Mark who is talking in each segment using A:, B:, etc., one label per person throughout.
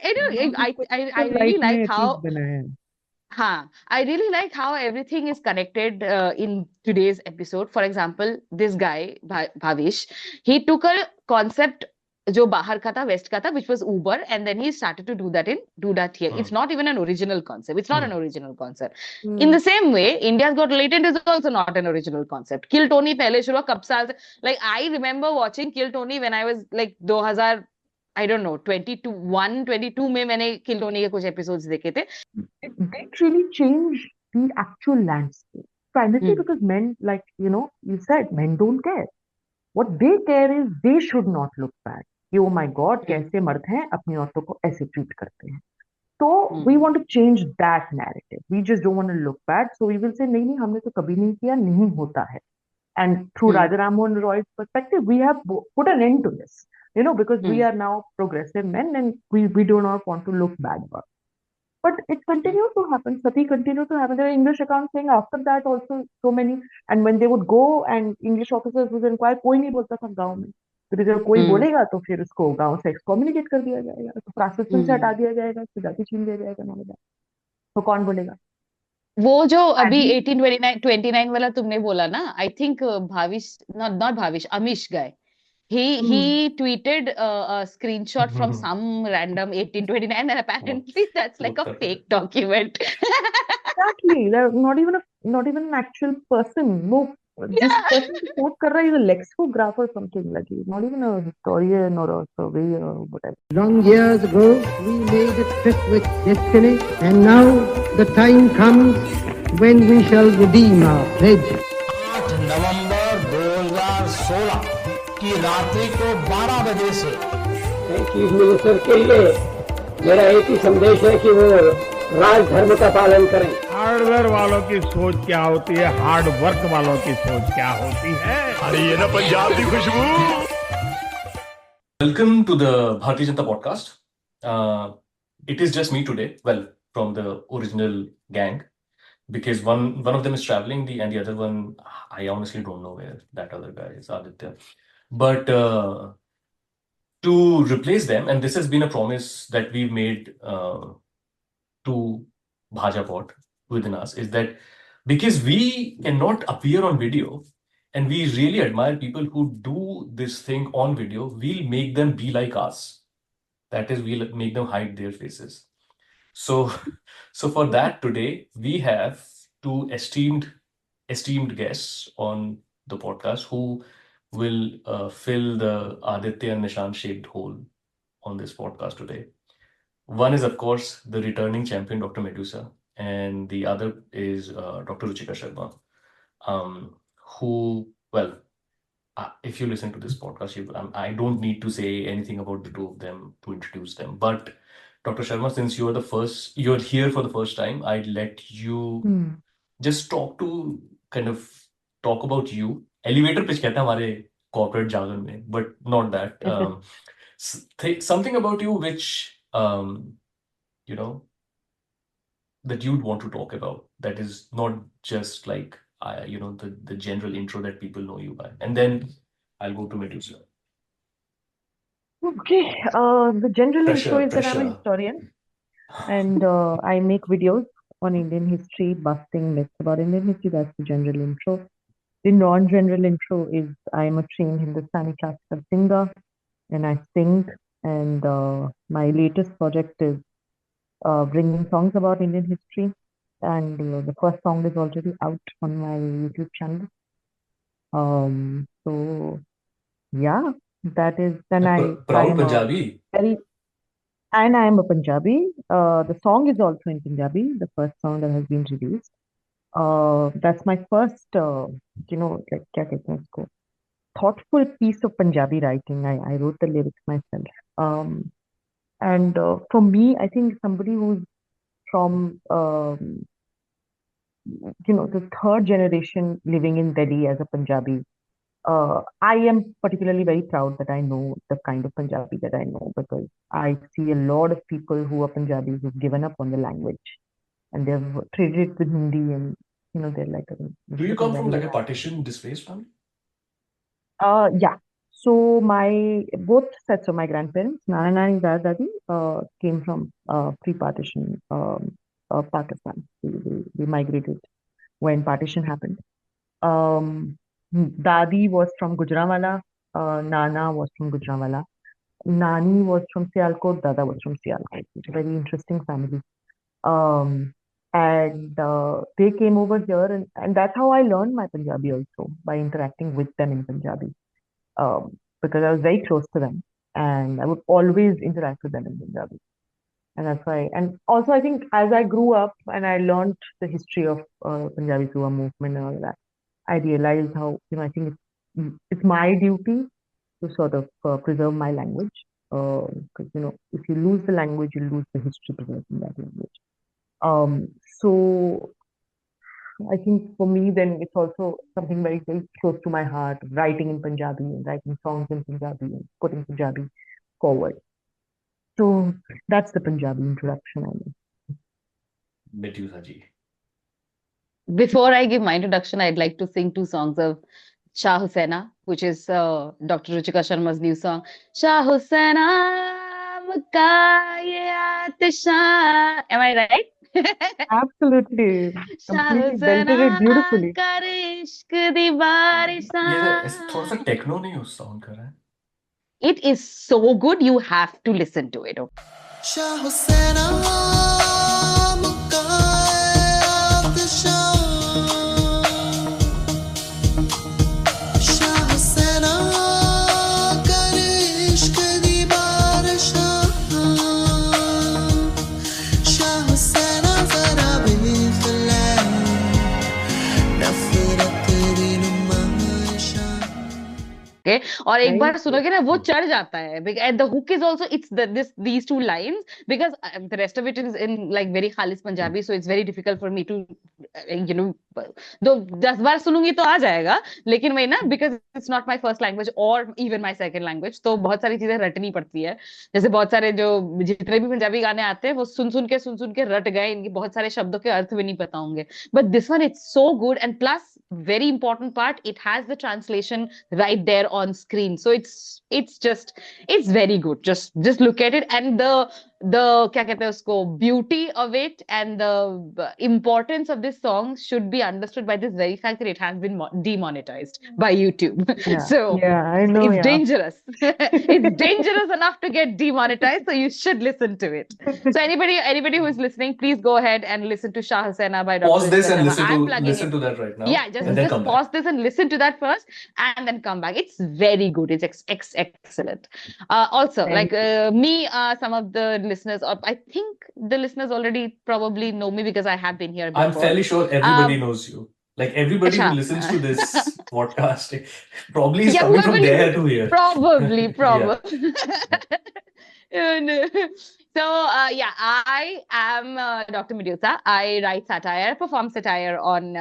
A: I
B: life
A: really
B: में
A: like
B: at least
A: how
B: बनाया है.
A: I really like how everything is connected in today's episode. For example, this guy, Bhavish, he took a concept जो बाहर का था, west का था, which was Uber, and then he started to do that here. It's not even an original concept. It's not an original concept. In the same way, India's Got Latent is also not an original concept. Kill Tony पहले शुरू कब साल से, like I remember watching Kill Tony when I was like 2000, I don't know, 22 में मैंने Kill Tony के कुछ episodes देखे थे.
B: It did really change the actual landscape. Primarily because men, like you said, men don't care. What they care is they should not look bad. कि oh my God, कैसे मर्द हैं अपनी औरतों को ऐसे treat करते हैं. So we want to change that narrative. We just don't want to look bad. So we will say नहीं नहीं हमने तो कभी नहीं किया, नहीं होता है. And through Raja Ram Mohan Roy's perspective, we have put an end to this. Because we are now progressive men and we do not want to look bad about it. But it continued to happen. Sati continued to happen. There were English accounts saying after that also so many. And when they would go and English officers would inquire, कोई नहीं बोलता था गाँव में. क्योंकि जब कोई बोलेगा तो फिर उसको गाँव से एक्सकम्युनिकेट कर दिया जाएगा, तो प्राशस्त्य से हटा दिया जाएगा, तो जाति छीन लिया जाएगा ना बेटा. तो कौन बोलेगा?
A: वो जो अभी 1829 वाला तुमने बोला ना, I think Bhavish, not Bhavish, Amish guy, he tweeted a screenshot from some random 1829 and apparently that's like a fake document.
B: Exactly. They're not even an actual person. वो जिस person को quote कर रहा है is a lexicograph or something, like he's not even a historian or a surveyor or whatever.
C: Long years ago, we made a tryst with destiny, and now the time comes when we shall redeem our pledge.
D: 8 नवंबर 2016 की रात्रि को 12 बजे से
C: chief minister के लिए मेरा एक ही संदेश है कि वो राजधर्म का पालन करें.
E: हार्डवेयर वालों की सोच क्या होती है, हार्ड वर्क वालों की सोच क्या होती है. अरे ये ना पंजाब की खुशबू.
F: Welcome to the Bharatiya Junta podcast. It is just me today, well, from the original gang, because one of them is traveling, and the other one, I honestly don't know where that other guy is, Aditya. But to replace them, and this has been a promise that we've made to BJPod within us, is that because we cannot appear on video, and we really admire people who do this thing on video, we'll make them be like us. That is, we'll make them hide their faces. So for that, today we have two esteemed guests on the podcast who will fill the Aditya and Nishan shaped hole on this podcast today. One is, of course, the returning champion, Dr. Medusa, and the other is Dr. Ruchika Sharma, who, well, if you listen to this podcast, I don't need to say anything about the two of them to introduce them. But Dr. Sharma, since you're here for the first time, I'd let you just talk about you. Elevator pitch कहते हैं हमारे corporate jargon में, but not that. Something about you which that you'd want to talk about, that is not just like the general intro that people know you by, and then I'll go to Medusa.
B: Okay, the general intro is that I'm a historian and I make videos on Indian history, busting myths about Indian history. That's the general intro. The non-general intro is I'm a trained Hindustani classical singer and I sing, and my latest project is bringing songs about Indian history, and the first song is already out on my YouTube channel. So yeah, that is. Then I am
F: Punjabi.
B: And I am a Punjabi. The song is also in Punjabi, the first song that has been released. That's my first, like क्या कहते हैं उसको, thoughtful piece of Punjabi writing. I wrote the lyrics myself. And for me, I think somebody who's from, the third generation living in Delhi as a Punjabi, I am particularly very proud that I know the kind of Punjabi that I know, because I see a lot of people who are Punjabis who've given up on the language and they've traded it with Hindi, and they're like.
F: Do you come from like a partition displaced family?
B: Yeah. So both sets of my grandparents, Nana Nani, Dada Dadi, came from pre-partition Pakistan. We migrated when partition happened. Um, Dadi was from Gujranwala, Nana was from Gujranwala, Nani was from Sialkot, Dada was from Sialkot. It's a very interesting family. Um, and they came over here, and that's how I learned my Punjabi also, by interacting with them in Punjabi. Because I was very close to them, and I would always interact with them in Punjabi. And that's why. And also, I think as I grew up and I learned the history of Punjabi Suva movement and all that, I realized how, I think it's my duty to sort of preserve my language. Because, if you lose the language, you lose the history preserved in that language. So I think for me, then it's also something very, very close to my heart, writing in Punjabi and writing songs in Punjabi and putting Punjabi forward. So that's the Punjabi introduction, I mean.
F: Medusa ji.
A: Before I give my introduction, I'd like to sing two songs of Shah Hussaina, which is Dr. Ruchika Sharma's new song. Shah Hussaina, Mukkaye Atishan. Am I right?
B: Absolutely.
A: Shah
B: Completely belted it
A: Hussaina
B: beautifully.
A: कर इश्क दी बारिशां.
F: ये थोड़ा सा techno नहीं sound कर रहा है.
A: It is so good. You have to listen to it.
G: Shah Hussaina, Mukkaye Atishan. Shah Hussaina, kar ishq di barishan. Shah Hussaina, zara bikh le, nafrat di numaishan.
A: Okay, और एक
B: Right?
A: बार सुनोगे ना वो चढ़ जाता है. And the hook is also it's these two lines, because the rest of it is in like very Khalis Punjabi, so it's very difficult for me to दो 10 बार सुनूंगी तो आ जाएगा, लेकिन वही ना, because it's not my first language or even my second language, तो बहुत सारी चीजें रटनी पड़ती है. जैसे बहुत सारे जो जितने भी पंजाबी गाने आते हैं वो सुन सुन के रट गए, इनके बहुत सारे शब्दों के अर्थ भी नहीं पता होंगे. But this one, it's so good, and plus very important part, it has the translation right there on screen, so it's very good. Just look at it, and the क्या कहते हैं उसको, beauty of it and the importance of this song should be understood by this very fact that it has been demonetized by YouTube.
B: Yeah.
A: So
B: Yeah, I know.
A: it's
B: Yeah.
A: dangerous. It's dangerous enough to get demonetized, so you should listen to it. So anybody who is listening, please go ahead and listen to Shah Hussaina by Dr.
F: Pause this
A: Ruchika
F: and
A: Sharma. I'm plugging
F: listen
A: it.
F: to that right now.
A: Yeah,
F: and then
A: just
F: come back.
A: pause this and listen to that first, and then come back. It's very good. It's excellent. Also,
B: Thank
A: like some of the listeners, or I think the listeners already probably know me because I have been here before.
F: I'm fairly sure everybody
A: Um,
F: knows you. Like everybody who
A: Acha.
F: listens to this podcast probably is
A: Yeah,
F: coming
A: whoever
F: from there
A: listens,
F: to here.
A: probably.
F: Yeah.
A: No. So yeah, I am Dr. Medusa. I write satire, perform satire on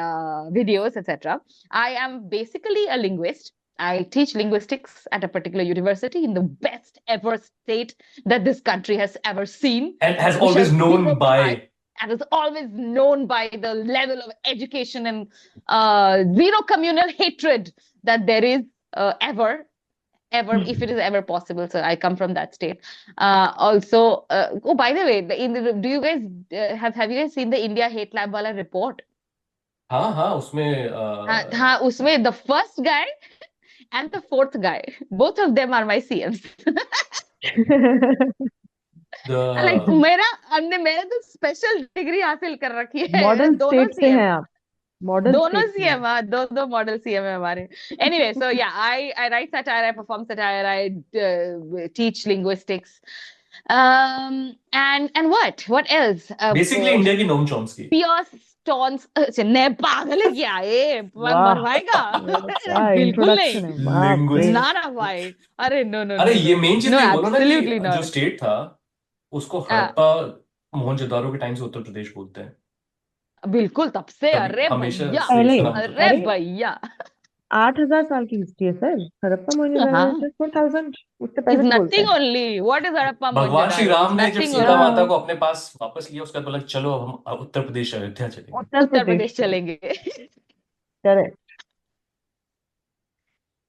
A: videos, etc. I am basically a linguist. I teach linguistics at a particular university in the best ever state that this country has ever seen.
F: And has
A: We
F: always
A: shall
F: known
A: super
F: by.
A: high. And is always known by the level of education and zero communal hatred that there is ever, if it is ever possible. So I come from that state. Also, oh, by the way, do you guys have you guys seen the India Hate Lab wala report?
F: हाँ उसमें
A: हाँ, उसमें the first guy and the fourth guy, both of them are my CMs. Like मैंने तो special degree हासिल कर रखी है.
B: मॉडल
A: दोनों
B: स्टेट से हैं आप. Model
A: दोनों
B: state में.
A: CM, दो मॉडल CM है हमारे. Anyway, so yeah, I write satire, I perform satire, I teach linguistics. And what else?
F: basically India की Noam Chomsky.
A: Pure stones. ने पागल है क्या ये? मरवाएगा?
B: क्या
A: बिल्कुल
B: introduction
A: नहीं.
B: है. बाप रे.
F: Linguist.
A: ना भाई. अरे no.
F: अरे ये मेन चीज
A: No,
F: नहीं बोलो ना
A: absolutely
F: कि
A: not.
F: जो स्टेट था उसको हड़प्पा मोहनजोदारो के टाइम से उत्तर प्रदेश बोलते हैं.
A: बिल्कुल तब से.
F: तभी
A: अरे
F: हमेशा
A: भैया,
F: स्टेट
B: पहले.
F: का नाम होता था.
A: अरे भैया.
B: 8,000 साल की हिस्ट्री है सर. हड़प्पा मोहनजोदारो
A: हाँ.
B: just 1,000 उससे
A: It's
B: पहले से बोलते
A: nothing
B: हैं.
A: only. What is Harappa
F: भगवान श्री
A: Mohenjo-daro?
F: राम
A: It's
F: ने जब
A: nothing
F: सीता
A: only.
F: माता को अपने पास वापस लिया उसके बाद बोला चलो अब हम उत्तर प्रदेश अयोध्या चलेंगे.
B: उत्तर
A: उत्तर
B: प्रदेश
A: प्रदेश चलेंगे.
B: करेक्ट.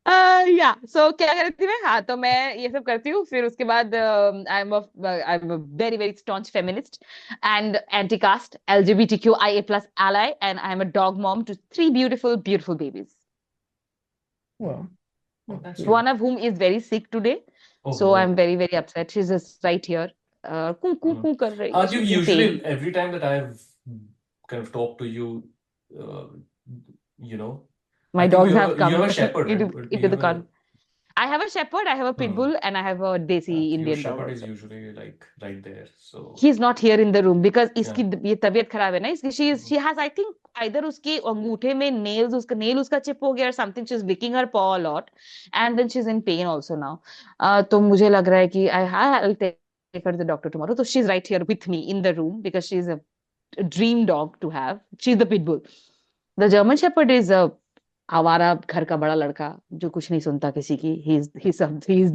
A: या सो क्या करती थी मैं, हाँ तो मैं ये सब करती हूँ, फिर उसके बाद I am very very staunch feminist and anti cast LGBTQIA+ ally, and I am a dog mom to 3 beautiful babies,
B: Wow,
F: Oh,
B: that's
F: that's
B: sweet.
A: one of whom is very sick today,
F: Oh
A: so I'm
F: no.
A: very very upset. She's just right here, कू कू
F: Mm.
A: कू कर रही है,
F: You
A: she's in pain.
F: usually, every time that I've kind of talked to you, uh, you know,
A: My
F: I think
A: dogs have
F: you
A: come
F: have a shepherd,
A: into
F: right? You
A: the
F: have a
A: car. I have a shepherd, I have a pit
F: hmm.
A: bull, and I have a desi
F: Your
A: Indian dog
F: shepherd is
A: also.
F: usually like right there. So
A: He's not here in the room because
F: yeah.
A: इसकी ये तबीयत खराब है ना, इसकी she has, I think, either उसके अंगूठे में nail उसका chip हो गया or something. She's licking her paw a lot, and then she's in pain also now. तो मुझे लग रहा है कि I'll take her to the doctor tomorrow. So she's right here with me in the room because she's a dream dog to have. She's the pit bull. The German Shepherd is a आवारा घर का बड़ा लड़का जो कुछ नहीं सुनता किसी की. He's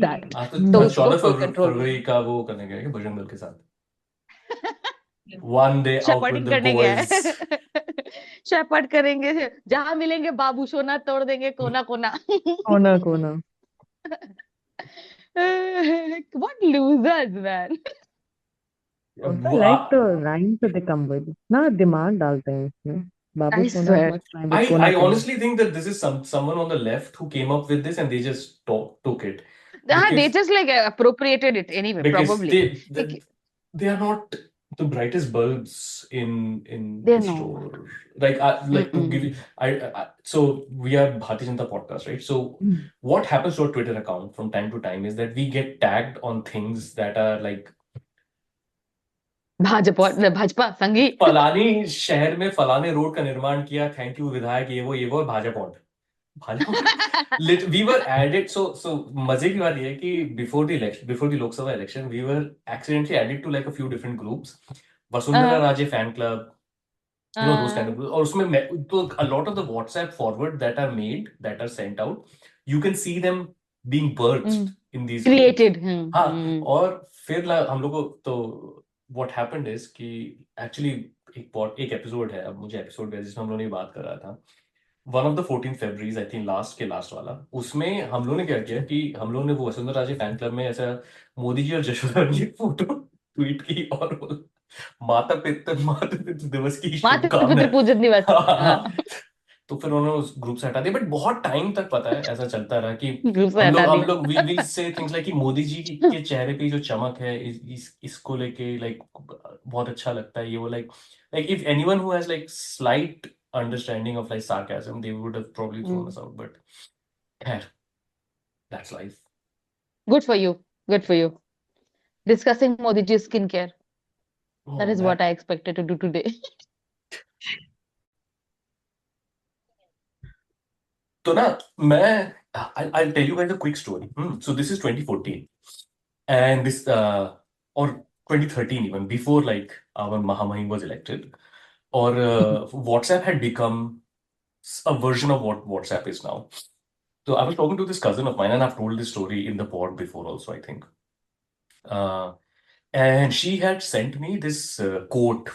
A: that.
F: आज
A: तो
F: आज
A: उसको
F: 14
A: full control में.
F: फरवरी का वो करने गए क्या बजरंग दल के साथ? One day out with
A: शेपर्डिंग
F: the
A: करने गया
F: boys.
A: है. शेपर्ड करेंगे, जहां मिलेंगे बाबू सोना तोड़ देंगे कोना कोना.
B: Corner, corner.
A: What losers, man.
B: Also, I like the rhymes that they come with. ना दिमाग डालते हैं इसमें. बाबू
A: I
B: सोना is
A: swear.
B: much fine with कोना
F: I
B: कोना.
F: honestly think that this is someone on the left who came up with this and they just took it
A: They
F: because
A: just like appropriated it anyway,
F: because
A: probably.
F: they are not the brightest bulbs in
A: They
F: the
A: know.
F: store. Like to give
A: Mm-mm.
F: you, so we are Bharatiya Junta podcast, right? So what happens to our Twitter account from time to time is that we get tagged on things that are like
A: Bhajpa संगी.
F: फलानी शहर में फलाने road का निर्माण किया, thank you विधायक, ये वो Bhajpa we were added, so मजे की बात ये है कि before the Lok Sabha election we were accidentally added to like a few different groups, Vasundhara Raje fan club, you know, those kind of groups. और उसमें तो a lot of the WhatsApp forward that are made, that are sent out, you can see them being birthed in these groups.
A: Created.
F: हाँ, और फिर हम लोग को तो what happened is कि actually एक एपिसोड है, अब मुझे एपिसोड है जिसमें हम लोगों ने बात कर रहा था, one of the 14 February I think last वाला, उसमें हम लोगों ने क्या किया कि हम लोगों ने वो वसुंधरा राजे फैन क्लब में ऐसा मोदी जी और जशोदा की फोटो ट्वीट की और माता पितृ दिवस की
A: मातृ
F: शुभकामनाएं.
A: पूजन दिवस.
F: तो फिर उन्होंने उस ग्रुप से हटा दिया, बट बहुत टाइम तक पता है ऐसा चलता रहा कि
A: ग्रुप से हटा
F: हम
A: दिया.
F: लोग we will say things like कि मोदी जी के चेहरे पे जो चमक है इसको लेके लाइक बहुत अच्छा लगता है ये वो, like if anyone who has like slight understanding of like sarcasm, they would have probably thrown us out, but yeah, that's life.
A: Good for you. Good for you. Discussing Modi ji's skincare. That
F: Oh,
A: is what I expected to do today.
F: तो ना मैं I'll tell you guys a quick story. So this is 2014 and this or 2013 even, before like our Mahamahim was elected, or WhatsApp had become a version of what WhatsApp is now. So I was talking to this cousin of mine and I've told this story in the pod before also, I think. And she had sent me this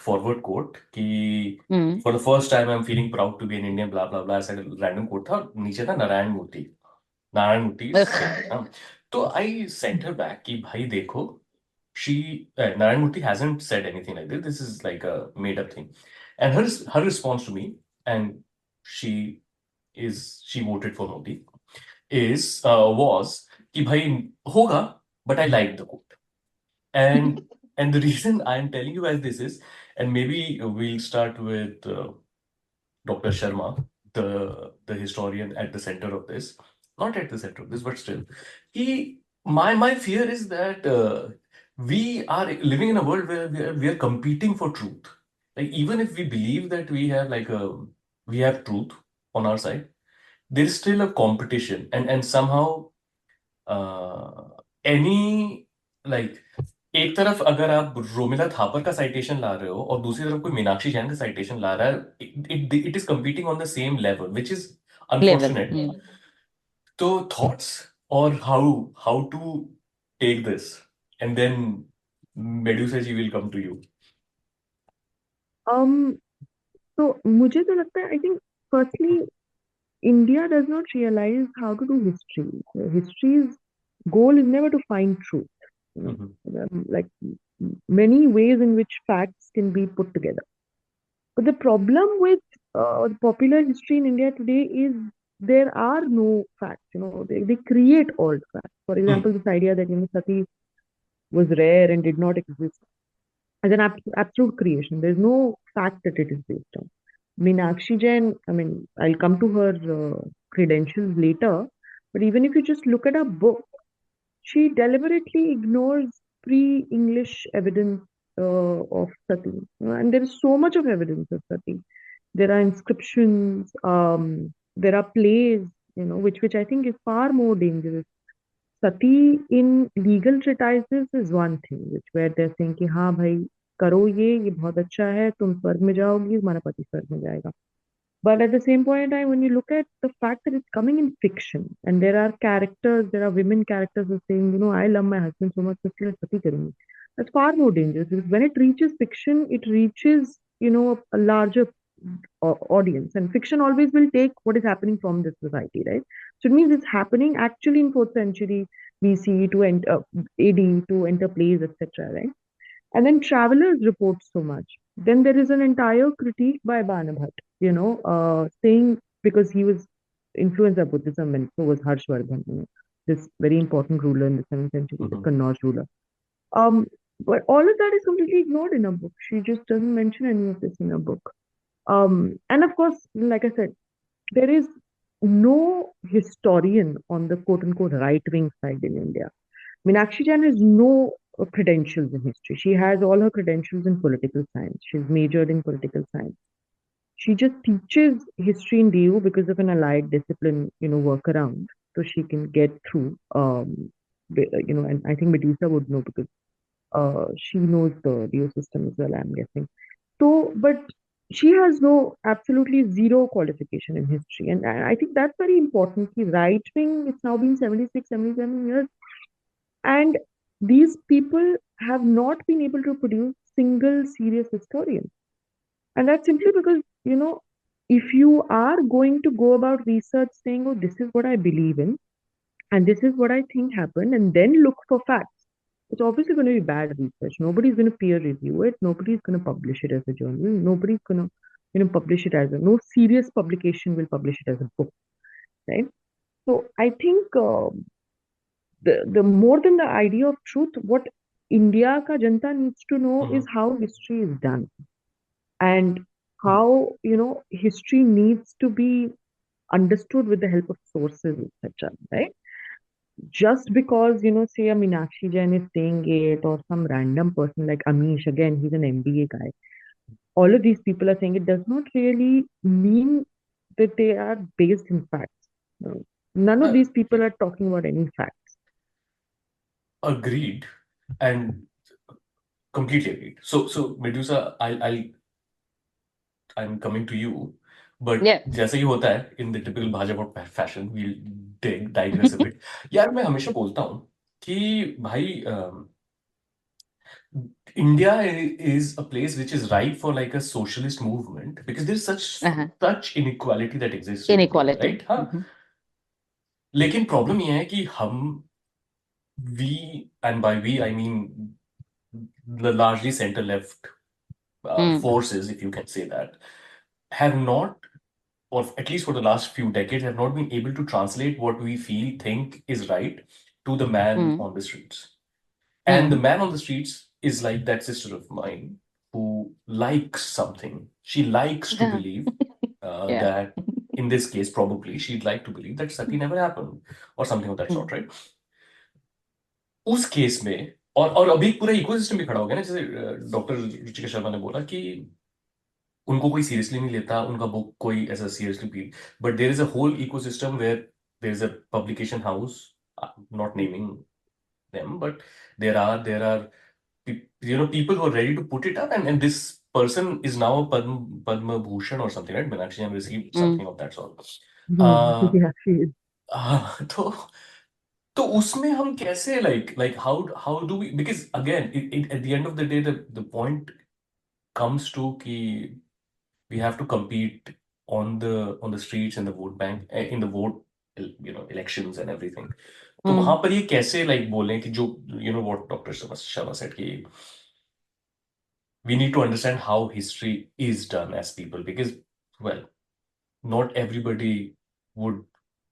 F: forward quote, कि for the first time I'm feeling proud to be an Indian, blah blah blah. ऐसा random quote था, नीचे था नारायण मूर्ति said. तो I sent her back कि भाई देखो, Narayan Murthy hasn't said anything like this. This is like a made up thing. And her response to me, and she voted for Modi, was कि भाई होगा, but I like the quote. And the reason I'm telling you guys this is, and maybe we'll start with Dr. Sharma, the historian at the center of this. Not at the center of this, but still. My fear is that we are living in a world where we are competing for truth. Like even if we believe that we have truth on our side, there is still a competition, and somehow any like एक तरफ अगर आप रोमिला थापर का citation ला रहे हो और दूसरी तरफ कोई मीनाक्षी जैन का साइटेशन ला रहा है, it is competing on the same level, which is unfortunate. तो थॉट्स और how to take this, and then Medusa ji will come to you.
B: तो मुझे तो लगता है, I think firstly India does not realize how to do history. History's goal is never to find truth. You know, like many ways in which facts can be put together. But the problem with popular history in India today is there are no facts. They create all facts. For example, this idea that Sati was rare and did not exist as an absolute creation. There's no fact that it is based on. Meenakshi Jain, I mean, I'll come to her credentials later, but even if you just look at her book, she deliberately ignores pre-English evidence of Sati. And there is so much of evidence of Sati. There are inscriptions, there are plays, which I think is far more dangerous. Sati in legal treatises is one thing, where they're saying कि हाँ भाई करो ये बहुत अच्छा है, तुम स्वर्ग में जाओगी, तुम्हारा पति स्वर्ग में जाएगा. But at the same point in time, when you look at the fact that it's coming in fiction, and there are characters, there are women characters who are saying, I love my husband so much, इसलिए सती करूंगी. That's far more dangerous because when it reaches fiction, it reaches, a larger audience. And fiction always will take what is happening from this society, right? So it means it's happening actually in 4th century BC to enter AD to enter plays, etc., right? And then travelers report so much. Then there is an entire critique by Banabhat, saying because he was influenced by Buddhism and so was Harshvardhan, this very important ruler in the 7th century, the Kannauj ruler. But all of that is completely ignored in a book. She just doesn't mention any of this in a book. And of course, like I said, there is no historian on the quote unquote right wing side in India. Meenakshi Jain has no credentials in history. She has all her credentials in political science. She's majored in political science. She just teaches history in DU because of an allied discipline, workaround, so she can get through. And I think Medusa would know because she knows the DU system as well, I'm guessing. So, but she has absolutely zero qualification in history. And I think that's very important. The right wing, it's now been 76, 77 years. And these people have not been able to produce single serious historian. And that's simply because, if you are going to go about research saying, oh, this is what I believe in, and this is what I think happened, and then look for facts, it's obviously going to be bad research. Nobody's going to peer review it. Nobody's going to publish it as a journal. Nobody's going to, publish it no serious publication will publish it as a book, right? So I think the more than the idea of truth, what India ka janta needs to know is how history is done and how, history needs to be understood with the help of sources, etc., right? Just because, say a Meenakshi Jain is saying it or some random person like Amish, again, he's an MBA guy. All of these people are saying it does not really mean that they are based in facts. No. None of these people are talking about any facts.
F: Agreed, and completely agreed. So Medusa, I'm coming to you, but जैसे ही होता है in the typical Bhajpa fashion, we'll digress a bit. यार मैं हमेशा बोलता हूँ कि भाई India is a place which is ripe for like a socialist movement because there's such inequality that exists in India, right? हाँ. लेकिन प्रॉब्लम ये है कि हम we, and by we I mean the largely center left forces, if you can say that, have not, or at least for the last few decades, have not been able to translate what we think is right to the man on the streets. And the man on the streets is like that sister of mine who likes something. She likes to believe that, in this case, probably she'd like to believe that Sati never happened or something of that sort, right? उस case में और अभी पूरा ecosystem भी खड़ा हो गया ना, जैसे डॉक्टर रुचिका शर्मा ने बोला कि उनको कोई सीरियसली नहीं लेता, उनका बुक कोई ऐसा सीरियसली भी, but there is a whole ecosystem where there is a publication house, not naming them, but there are people who are ready to put it up, and this person is now a Padma Bhushan or something, right? Meenakshi Jain received something of that sort.
B: Yeah, she is.
F: तो उसमें हम कैसे like how do we, because again at the end of the day the point comes to कि we have to compete on the streets, in the vote bank, in the vote, elections and everything. तो
A: Hmm.
F: वहां पर ये कैसे like बोलें कि जो what Dr. Sharma said कि we need to understand how history is done as people, because well, not everybody would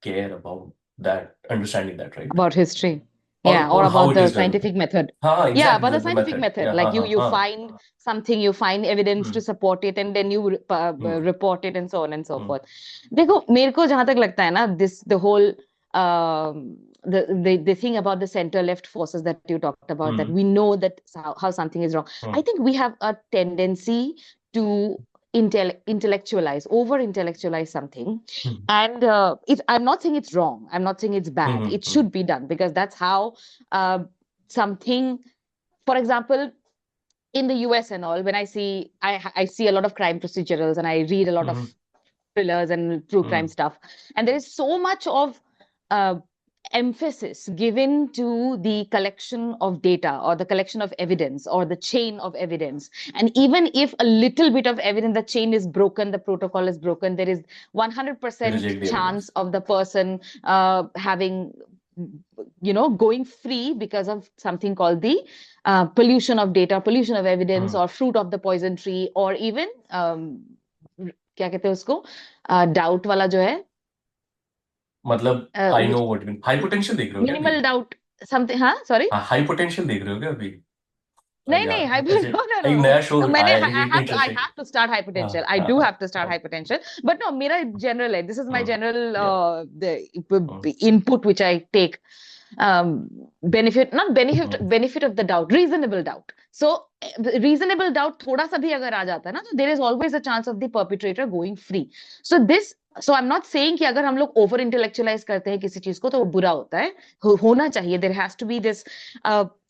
F: care about that, understanding that, right?
A: About history.
F: Or
A: Yeah, or
F: how
A: about
F: it
A: the
F: is done.
A: scientific method.
F: हाँ,
A: Yeah,
F: exactly,
A: about the
F: the
A: scientific
F: method.
A: method.
F: Yeah,
A: Like you
F: हाँ.
A: find something, you find evidence to support it, and then you
F: Hmm.
A: report it, and so on and so
F: Hmm.
A: forth. देखो, मेरे को जहां तक लगता है ना, the whole the thing about the center left forces that you talked about, that
F: Hmm.
A: we know that how something is wrong. I think we have a tendency to over intellectualize something.
F: Hmm.
A: And I'm not saying it's wrong, I'm not saying it's bad,
F: Hmm.
A: it should be done, because that's how something, for example, in the US and all, when I see a lot of crime procedurals, and I read a lot of
F: Hmm.
A: thrillers and true crime stuff, and there is so much of uh, emphasis given to the collection of data, or the collection of evidence, or the chain of evidence. And even if a little bit of evidence, the chain is broken, the protocol is broken, there is 100%
F: Reject the
A: chance
F: evidence.
A: of the person having, going free because of something called the pollution of data, pollution of evidence, or fruit of the poison tree, or even क्या कहते हैं उसको, doubt वाला जो है,
F: मतलब I know what you mean. High potential देख रहे हो क्या अभी?
A: मिनिमल डाउट समथिंग, हाँ सॉरी,
F: हाई पोटेंशियल देख रहे हो क्या अभी?
A: नहीं
F: यार
A: हाई,
F: ऐसे
A: नो नो
F: एक
A: नो,
F: नया शो
A: मैंने
F: आया है,
A: I have
F: interesting.
A: To start high potential, I do have to start high potential, but no, मेरा जनरल है, this is my general input which I take, benefit of the doubt, reasonable doubt. So reasonable doubt थोड़ा सा भी अगर आ जाता है ना, तो there is always a chance of the perpetrator going free. So I'm not saying कि अगर हम लोग over intellectualize करते हैं किसी चीज को तो वो बुरा होता है, होना चाहिए, there has to be this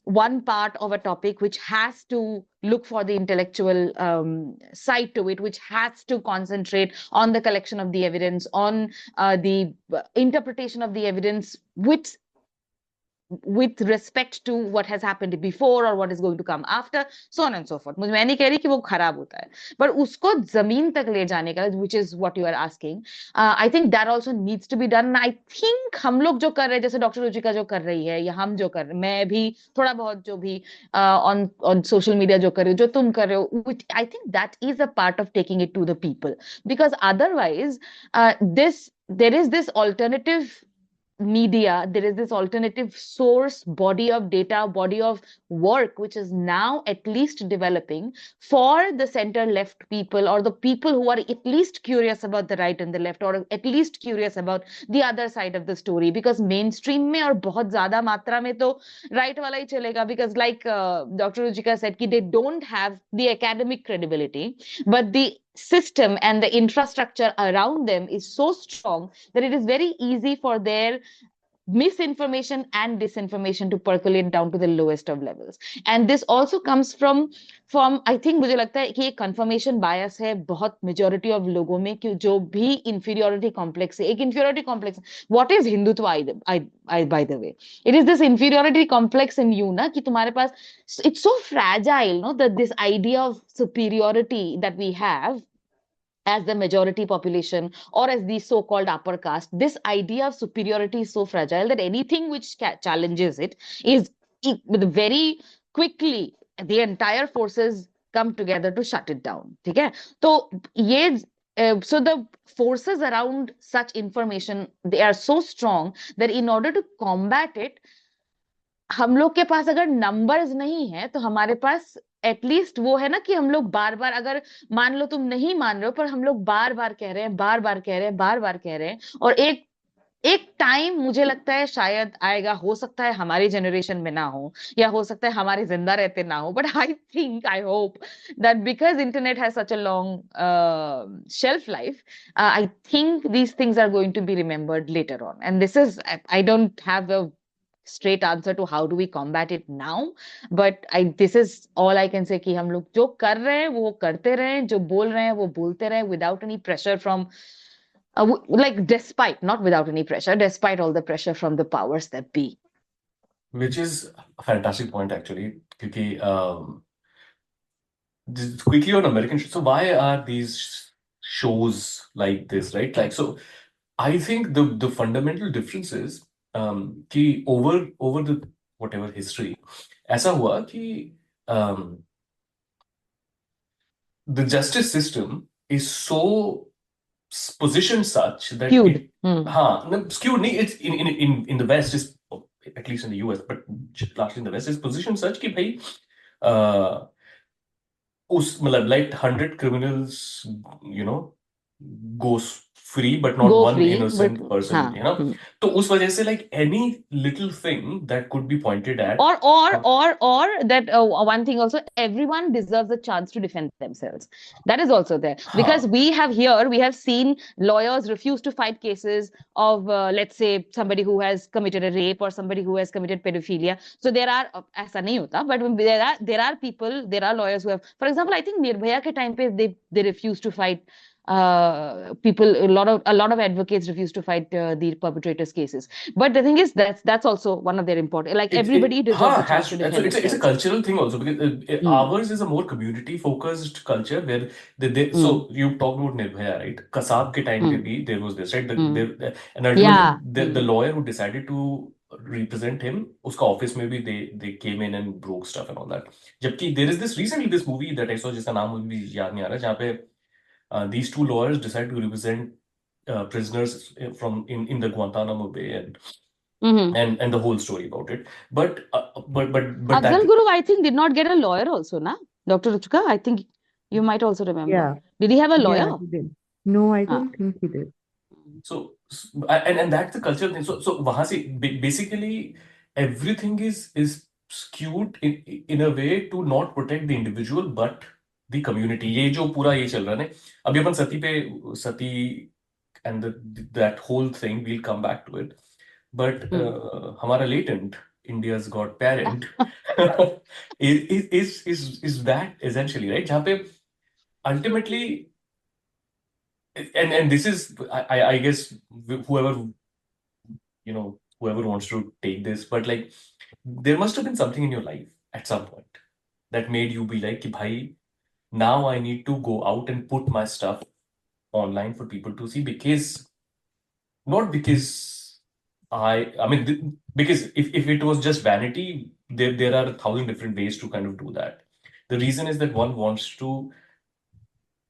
A: one part of a topic which has to look for the intellectual side to it, which has to concentrate on the collection of the evidence, on the interpretation of the evidence with respect to what has happened before or what is going to come after, so on and so forth. मैं नहीं कह रही कि वो खराब होता है, पर उसको जमीन तक ले जाने का, which is what you are asking, I think that also needs to be done. I think हम लोग जो कर रहे हैं, जैसे डॉक्टर रुचिका जो कर रही है, या हम जो कर रहे हैं, मैं भी थोड़ा बहुत जो भी on social media जो कर रही हूँ, जो तुम कर रहे हो, I think that is a part of taking it to the people, because otherwise there is this alternative media, there is this alternative source, body of data, body of work, which is now at least developing for the center left people, or the people who are at least curious about the right and the left, or at least curious about the other side of the story. Because mainstream में और बहुत ज्यादा मात्रा में तो right वाला ही चलेगा, because like Dr. Ruchika said कि they don't have the academic credibility, but the system and the infrastructure around them is so strong that it is very easy for their misinformation and disinformation to percolate down to the lowest of levels. And this also comes from I think, मुझे लगता है कि एक confirmation bias है बहुत majority of लोगों में, कि जो भी inferiority complex है, एक inferiority complex, what is Hindutva, by the way, it is this inferiority complex in you ना, कि तुम्हारे पास, it's so fragile, no, that this idea of superiority that we have as the majority population, or as the so-called upper caste, this idea of superiority is so fragile that anything which challenges it is very quickly, the entire forces come together to shut it down. Okay, so so the forces around such information, they are so strong that in order to combat it, हम लोग के पास अगर numbers नहीं है, तो हमारे पास at least वो है ना, कि हम लोग बार बार, अगर मान लो तुम नहीं मान रहे हो, पर हम लोग बार बार कह रहे हैं, बार बार कह रहे हैं, बार बार कह रहे हैं, और एक टाइम मुझे लगता है शायद आएगा, हो सकता है हमारी जनरेशन में ना हो, या हो सकता है हमारे जिंदा रहते ना हो, but I hope that because internet has such a long shelf life, I think these things are going to be remembered later on. And this is, I don't have a straight answer to how do we combat it now, but this is all I can say, कि हम लोग जो कर रहे हैं वो करते रहें, जो बोल रहे हैं वो बोलते रहें, without any pressure from like, despite, not without any pressure, despite all the pressure from the powers that be.
F: Which is a fantastic point actually, क्योंकि just quickly on American shows. So why are these shows like this, right? Like, so I think the fundamental difference is कि over the whatever history, ऐसा हुआ कि um, the justice system is so positioned such that
A: Skewed.
F: it no, skewed नहीं, it's in the West is at least in the US, but largely in the West is positioned such कि भाई uh, उस मतलब like 100 criminals, you know, goes free, but not
A: Go
F: one
A: free, but
F: innocent person, you know. तो उस वजह से like any little thing that could be pointed at,
A: or that one thing also, everyone deserves a chance to defend themselves. That is also there, because we have seen lawyers refuse to fight cases of let's say somebody who has committed a rape or somebody who has committed pedophilia. So there are ऐसा नहीं होता, but there are lawyers who have, for example, I think Nirbhaya ke time pe they refused to fight people. A lot of advocates refuse to fight the perpetrators cases. But the thing is, that's also one of their important, like everybody deserves a chance to defend
F: so it's a
A: themselves.
F: cultural thing also, because ours is a more community focused culture where so you talked about Nirbhaya, right? Kasab ke time pe bhi there was this, right? And ultimately the lawyer who decided to represent him, uska office mein bhi they came in and broke stuff and all that. Jabki there is this movie that I saw jiska naam mujhe bhi yaad nahi aa raha, jahan pe these two lawyers decide to represent prisoners from in the Guantanamo Bay and the whole story about it. But
A: Afzal
F: that
A: Guru, I think, did not get a lawyer also, na? Dr. Ruchika, I think you might also remember.
B: Yeah.
A: Did he have a lawyer?
B: Yeah, he did. No, I don't think he did.
F: So and that's the cultural thing. So वहाँ से basically everything is skewed in a way to not protect the individual but the community. ये जो पूरा ये चल रहा है ना, अभी अपन सती and that whole thing, we'll come back to it. But हमारा latent, India's got parent, is that essentially, right? जहाँ पे ultimately, and this is I guess whoever whoever wants to take this, but like there must have been something in your life at some point that made you be like, bhai, now I need to go out and put my stuff online for people to see, because not because I mean because if it was just vanity, there are 1,000 different ways to kind of do that. The reason is that one wants to,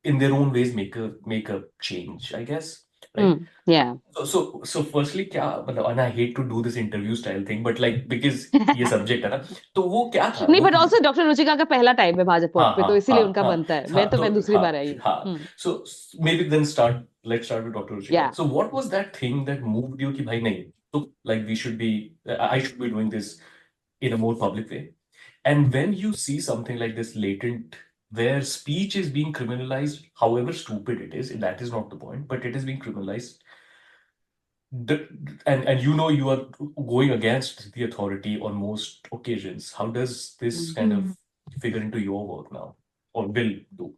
F: in their own ways, make a change, I guess, right?
A: Yeah.
F: So firstly, क्या मतलब, and I hate to do this interview style thing, but like because ये subject है ना, तो वो क्या था?
A: नहीं, but also Dr. रुचिका का पहला टाइम है भाजपा पे, तो इसीलिए उनका बनता है. मैं दूसरी बार आई हूँ.
F: So maybe then let's start with Dr. Ruchika.
A: Yeah.
F: So what was that thing that moved you कि भाई नहीं, तो like I should be doing this in a more public way? And when you see something like this latent, where speech is being criminalized, however stupid it is, that is not the point, but it is being criminalized. And you are going against the authority on most occasions. How does this kind of figure into your work now, or will do?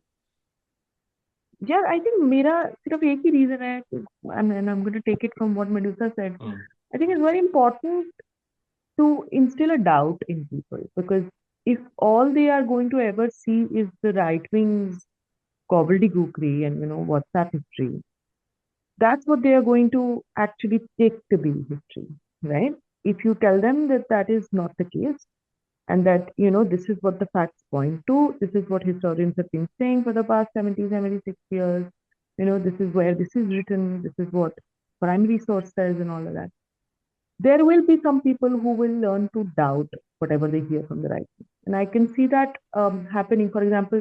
B: Yeah, I think मेरा सिर्फ एक ही reason है, and I'm going to take it from what Medusa said. I think it's very important to instill a doubt in people, because if all they are going to ever see is the right wing's gobbledygookery and WhatsApp history, that's what they are going to actually take to be history, right? If you tell them that that is not the case, and that this is what the facts point to, this is what historians have been saying for the past 76 years, this is where this is written, this is what primary source says, and all of that, there will be some people who will learn to doubt whatever they hear from the right. And I can see that happening. For example,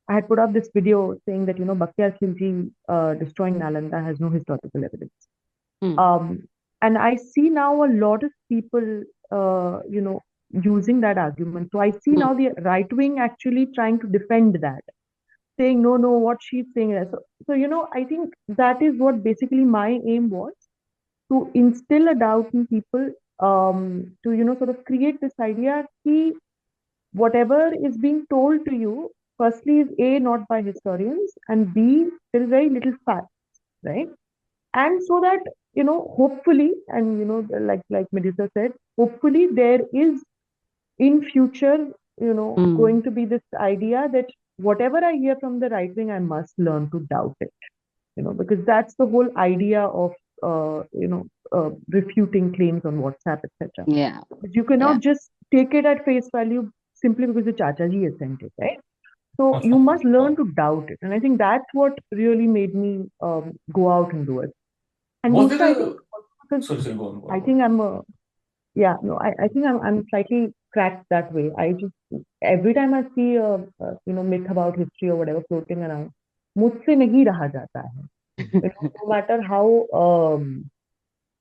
B: I had put up this video saying that, Bakhtiyar Khilji destroying Nalanda has no historical evidence. And I see now a lot of people, using that argument. So I see now the right wing actually trying to defend that, saying, no, what she's saying. So, I think that is what basically my aim was, to instill a doubt in people, to, sort of create this idea that whatever is being told to you, firstly, is A, not by historians, and B, there is very little facts, right? And so that, hopefully, and, like Medusa said, hopefully there is in future, going to be this idea that whatever I hear from the right wing, I must learn to doubt it, because that's the whole idea of, refuting claims on WhatsApp, etc.
A: Yeah.
B: But you
A: Yeah.
B: cannot just take it at face value simply because the Chacha ji has sent it, right? So you must learn to doubt it. And I think that's what really made me go out and do it. And
F: Was
B: Dusra, I
F: there
B: think,
F: a
B: because
F: sorry, go on, go
B: I
F: on, go on.
B: think I think I'm slightly cracked that way. I just, every time I see myth about history or whatever floating around, मुझसे नहीं रहा जाता है. No matter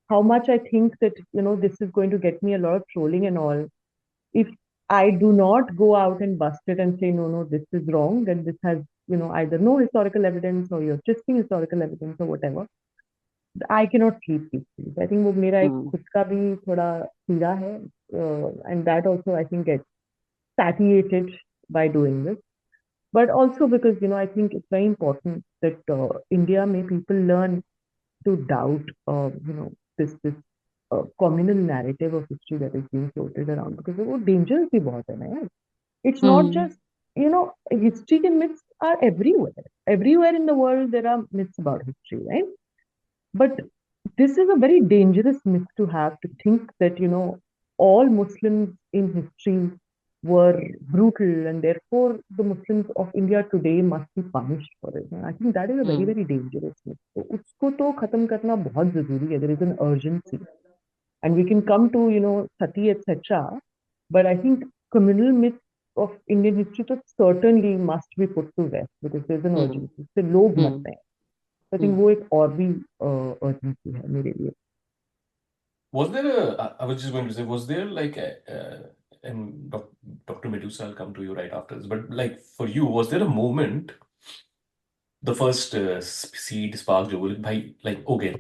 B: how much I think that, this is going to get me a lot of trolling and all, if I do not go out and bust it and say, no, no, this is wrong, then this has, either no historical evidence or you're twisting historical evidence or whatever, I cannot sleep peacefully. I think वो मेरा एक
A: Hmm.
B: खुद का भी थोड़ा कीड़ा है, and that also I think gets satiated by doing this. But also because, I think it's very important that India may people learn to doubt, this communal narrative of history that is being floated around, because वो dangerous भी बहुत है ना यार. It's not
A: Hmm.
B: just, history के myths are everywhere. Everywhere in the world there are myths about history, right? But this is a very dangerous myth to have, to think that, all Muslims in history were brutal and therefore the Muslims of India today must be punished for it. And I think that is a very,
A: Hmm.
B: very dangerous myth. So उसको तो खत्म करना बहुत जरूरी है. There is an urgency. And we can come to, Sati, etc. But I think communal myths of Indian history तो certainly must be put to rest because there's an
A: Hmm.
B: urgency. इससे लोग
A: Hmm.
B: मरते हैं. I think
A: Hmm.
B: वो एक और भी urgency है मेरे लिए.
F: Was there I was just going to say, was there like and Dr. Medusa, I'll come to you right after this, but like for you, was there a moment, the first seed spark जो बोले भाई like okay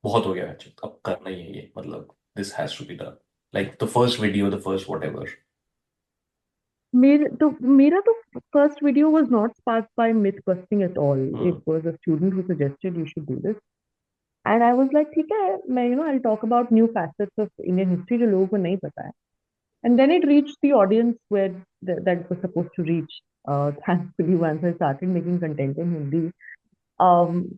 F: बहुत हो गया अच्छा अब करना ही है ये मतलब this has to be done, like the first video, the first whatever.
B: मेरा तो first video was not sparked by myth busting at all. It was a student who suggested you should do this. And I was like, ठीक है, मैं, I'll talk about new facets of Indian history जो लोगों को नहीं पता है. And then it reached the audience where that it was supposed to reach. Thankfully, once I started making content in Hindi,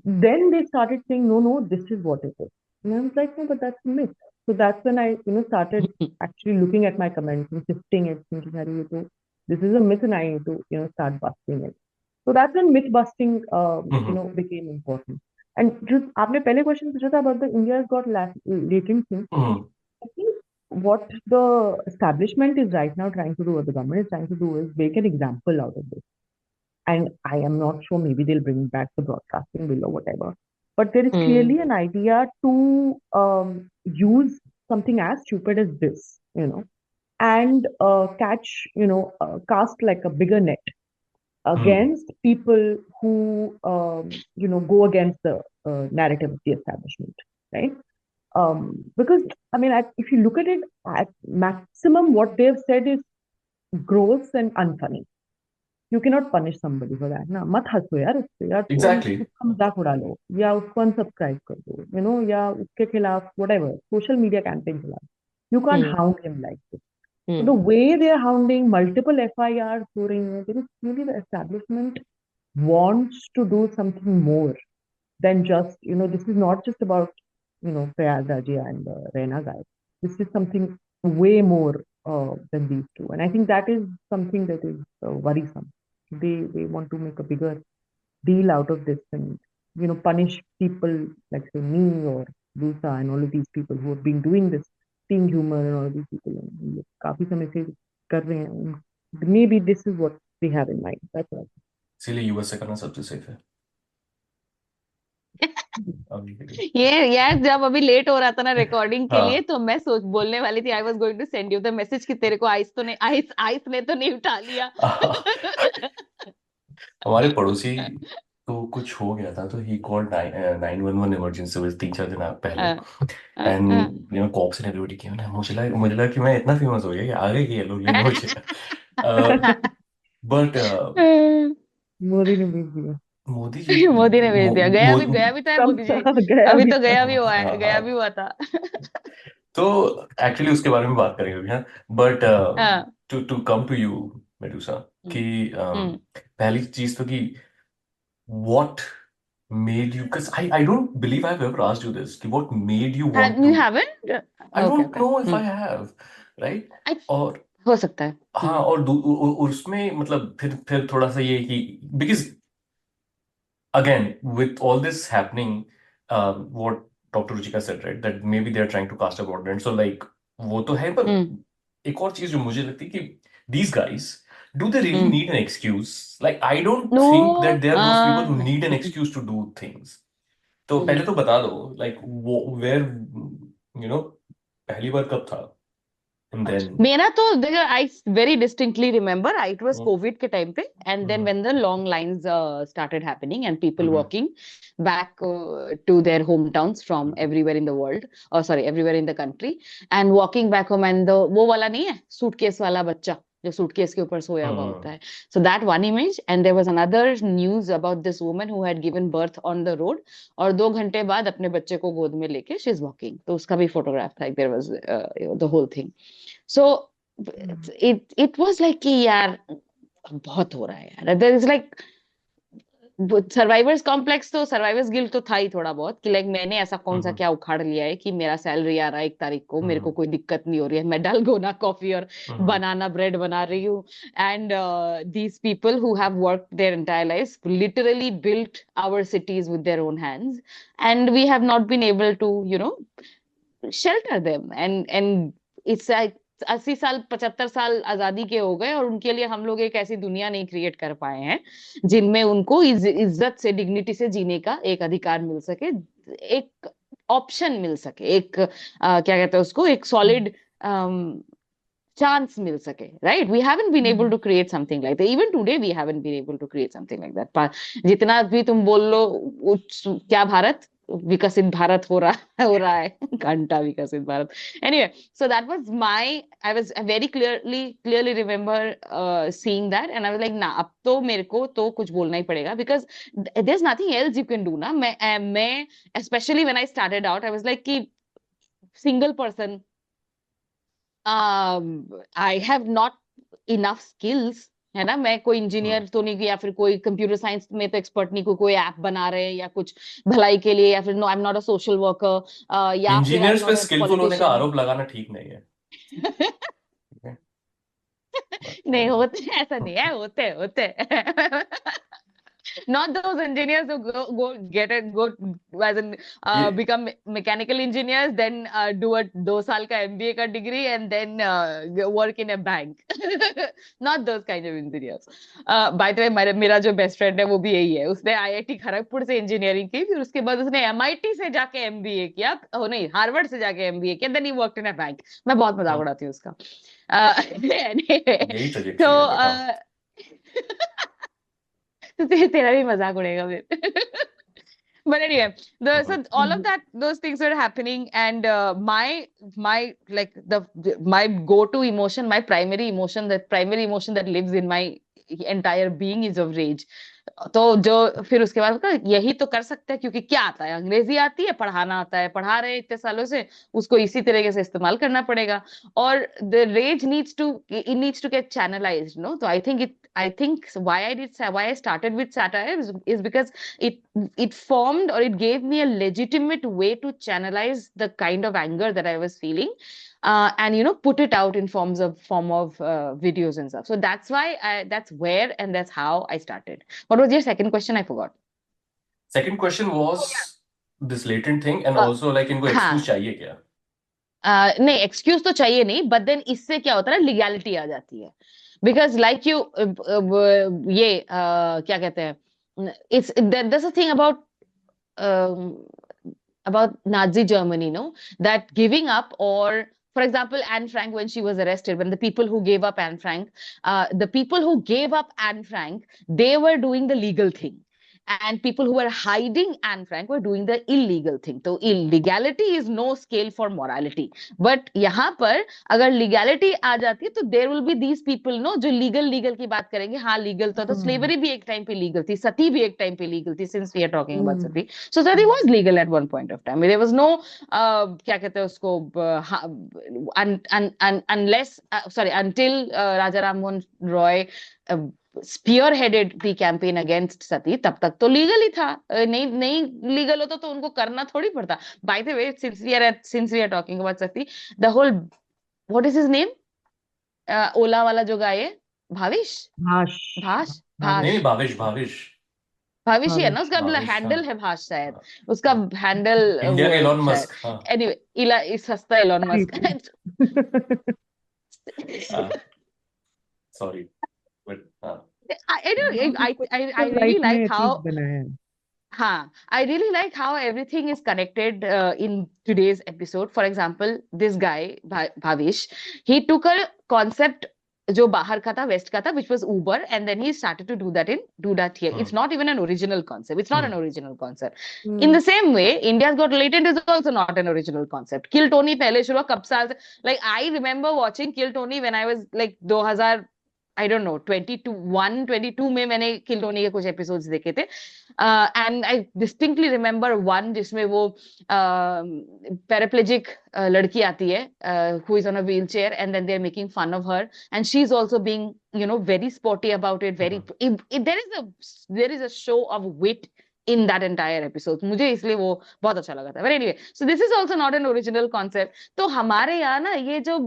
B: then they started saying, no, no, this is what it is. And I was like, no, but that's a myth. So that's when I, started actually looking at my comments and sifting it, thinking, this is a myth and I need to, start busting it. So that's when myth busting, became important. And just आपने पहले question पूछा था about the India's got latent thing. I think what the establishment is right now trying to do, or the government is trying to do, is make an example out of this. And I am not sure, maybe they'll bring back the broadcasting bill or whatever. But there is clearly an idea to use something as stupid as this, and cast like a bigger net against people who, go against the narrative of the establishment, right? Because, I mean, if you look at it, at maximum, what they've said is gross and unfunny. You cannot punish somebody for that. ना मत हंसो यार उससे यार
F: Exactly.
B: उसका मजाक उड़ा लो या उसको unsubscribe कर दो, या उसके खिलाफ whatever social media campaign चला. You can't hound him like this. So the way they are hounding, multiple FIRs हो रही हैं, there is really the establishment wants to do something more than just, this is not just about, Prayag Rajia and the Reina guy. This is something way more than these two. And I think that is something that is worrisome. They want to make a bigger deal out of this and, punish people like say me or Lusa and all of these people who have been doing this team humor and all of these people. And काफी समय से कर रहे हैं. Maybe this is what they have in mind. That's all.
F: इसीलिए US से करना सबसे सेफ है.
A: ये यार जब अभी लेट हो रहा था ना रिकॉर्डिंग के
F: हाँ.
A: लिए तो मैं सोच बोलने वाली थी I was going to send you the message कि तेरे को आइस ने तो नहीं उठा लिया.
F: हमारे पड़ोसी तो कुछ हो गया था तो ही कॉल्ड 911 इमरजेंसी सर्विस 3-4 दिन पहले and cops and everybody came and मुझे लगा कि मैं इतना फेमस हो गया कि आ गए ये लोग लेने मुझे. बट
B: मोदी ने भेज दिया.
F: मोदी जी
A: मोदी ने भेज दिया. गया भी था मोदी जी. अभी तो गया भी हुआ है. गया भी हुआ था.
F: तो एक्चुअली उसके बारे में बात करेंगे अभी. हाँ but to come to you Medusa,
A: Hmm.
F: कि
A: Hmm.
F: पहली चीज तो कि what made you, because I don't believe I've ever asked you this, कि what made you want
A: You
F: to,
A: haven't?
F: I
A: Okay,
F: don't
A: okay.
F: know if I have, right?
A: I,
F: और
A: हो सकता है.
F: हाँ, और उसमें मतलब फिर थोड़ा सा ये कि because again, with all this happening, what Dr. Ruchika said, right, that maybe they're trying to cast a broad net. So like, वो तो है, पर
A: Hmm.
F: एक और चीज जो मुझे लगती है कि these guys, do they really
A: Hmm.
F: need an excuse? Like, I don't think that
A: No.
F: they are those people who need an excuse to do things. तो पहले तो बता दो, like, where, पहली बार कब था? And then,
A: मेरा तो देखो, I very distinctly remember it was
F: mm,
A: COVID के time पे, and then when the long lines started happening and people walking back to their hometowns from everywhere in the world, or sorry, everywhere in the country, and walking back home, and the वो वाला नहीं है suitcase वाला बच्चा जो suitcase के ऊपर सोया हुआ होता है, so that one image, and there was another news about this woman who had given birth on the road, और 2 घंटे बाद अपने बच्चे को गोद में लेके she's walking, तो उसका भी photograph था, there was the whole thing. So it was like कि यार बहुत हो रहा है यार, there is like survivors complex, तो सर्वाइवर्स गिल्ट तो था ही थोड़ा बहुत कि लाइक मैंने ऐसा कौन सा क्या उखाड़ लिया है कि मेरा सैलरी आ रहा है 1 तारीख को, मेरे को कोई दिक्कत नहीं हो रही है, मैं डालगोना कॉफी और बनाना ब्रेड बना रही हूँ, and these people who have worked their entire lives literally built our cities with their own hands, and we have not been able to shelter them, and it's like 80 साल 75 साल आजादी के हो गए, और उनके लिए हम लोग एक ऐसी दुनिया नहीं क्रिएट कर पाए हैं जिनमें उनको इज्जत से, डिग्निटी से जीने का एक अधिकार मिल सके, एक ऑप्शन मिल सके, एक क्या कहते हैं उसको, एक सॉलिड chance मिल सके, right? We haven't been able to create something like that. Even today we haven't been able to create something like that. जितना भी तुम बोल लो क्या भारत विकसित भारत हो रहा है घंटा विकसित Bharat. Anyway, so that was I was very clearly remember seeing that, and I was like ना, अब तो मेरे को तो कुछ बोलना ही पड़ेगा, because there's nothing else you can do ना. मैं especially when I started out, I was like कि single person, I have not enough skills, है ना, मैं कोई इंजीनियर तो नहीं, या फिर कोई कंप्यूटर साइंस में तो एक्सपर्ट नहीं, कोई ऐप बना रहे हैं या कुछ भलाई के लिए, या फिर no, I am not a social worker, या फिर आई एम
F: इंजीनियर्स पे
A: नॉट अ
F: स्किलफुल होने का
A: पॉलिटिशियन.
F: आरोप लगाना ठीक नहीं है. Okay? But,
A: नहीं होते, ऐसा नहीं है, होते not those engineers who go as in
F: ये
A: become mechanical engineers, then do a 2 साल का MBA का degree, and then work in a bank. Not those kind of engineers. By the way, मेरा जो best friend है वो भी यही है, उसने IIT खड़गपुर से engineering की, फिर उसके बाद उसने MIT से जाके MBA किया, नहीं, हार्वर्ड से जाके MBA किया, then he worked in a bank. मैं बहुत मजाक उड़ाती हूँ उसका. Anyway,
F: यही
A: so
F: ट्रेजेक्टरी है, बताओ.
A: तेरा भी मजाक उड़ेगा फिर. But anyway, so all of that, those things were happening, and my like my go-to emotion, my primary emotion, the primary emotion that lives in my entire being is of rage. तो जो फिर उसके बाद यही तो कर सकते हैं, क्योंकि क्या आता है, अंग्रेजी आती है, पढ़ाना आता है, पढ़ा रहे हैं इतने सालों से, उसको इसी तरीके से इस्तेमाल करना पड़ेगा, और the rage needs to get channelized, no? So I think why I started with satire is because it formed, or it gave me a legitimate way to channelize the kind of anger that I was feeling, and put it out in form of videos and stuff. So that's that's where and that's how I started. What was your second question? I forgot.
F: Second question was this latent thing, and
A: Uh,
F: also like इनको
A: हाँ.
F: excuse चाहिए क्या?
A: नहीं, excuse तो चाहिए नहीं, but then इससे क्या होता है, लीगैलिटी आ जाती है, बिकॉज लाइक यू ये क्या कहते हैं, it's there's a thing about Nazi Germany, no, that giving up, or for example, Anne Frank, when she was arrested, when the people who gave up Anne Frank, they were doing the legal thing. and people who were hiding Anne Frank were doing the illegal thing. तो illegality is no scale for morality. But यहाँ पर अगर legality आ जाती है तो there will be these people no जो legal की बात करेंगे. हाँ legal तो slavery भी एक time पे legal थी, सती भी एक time पे legal थी, since we are talking about sati. So sati was legal at one point of time. There was no क्या कहते हैं उसको unless sorry until Raja Ram Mohan Roy spearheaded the campaign against sati, तब तक तो legal ही था. नहीं legal होता तो उनको करना थोड़ी पड़ता. By the way, since we are talking about sati, the whole, what is his name, ओला वाला जो गाय है, भाविश
F: नहीं भाविश
A: भाविश ही है ना उसका,
F: भाविश,
A: हैंडल
F: हाँ.
A: है भाष शायद उसका हैंडल.
F: इंडिया के एलोन मस्क.
A: एनीवे सस्ता Elon Musk.
F: Sorry but
A: I really like how I really like how everything is connected in today's episode. For example, this guy Bhavish, he took a concept जो बाहर का था, waste का था, which was Uber, and then he started to do that here. It's not even an original concept. It's not an original concept. In the same way, India's Got Latent is also not an original concept. Kill Tony पहले शुरू कब साल से, like I remember watching Kill Tony when I was like 2000, I don't know, 22 में मैंने Kill Tony के कुछ episodes देखे थे. And I distinctly remember one जिसमें वो paraplegic लड़की आती है, who is on a wheelchair, and then they're making fun of her, and she's also being, very sporty about it. There is a show of wit in that entire episode. मुझे इसलिए वो बहुत अच्छा लगा था. But anyway, so this is also not an original concept. तो हमारे यहाँ ना ये जो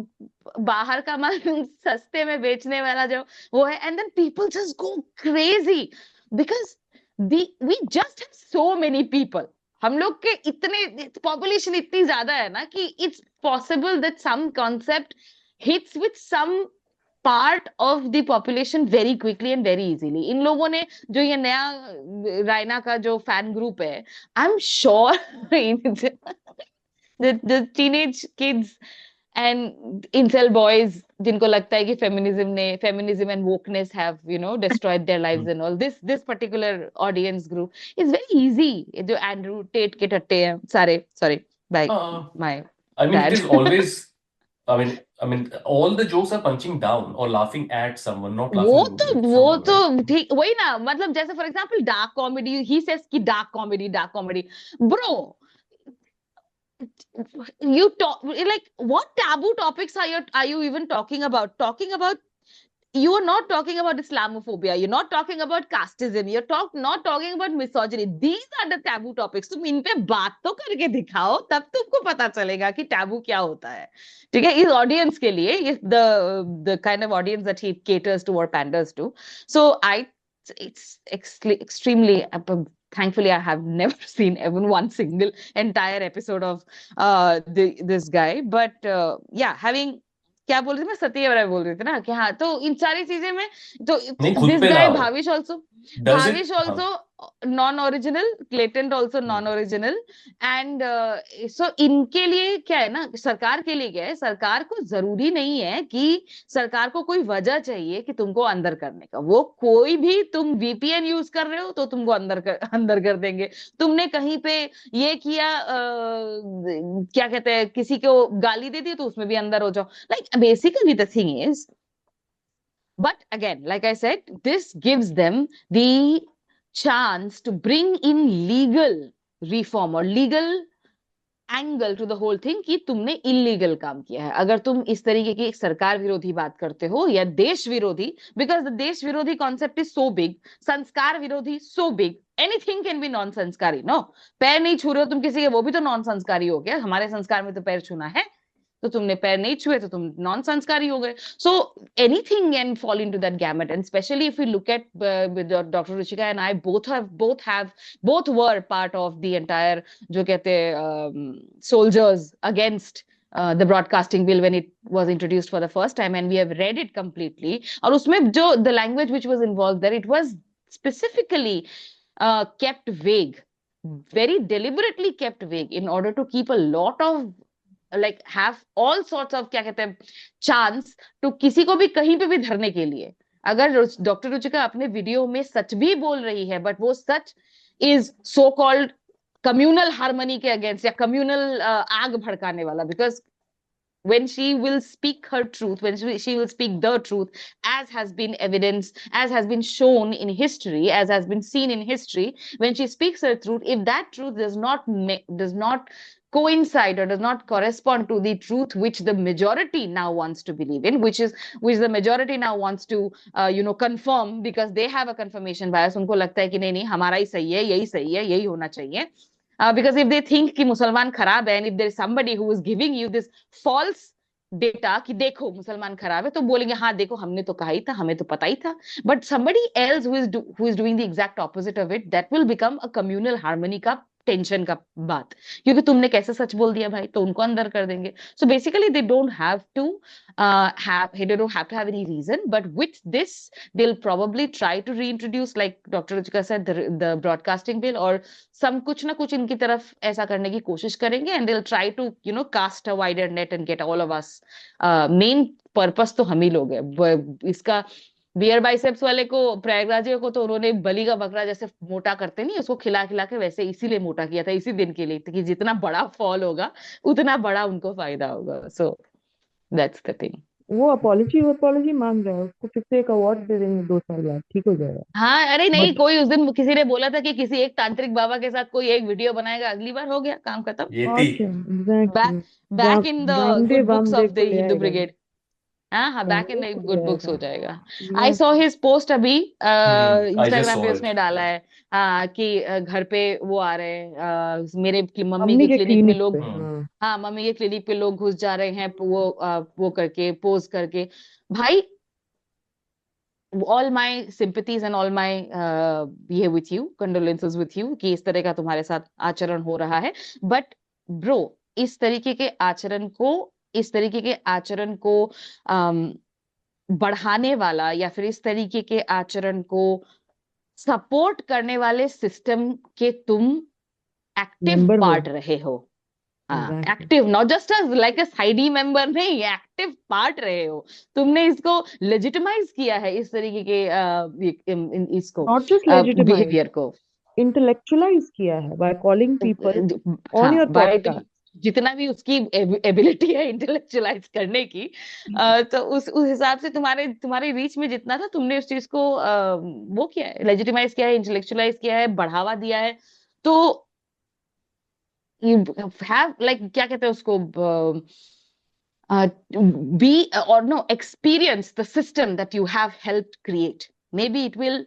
A: बाहर का माल सस्ते में बेचने वाला जो वो है, and then people just go crazy because we just have so many people. हम लोग के इतने population इतनी ज्यादा है ना कि it's possible that some concept hits with some part of the population very quickly and very easily. इन लोगों ने जो ये नया रायना का जो fan group है, I'm sure the teenage kids and incel boys जिनको लगता है कि feminism and wokeness have destroyed their lives and all, this particular audience group is very easy. जो Andrew Tate के टट्टे हैं सारे, sorry, by my
F: I mean,
A: dad.
F: it is always. I mean, all the jokes are punching down or laughing at someone, not laughing
A: वो
F: with someone,
A: तो
F: right?
A: ठीक वही ना, मतलब जैसे for example dark comedy, he says कि dark comedy, bro. You talk like, what taboo topics are you even talking about? You are not talking about Islamophobia. You're not talking about casteism. You're not talking about misogyny. These are the taboo topics. तुम इन पे बात तो करके दिखाओ, तब तुमको पता चलेगा कि taboo क्या होता है. ठीक है, इस audience के लिए, the kind of audience that he caters to or panders to. So it's extremely. Thankfully, I have never seen even one single entire episode of this guy. But yeah, having क्या बोल रही थी मैं, सती वाला बोल रही थी ना कि हाँ, तो इन सारी चीजें में तो
F: नहीं, खुद
A: this
F: पे
A: guy
F: लाओ.
A: Bhavish also non-original, latent also non-original, and so इनके लिए क्या है ना, सरकार के लिए क्या है, सरकार को जरूरी नहीं है कि सरकार को कोई वजह चाहिए कि तुमको अंदर करने का. वो कोई भी, तुम VPN यूज कर रहे हो तो तुमको अंदर कर देंगे. तुमने कहीं पे ये किया, क्या कहते हैं, किसी को गाली दे दी तो उसमें भी अंदर हो जाओ. Like basically the thing is, but again, like I said, this gives them the chance to bring in legal reform or legal angle to the whole thing कि तुमने illegal काम किया है. अगर तुम इस तरीके की एक सरकार विरोधी बात करते हो या देश विरोधी, because the देश विरोधी concept is so big, संस्कार विरोधी so big, anything can be non-संस्कारी. No, पैर नहीं छू रहे हो तुम किसी के, वो भी तो non-संस्कारी हो गया. हमारे संस्कार में तो पैर छूना है, तो तुमने पैर नहीं छुए तो तुम नॉन संस्कारी हो गए. So anything can fall into that gamete, and specially if you look eight doctor Ruchika and I both were part of the entire जो कहते हैं soldiers against the broadcasting bill when it was introduced for the first time, and we have read it completely. और उसमें जो the language which was involved there, it was specifically kept vague, very deliberately kept vague in order to keep a lot of have all sorts of क्या कहते हैं chance to किसी को भी कहीं पे भी धरने के लिए. अगर डॉक्टर रुचिका अपने वीडियो में सच भी बोल रही है, बट वो such is so called communal harmony के अगेंस्ट या कम्युनल आग भड़काने वाला, because when she will speak her truth, when she will speak the truth, as has been evidenced, as has been shown in history, as has been seen in history, when she speaks her truth, if that truth does not coincide or does not correspond to the truth which the majority now wants to believe in, which the majority now wants to confirm, because they have a confirmation bias, उनको लगता है कि नहीं नहीं हमारा ही सही है, यही सही है, यही होना चाहिए. Because if they think कि मुसलमान खराब है, and if there is somebody who is giving you this false data कि देखो मुसलमान खराब है, तो बोलेंगे हाँ देखो हमने तो कहा ही था, हमें तो पता ही था. But somebody else who is doing the exact opposite of it, that will become a communal harmony का टेंशन का बात, क्योंकि तुमने कैसे सच बोल दिया भाई, तो उनको अंदर कर देंगे. So basically they don't have to have any reason, but with this they'll probably try to reintroduce, like Dr. Ruchika said, the broadcasting bill, or some कुछ ना कुछ इनकी तरफ ऐसा करने की कोशिश करेंगे, and they'll try to cast a wider net and get all of us. Main purpose तो हम ही लोग है इसका. बियर बाइसेप्स वाले को, प्रयागराज को, तो उन्होंने बलि का बकरा जैसे मोटा करते नहीं, उसको खिला खिला के वैसे इसीलिए मोटा किया था, इसी दिन के लिए, कि जितना बड़ा फॉल होगा उतना बड़ा उनको फायदा होगा. So that's the thing.
B: वो अपॉलॉजी मांग रहा है, उसको फिर से एक अवार्ड दे देंगे 2 साल बाद, ठीक हो जाएगा.
A: हाँ, अरे नहीं,
B: बट
A: कोई उस दिन किसी ने बोला था कि किसी एक तांत्रिक बाबा के साथ कोई एक वीडियो बनाएगा, अगली बार हो गया, काम खत्म.
F: येती.
B: Exactly.
A: Back in the good books
B: Vamdev
A: of the
B: को ले
A: हिंदू
B: आएगा,
A: ब्रिगेड. हाँ, बैक इन
B: वामदेव को
A: गुड
B: ले
A: बुक्स हो
B: आएगा.
A: जाएगा. आई
B: Exactly.
A: सॉ हिज पोस्ट अभी
F: I just
A: इंस्टाग्राम
F: saw
A: पे
F: it.
A: उसने डाला है कि घर पे वो आ रहे हैं, मेरे मम्मी
B: मम्मी
A: के
B: के
A: क्लिनिक में
B: क्लिनिक
A: लोग,
B: पे. हाँ.
A: हाँ मम्मी के क्लिनिक पे लोग घुस जा रहे हैं, वो करके पोज करके. भाई, all my sympathies and all my ये with you, condolences with you कि इस तरह का तुम्हारे साथ आचरण हो रहा है. बट ब्रो, इस तरीके के आचरण को बढ़ाने वाला, या फिर इस तरीके के आचरण को सपोर्ट करने वाले सिस्टम के तुम एक्टिव
B: मेंबर हो.
A: पार्ट रहे हो. हाँ,
B: Exactly.
A: Active, not just like a sidey member, नहीं, एक्टिव पार्ट रहे हो. तुमने इसको लेजिटिमाइज किया है, इस तरीके के इसको
B: Not just legitimize,
A: बिहेवियर को.
B: intellectualize किया है by calling people on
A: हाँ,
B: your podcast.
A: जितना भी उसकी एबिलिटी है इंटेलेक्चुअलाइज करने की, तो उस हिसाब से तुम्हारी रीच में जितना था, तुमने उस चीज को वो किया है, लेजिटिमाइज किया है, इंटेलेक्चुअलाइज किया है, बढ़ावा दिया है. तो यू हैव, लाइक क्या कहते हैं उसको, be or no, experience the system that you have helped create. Maybe it will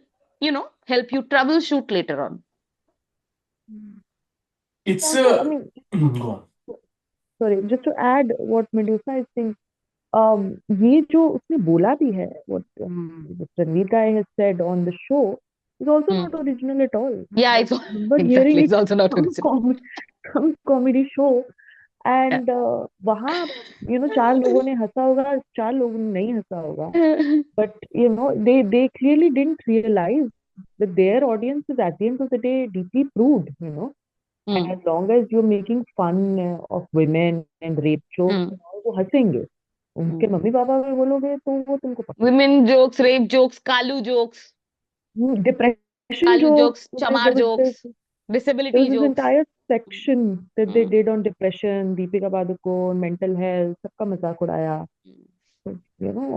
A: help you troubleshoot later on.
F: It's
B: Also, I mean,
F: go on.
B: sorry, just to add what Medusa is saying, ये जो उसने बोला भी है, what this Ranveer guy has said on the show is also not original at all.
A: Yeah, it's
B: But hearing
A: exactly,
B: it
A: it's also not
B: some
A: original.
B: some comedy show, and वहाँ 4 लोगों ने हंसा होगा, 4 लोगों ने नहीं हंसा होगा, but they clearly didn't realize that their audience is at the end of the day deeply prude, and as long as you're making fun of women and rape jokes, वो हंसेंगे. उनके मम्मी पापा भी बोलोगे तो वो तुमको पकड़.
A: Women jokes, rape jokes, Kalu jokes,
B: Depression
A: Kalu
B: jokes,
A: jokes, चमार jokes,
B: there
A: disability
B: was this
A: jokes.
B: entire section that they did on depression, Deepika Padukone, mental health, सबका मजाक उड़ाया. So,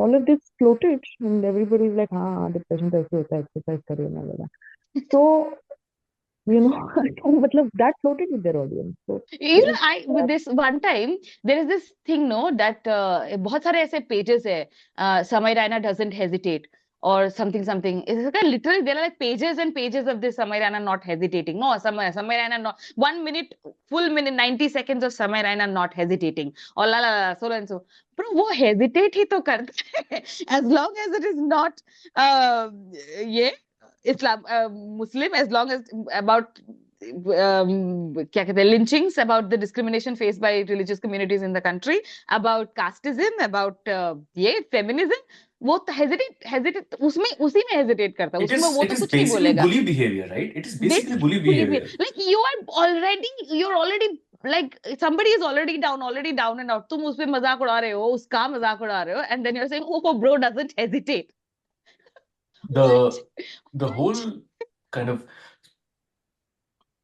B: all of this floated, and everybody is like, हाँ depression तो ऐसे होता है, exercise करिए ना लगा. So मतलब that floated with their audience. So
A: With this one time, there is this thing, no, that बहुत सारे ऐसे pages है, Samay Raina doesn't hesitate, or something. It's like literally there are like pages and pages of this Samay Raina not hesitating. No, Samay Raina not 1 minute, full minute, 90 seconds of Samay Raina not hesitating. Or so and so. Bro, वो hesitate ही तो करता है, as long as it is not Islam, Muslim, as long as about क्या कहते हैं, lynchings, about the discrimination faced by religious communities in the country, about casteism, about feminism, वो hesitate उसी में hesitate करता है, उसमें वो तो कुछ नहीं बोलेगा.
F: Bully behavior, right? It is basically bully behavior.
A: Like you're already like somebody is already down and out. तुम उस पे मजाक उड़ा रहे हो, उसका मजाक उड़ा रहे हो, and then you're saying, oh bro doesn't hesitate.
F: the whole kind of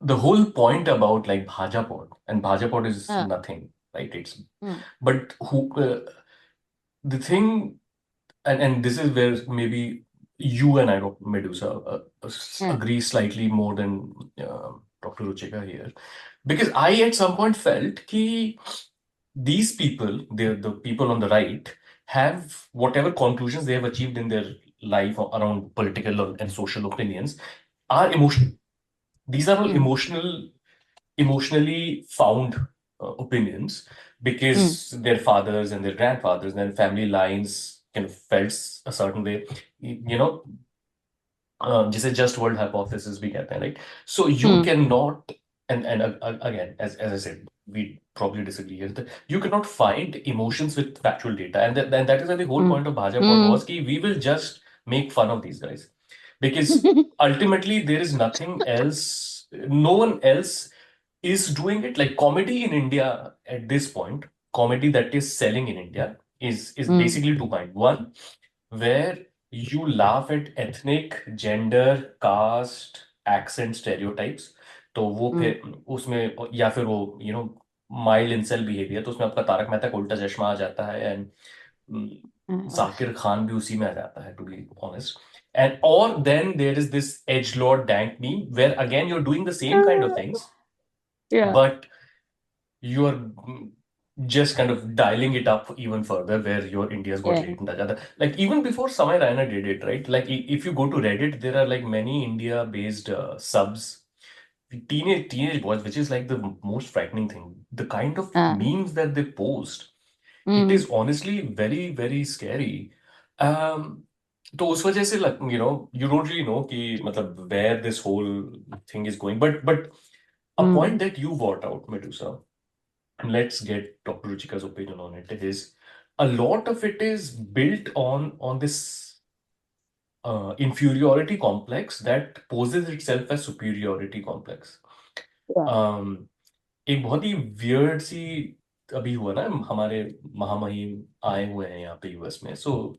F: the whole point about like BhajaPod, and BhajaPod is
A: हाँ,
F: nothing, right? It's
A: hmm,
F: but who the thing, and this is where maybe you and I, Medusa,
A: हाँ,
F: agree slightly more than Dr. Ruchika here, because I at some point felt कि these people, the people on the right, have whatever conclusions they have achieved in their life around political and social opinions are emotional. These are all
A: hmm,
F: emotionally found opinions
A: hmm,
F: because their fathers and their grandfathers and their family lines kind of felt a certain way. You know, जिसे just world hypothesis भी कहते हैं, right? So you
A: hmm,
F: cannot, and again, as I said, we probably disagree here, that you cannot find emotions with factual data, and that is why the whole
A: hmm,
F: point of Bhajapod
A: hmm,
F: was कि we will just make fun of these guys, because ultimately there is nothing else, no one else is doing it. Like comedy in India at this point, comedy that is selling in India is
A: hmm,
F: basically two kind. One, where you laugh at ethnic, gender, caste, accent stereotypes. तो वो
A: हम्म,
F: फिर उसमें, या फिर वो mild incel behaviour, तो उसमें आपका तारक मेहता का उल्टा चश्मा आ जाता है, एंड
A: हाँ,
F: जाकिर खान भी उसी में आ जाता है, to be honest. And or then there is this edgelord dank meme where again you're doing the same kind of things,
A: yeah,
F: but you are just kind of dialing it up even further, where your India's got
A: yeah,
F: latent agenda. Like even before Samay Raina did it, right? Like if you go to Reddit, there are like many India-based subs, teenage boys, which is like the most frightening thing. The kind of
A: हाँ,
F: memes that they post, it
A: hmm,
F: is honestly very, very scary. Um, तो उस वजह से like you don't really know कि मतलब where this whole thing is going, but a
A: hmm,
F: point that you brought out, Medusa, and let's get Dr. Ruchika's opinion on it, is a lot of it is built on this inferiority complex that poses itself as superiority complex.
A: yeah.
F: Um, एक बहुत ही weird सी अभी हुआ ना, हमारे महामहिम आए हुए हैं यहाँ पे यूएस में. सो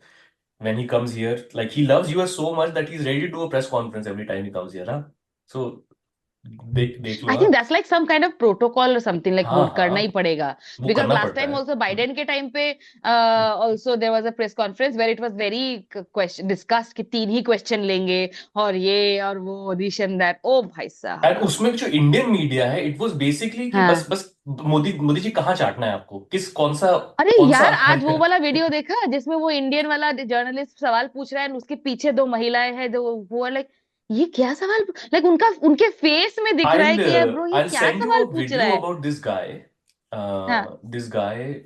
F: when he comes here, like he loves US so much that he's ready to do a press conference every time he comes here, हाँ. So देख लो,
A: I think
F: हाँ.
A: that's like some kind of protocol or something, like
F: हाँ
A: वो करना ही
F: हाँ,
A: पड़ेगा.
F: वो
A: Because
F: करना
A: last
F: पड़ता
A: time
F: है.
A: also Biden के time पे also there was a press conference where it was very question discussed कि तीन ही question लेंगे और ये और वो this and that. ओ भाई
F: एंड
A: साहब.
F: उसमें जो इंडियन मीडिया है, इट वाज बेसिकली कि बस
A: हाँ.
F: बस मोदी मोदी जी कहाँ चाटना है आपको, किस
A: अरे
F: कौन सा
A: यार, आज वो वाला वीडियो देखा जिसमें वो इंडियन वाला जर्नलिस्ट सवाल पूछ रहा है और उसके पीछे दो महिलाएं हैं, जो वो लाइक ये क्या सवाल, लाइक उनका उनके फेस में दिख रहा है कि यार ब्रो ये
F: I'll
A: क्या
F: send you
A: सवाल
F: a
A: पूछ रहा
F: video
A: है.
F: about this guy.
A: हाँ,
F: This guy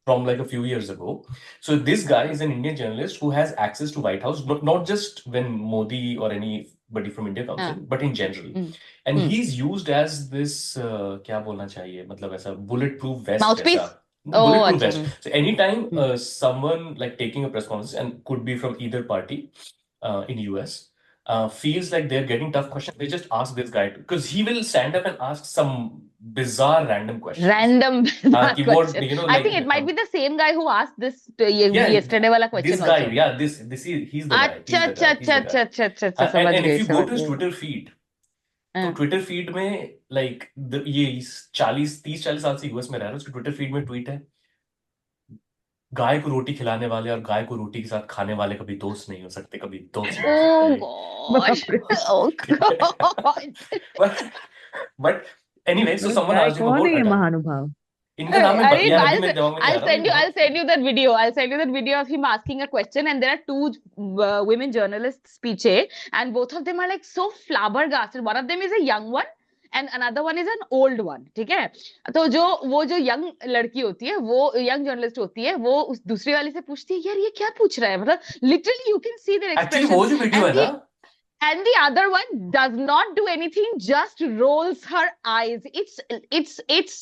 F: from like a few years ago. So this guy is an Indian journalist who has access to White House, not just when Modi or anybody from India comes
A: हाँ,
F: in, but in general.
A: Hmm,
F: And
A: hmm.
F: he's used as this क्या बोलना चाहिए, मतलब ऐसा bulletproof vest
A: mouthpiece.
F: जैसा.
A: ओ
F: Bulletproof
A: अच्छा.
F: vest. So anytime
A: hmm.
F: someone like taking a press conference, and could be from either party in US, feels like they're getting tough questions, they just ask this guy because he will stand up and ask some bizarre random questions.
A: Random
F: कि
A: question.
F: what
A: I
F: like
A: think it might be the same guy who asked this
F: yeah,
A: yesterday वाला
F: this
A: question
F: guy,
A: also.
F: yeah, this he's the guy,
A: अच्छा अच्छा
F: he's
A: अच्छा
F: the guy.
A: अच्छा अच्छा अच्छा अच्छा,
F: And if you go
A: समझ
F: to his
A: गई.
F: Twitter feed, तो
A: हाँ.
F: ट्विटर फीड में लाइक ये 40 साल से यूएस में रह रहा है, उसके ट्विटर फीड में ट्वीट है, गाय को रोटी खिलाने वाले और गाय को रोटी के साथ खाने वाले कभी दोस्त नहीं हो सकते, कभी दोस्त नहीं हो
A: Oh
F: सकते.
A: gosh.
B: बाप रे.
A: Oh God.
F: but but anyway, so someone
B: क्या
F: asked him
B: कौन है
F: about
B: ये
F: attack.
B: महानुभाव?
F: इनका नाम मैं
A: अरे
F: यार अभी मेरे दिमाग में नहीं आ रहा, ये
A: I'll
F: बहुत.
A: send you that video. I'll send you that video of him asking a question, and there are two women journalists पीछे, and both of them are like so flabbergasted. One of them is a young one, and another one is an old one. ठीक है. तो वो जो young लड़की होती है, वो young journalist होती है, वो उस दूसरी वाली से पूछती है, यार ये क्या पूछ रहा है, मतलब literally you can see their
F: actually
A: expressions,
F: वो जो वीडियो है
A: and
F: ना,
A: the other one does not do anything, just rolls her eyes. It's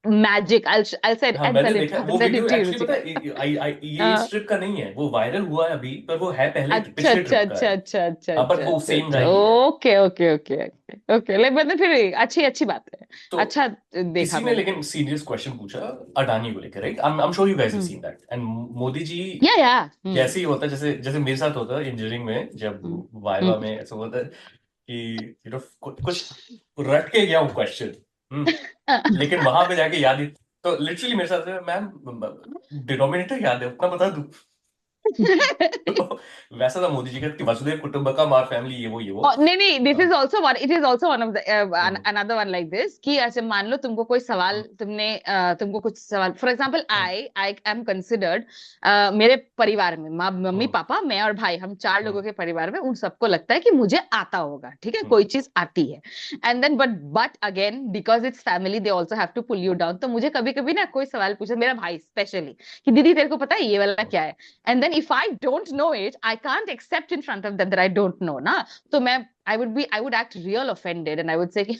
A: magic. I'll send
F: हाँ
A: and
F: मैंने
A: send it.
F: देखा वो
A: I'll send
F: video
A: it to you,
F: actually पता
A: Ruchika.
F: है ये
A: Uh,
F: इस ट्रिप का नहीं है, वो वायरल हुआ है अभी, पर वो है पहले
A: अच्छा
F: पिछले
A: अच्छा
F: ट्रिप का
A: अच्छा
F: है।
A: अच्छा अच्छा
F: हाँ बट
A: अच्छा
F: वो
A: अच्छा
F: सेम
A: अच्छा,
F: गाय ही है।
A: Okay okay okay okay okay, लेकिन मतलब फिर अच्छी बात है,
F: तो
A: अच्छा देखा
F: किसी ने
A: मैंने।
F: लेकिन सीरियस क्वेश्चन पूछा अडानी को लेकर, right? I am sure you guys have
A: hmm,
F: seen that. And Modi ji
A: या
F: जैसे ही होता है, जैसे जैसे मेरे साथ होता है इंजीनियरिंग में, जब
A: हम्म,
F: वाइवा में ऐसा होता है कि कुछ रट के गया वो क्वेश्चन, लेकिन वहां पे जाके याद ही, तो लिटरली मेरे साथ है, मैम डिनोमिनेटर याद है उतना बता दूं। तो वैसा था मोदी जी का कि वसुधैव कुटुंबकम, आवर फैमिली, ये वो
A: नहीं, this is
F: हाँ,
A: also one, it is also one of the
F: hmm,
A: another one like this कि ऐसे मान लो तुमको कोई सवाल, तुमको कुछ सवाल, for example
F: hmm,
A: I am considered, मेरे परिवार में मम्मी
F: हम्म,
A: पापा मैं और भाई, हम 4
F: हम्म,
A: लोगों के परिवार में उन सबको लगता है कि मुझे आता होगा, ठीक है,
F: हम्म,
A: कोई चीज आती है, and then but again because it's family they also have to pull you down, तो मुझे कभी कभी ना कोई सवाल पूछे, मेरा भाई स्पेशली, कि दीदी तेरे को पता है ये वाला
F: हम्म,
A: क्या है, and then if I don't know it I can't accept in front of them that I don't know ना, तो मैं I would act real offended and I would say कि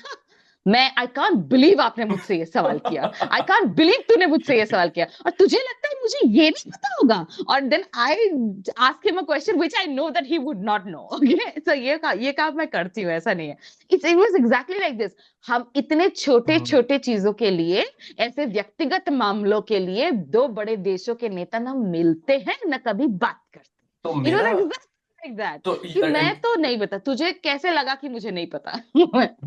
A: I can't believe आपने मुझसे ये सवाल किया, I can't believe तूने मुझसे ये सवाल किया, और तुझे लगता है मुझे ये नहीं पता होगा, और then I ask him a question which I know that he would not know, okay, so ये काम मैं करती हूँ, ऐसा नहीं है, it was exactly like this, हम इतने छोटे
F: हम्म,
A: छोटे चीजों के लिए, ऐसे व्यक्तिगत मामलों के लिए 2 बड़े देशों के नेता ना मिलते हैं ना कभी बात
F: तो
A: करते, it was
F: मेरा
A: exactly like that
F: तो
A: कि मैं तो नहीं पता, तुझे कैसे लगा कि मुझे नहीं पता?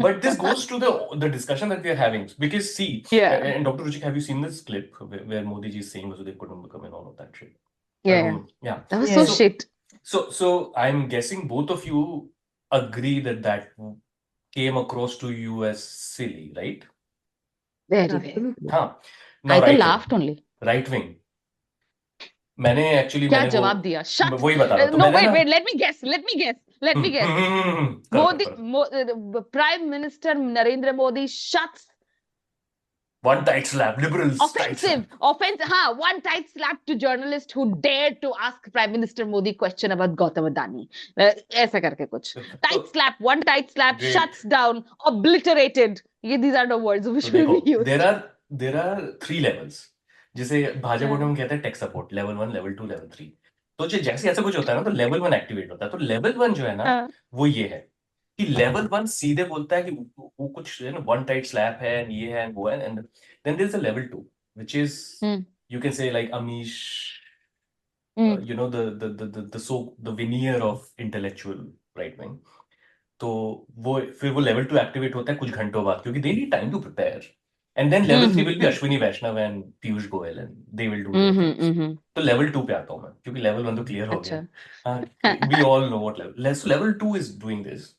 F: but this goes to the discussion that we are having, because see,
A: Yeah,
F: and Dr. Ruchik, have you seen this clip where Modi ji is saying Vasudhaiv Kutumbakam and all of that shit?
A: yeah.
F: Yeah.
A: That was so
B: Yes.
F: So
A: shit.
F: so I'm guessing both of you agree that that came across to you as silly, right?
A: Very, very.
B: Absolutely.
F: हाँ.
A: I
F: Now
A: तो
F: right wing,
A: laughed only.
F: right wing. मैंने
A: क्या
F: वो
A: जवाब दिया? Shut.
F: वही बता रहा हूँ, तो
A: No,
F: मैंने ना
A: wait. Let me guess. Let me guess.
F: कर
A: Prime Minister Narendra Modi shuts.
F: one tight slap, liberals tight slap.
A: Offensive. हाँ, one tight slap to journalist who dared to ask Prime Minister Modi question about Gautam Adani. ऐसा करके कुछ. Tight slap. One tight slap.
F: Great.
A: Shuts down. Obliterated. These are the words which
F: तो
A: will
F: देखो,
A: be used.
F: there are 3 levels, जिसे भाजपा
A: हाँ.
F: में हम कहते हैं tech support, level 1, level 2, level 3। तो जैसे ऐसा कुछ होता है ना, तो लेवल 1 एक्टिवेट होता है। तो लेवल 1 जो है ना,
A: हाँ.
F: वो ये है कि लेवल 1 सीधे बोलता है कि वो कुछ है ना, वन टाइट स्लैप है, ये है, वो है, and then there is a level 2 which is,
A: hmm.
F: You can say like Amish,
A: hmm.
F: you know, the veneer of intellectual right wing। तो वो फिर वो लेवल 2 एक्टिवेट होता है कुछ घंटों बाद, क्योंकि they need time to prepare, and then level 3 will be Ashwini Vaishnaw and Piyush Goyal, and they will do their things. तो लेवल 2 पे आता हूं मैं, क्योंकि लेवल 1 तो क्लियर हो
A: अच्छा.
F: गया। We all know what level 2 is doing this.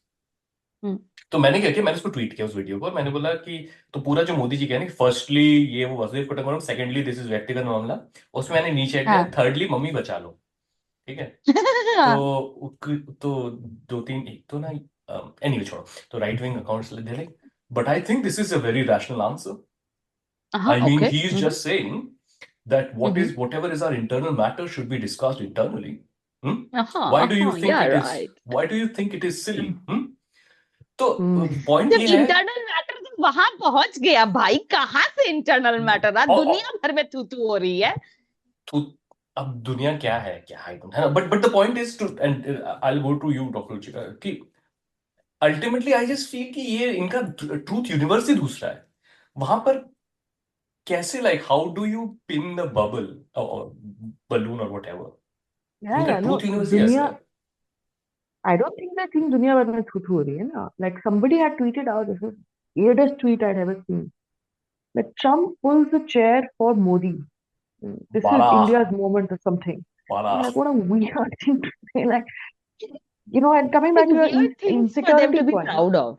A: Hmm.
F: तो मैंने क्या किया, मैंने उसको ट्वीट किया उस वीडियो को, और मैंने बोला कि तो पूरा जो मोदी जी कह रहे हैं, फर्स्टली ये वो वसुदेव कुटुंबकम, सेकंडली दिस इज व्यक्तिगत मामला, उसमें मैंने नीचे किया,
A: हाँ.
F: थर्डली मम्मी बचा लो, ठीक है।
A: हाँ.
F: तो 2-3 एक तो ना, एनीवे छोड़ो। तो right wing accounts they like, but I think this is a very rational answer.
A: हाँ.
F: I mean,
A: okay.
F: he is just saying that
A: hmm.
F: whatever is our internal matter should be discussed internally. Hmm?
A: हाँ. हाँ. Yeah, right.
F: Why do you think it is silly? Hmm? तो
B: Hmm.
F: Point
A: जब
F: ये है,
A: internal matter तो वहां पहुंच गया भाई, कहाँ से इंटरनल मैटर रहा, दुनिया भर में तू तू हो रही है.
F: तो अब दुनिया क्या है, है ना, but the point is to, and I will go to you doctor Ruchika, कि अल्टीमेटली आई जस्ट फील कि ये इनका ट्रूथ यूनिवर्स ही दूसरा है। वहां पर कैसे, like how do you pin the bubble और बलून और व्हाटएवर,
B: Yeah,
F: उनका
B: yeah, no.
F: ट्रूथ यूनिवर्स ही ऐसा
B: दुनिया,
F: है।
B: I don't think that thing दुनिया भर में थू हो रही है ना. Like somebody had tweeted out, this is weirdest tweet I'd ever seen. Like Trump pulls the chair for Modi. This is
F: Bala
B: India's moment or something.
F: Bala
B: I'm like, what a weird thing to say. Like, and coming back
A: Like
B: to your
A: weird things for them
B: insecurity
A: to be
B: point.
A: proud of.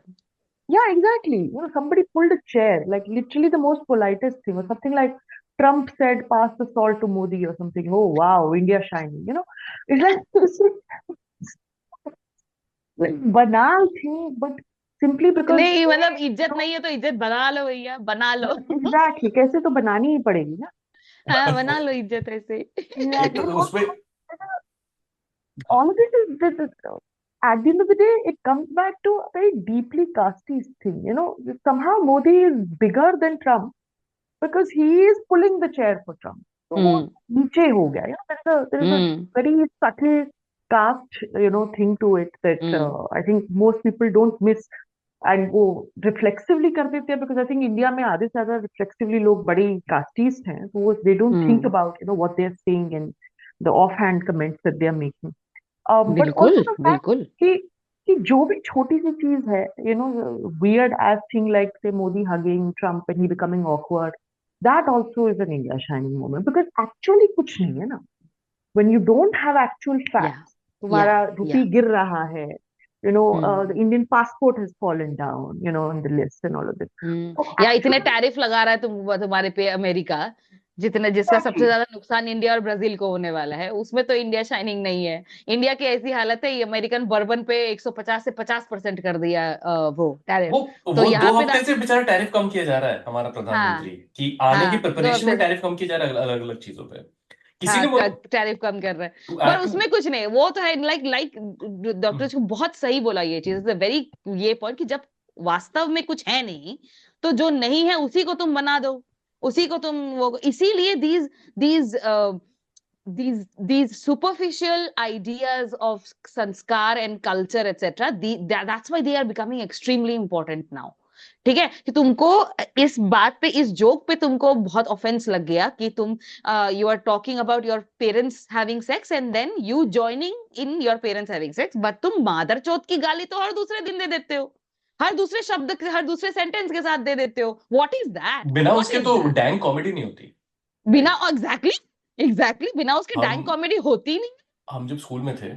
B: Yeah, exactly. Somebody pulled a chair, like literally the most politest thing, or something like Trump said, pass the salt to Modi or something. Oh, wow, India shining. It's like, it's like banal thing, but simply because,
A: नहीं मतलब इज्जत नहीं है तो इज्जत बना लो भैया, बना लो.
B: exactly, कैसे तो बनानी ही पड़ेगी ना.
A: हाँ, बना लो इज्जत ऐसे.
F: एक तो
B: Exactly.
F: उसमें
B: All of it is at the end of the day, it comes back to a very deeply casteist thing. Somehow Modi is bigger than Trump, because he is pulling the chair for Trump. So वो
A: Hmm.
B: नीचे हो गया. There is a
A: Hmm.
B: very subtle caste, thing to it that
A: Hmm.
B: I think most people don't miss. And वो reflexively कर देते हैं because I think India में आधे से ज़्यादा reflexively लोग बड़े casteist हैं. So they don't think
A: Hmm.
B: about what they're saying and the offhand comments that they are making. But
A: बिल्कुल,
B: also the fact
A: बिल्कुल.
B: कि कि जो भी छोटी सी चीज है, weird as thing like say Modi hugging Trump and he becoming awkward, that also is an India shining moment because actually कुछ नहीं है ना. When you don't have actual
A: Yeah.
B: facts,
A: Yeah.
B: तुम्हारा
A: Yeah.
B: रुपी गिर रहा है,
A: Hmm.
B: the Indian passport has fallen down, on the list and all of this. So
A: या इतने
B: actually,
A: टैरिफ लगा रहा है तुम्हारे पे अमेरिका, जिसका सबसे
B: exactly.
A: ज्यादा नुकसान इंडिया और ब्राजील को होने वाला है, उसमें तो इंडिया शाइनिंग नहीं है. इंडिया की ऐसी हालत है, ये अमेरिकन बर्बन पे 150 से 50% कर दिया वो टैरिफ. तो
F: वो
A: यहाँ
F: 2
A: पे
F: हफ्ते से बेचारा टैरिफ कम किया जा रहा है हमारा प्रधानमंत्री
A: हाँ,
F: कि आने की
A: हाँ, 2
F: प्रिपरेशन में
A: हफ्ते
F: टैरिफ कम किया जा रहा है अलग अलग चीजों पे. किसी
A: हाँ,
F: ने बोला
A: टैरिफ कम कर रहे हैं,
F: टू
A: पर
F: ऐड टू
A: उसमें कुछ नहीं. वो तो है लाइक डॉक्टर को बहुत सही बोला ये चीज, इज अ वेरी ये पॉइंट कि जब वास्तव में कुछ है नहीं, तो जो नहीं है उसी को तुम बना दो, उसी को तुम वो. इसीलिए these these superficial ideas of sanskar and culture etc, that's why they are becoming extremely important now. ठीक है कि तुमको इस बात पे, इस जोक पे तुमको बहुत ऑफेंस लग गया कि तुम you are talking about your parents having sex and then you joining in your parents having sex, but तुम मादर चौथ की गाली तो हर दूसरे दिन दे देते हो, हर दूसरे शब्द, हर दूसरे सेंटेंस के साथ दे देते हो. व्हाट इज दैट,
F: बिना
A: व्हाट
F: उसके
A: इज
F: तो
A: दैट?
F: डैंग कॉमेडी नहीं होती.
A: बिना एग्जैक्टली बिना उसके
F: हम
A: डैंग कॉमेडी होती नहीं.
F: हम जब स्कूल में थे,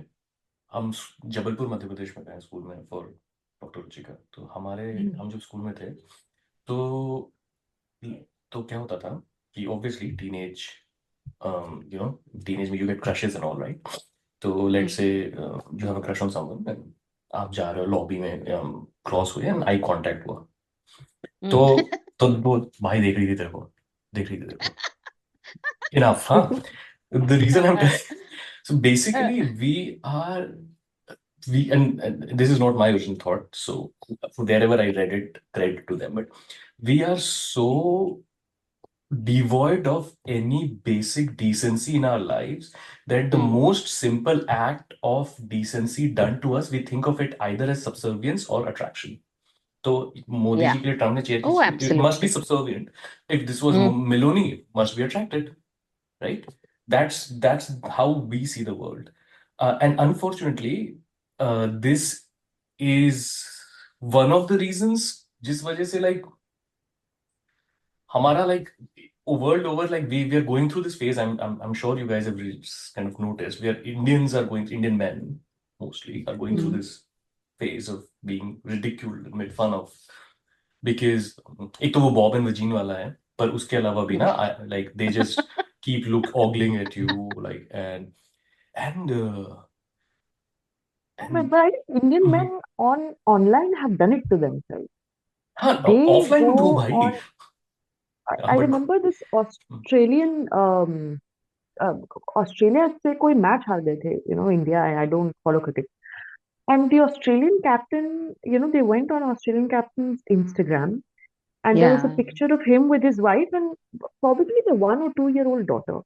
F: हम जबलपुर मध्य प्रदेश में गए स्कूल में फॉर डॉक्टर रुचिका. तो हम जब स्कूल में थे तो क्या होता था कि ऑब्वियसली टीनेज में you get crushes and all right. तो let's say you have a crush on someone and आप जा रहे हो लॉबी में, क्रॉस हुए एंड आई कांटेक्ट हुआ. तो वो भाई देख रही थी तेरे को इनफ. हाँ, the reason I'm telling, so basically and this is not my original thought, so wherever I read it, credit to them, but we are so devoid of any basic decency in our lives that the most simple act of decency done to us, we think of it either as subservience or attraction. तो मोदी जी के लिए Trump ने chair
A: Oh,
F: खींची, it must be
A: absolutely.
F: subservient. If this was Meloni, must be attracted, right? That's how we see the world, and unfortunately, this is one of the reasons जिस वजह से like हमारा like world over, like we are going through this phase. I'm sure you guys have kind of noticed where Indian men mostly are going through this phase of being ridiculed and made fun of because एक तो वो Bob and वजीन वाला है, पर उसके अलावा भी ना like they just keep ogling at you like and
B: But Indian men online have done it to themselves.
F: हाँ
B: They
F: ऑफलाइन
B: go
F: ब्रो भाई.
B: on. I
F: but
B: remember this Australian Australia से कोई मैच हार गए थे, India. I don't follow cricket. And the Australian captain, they went on Australian captain's Instagram, and there was a
A: Yeah.
B: picture of him with his wife and probably the 1 or 2 year old daughter.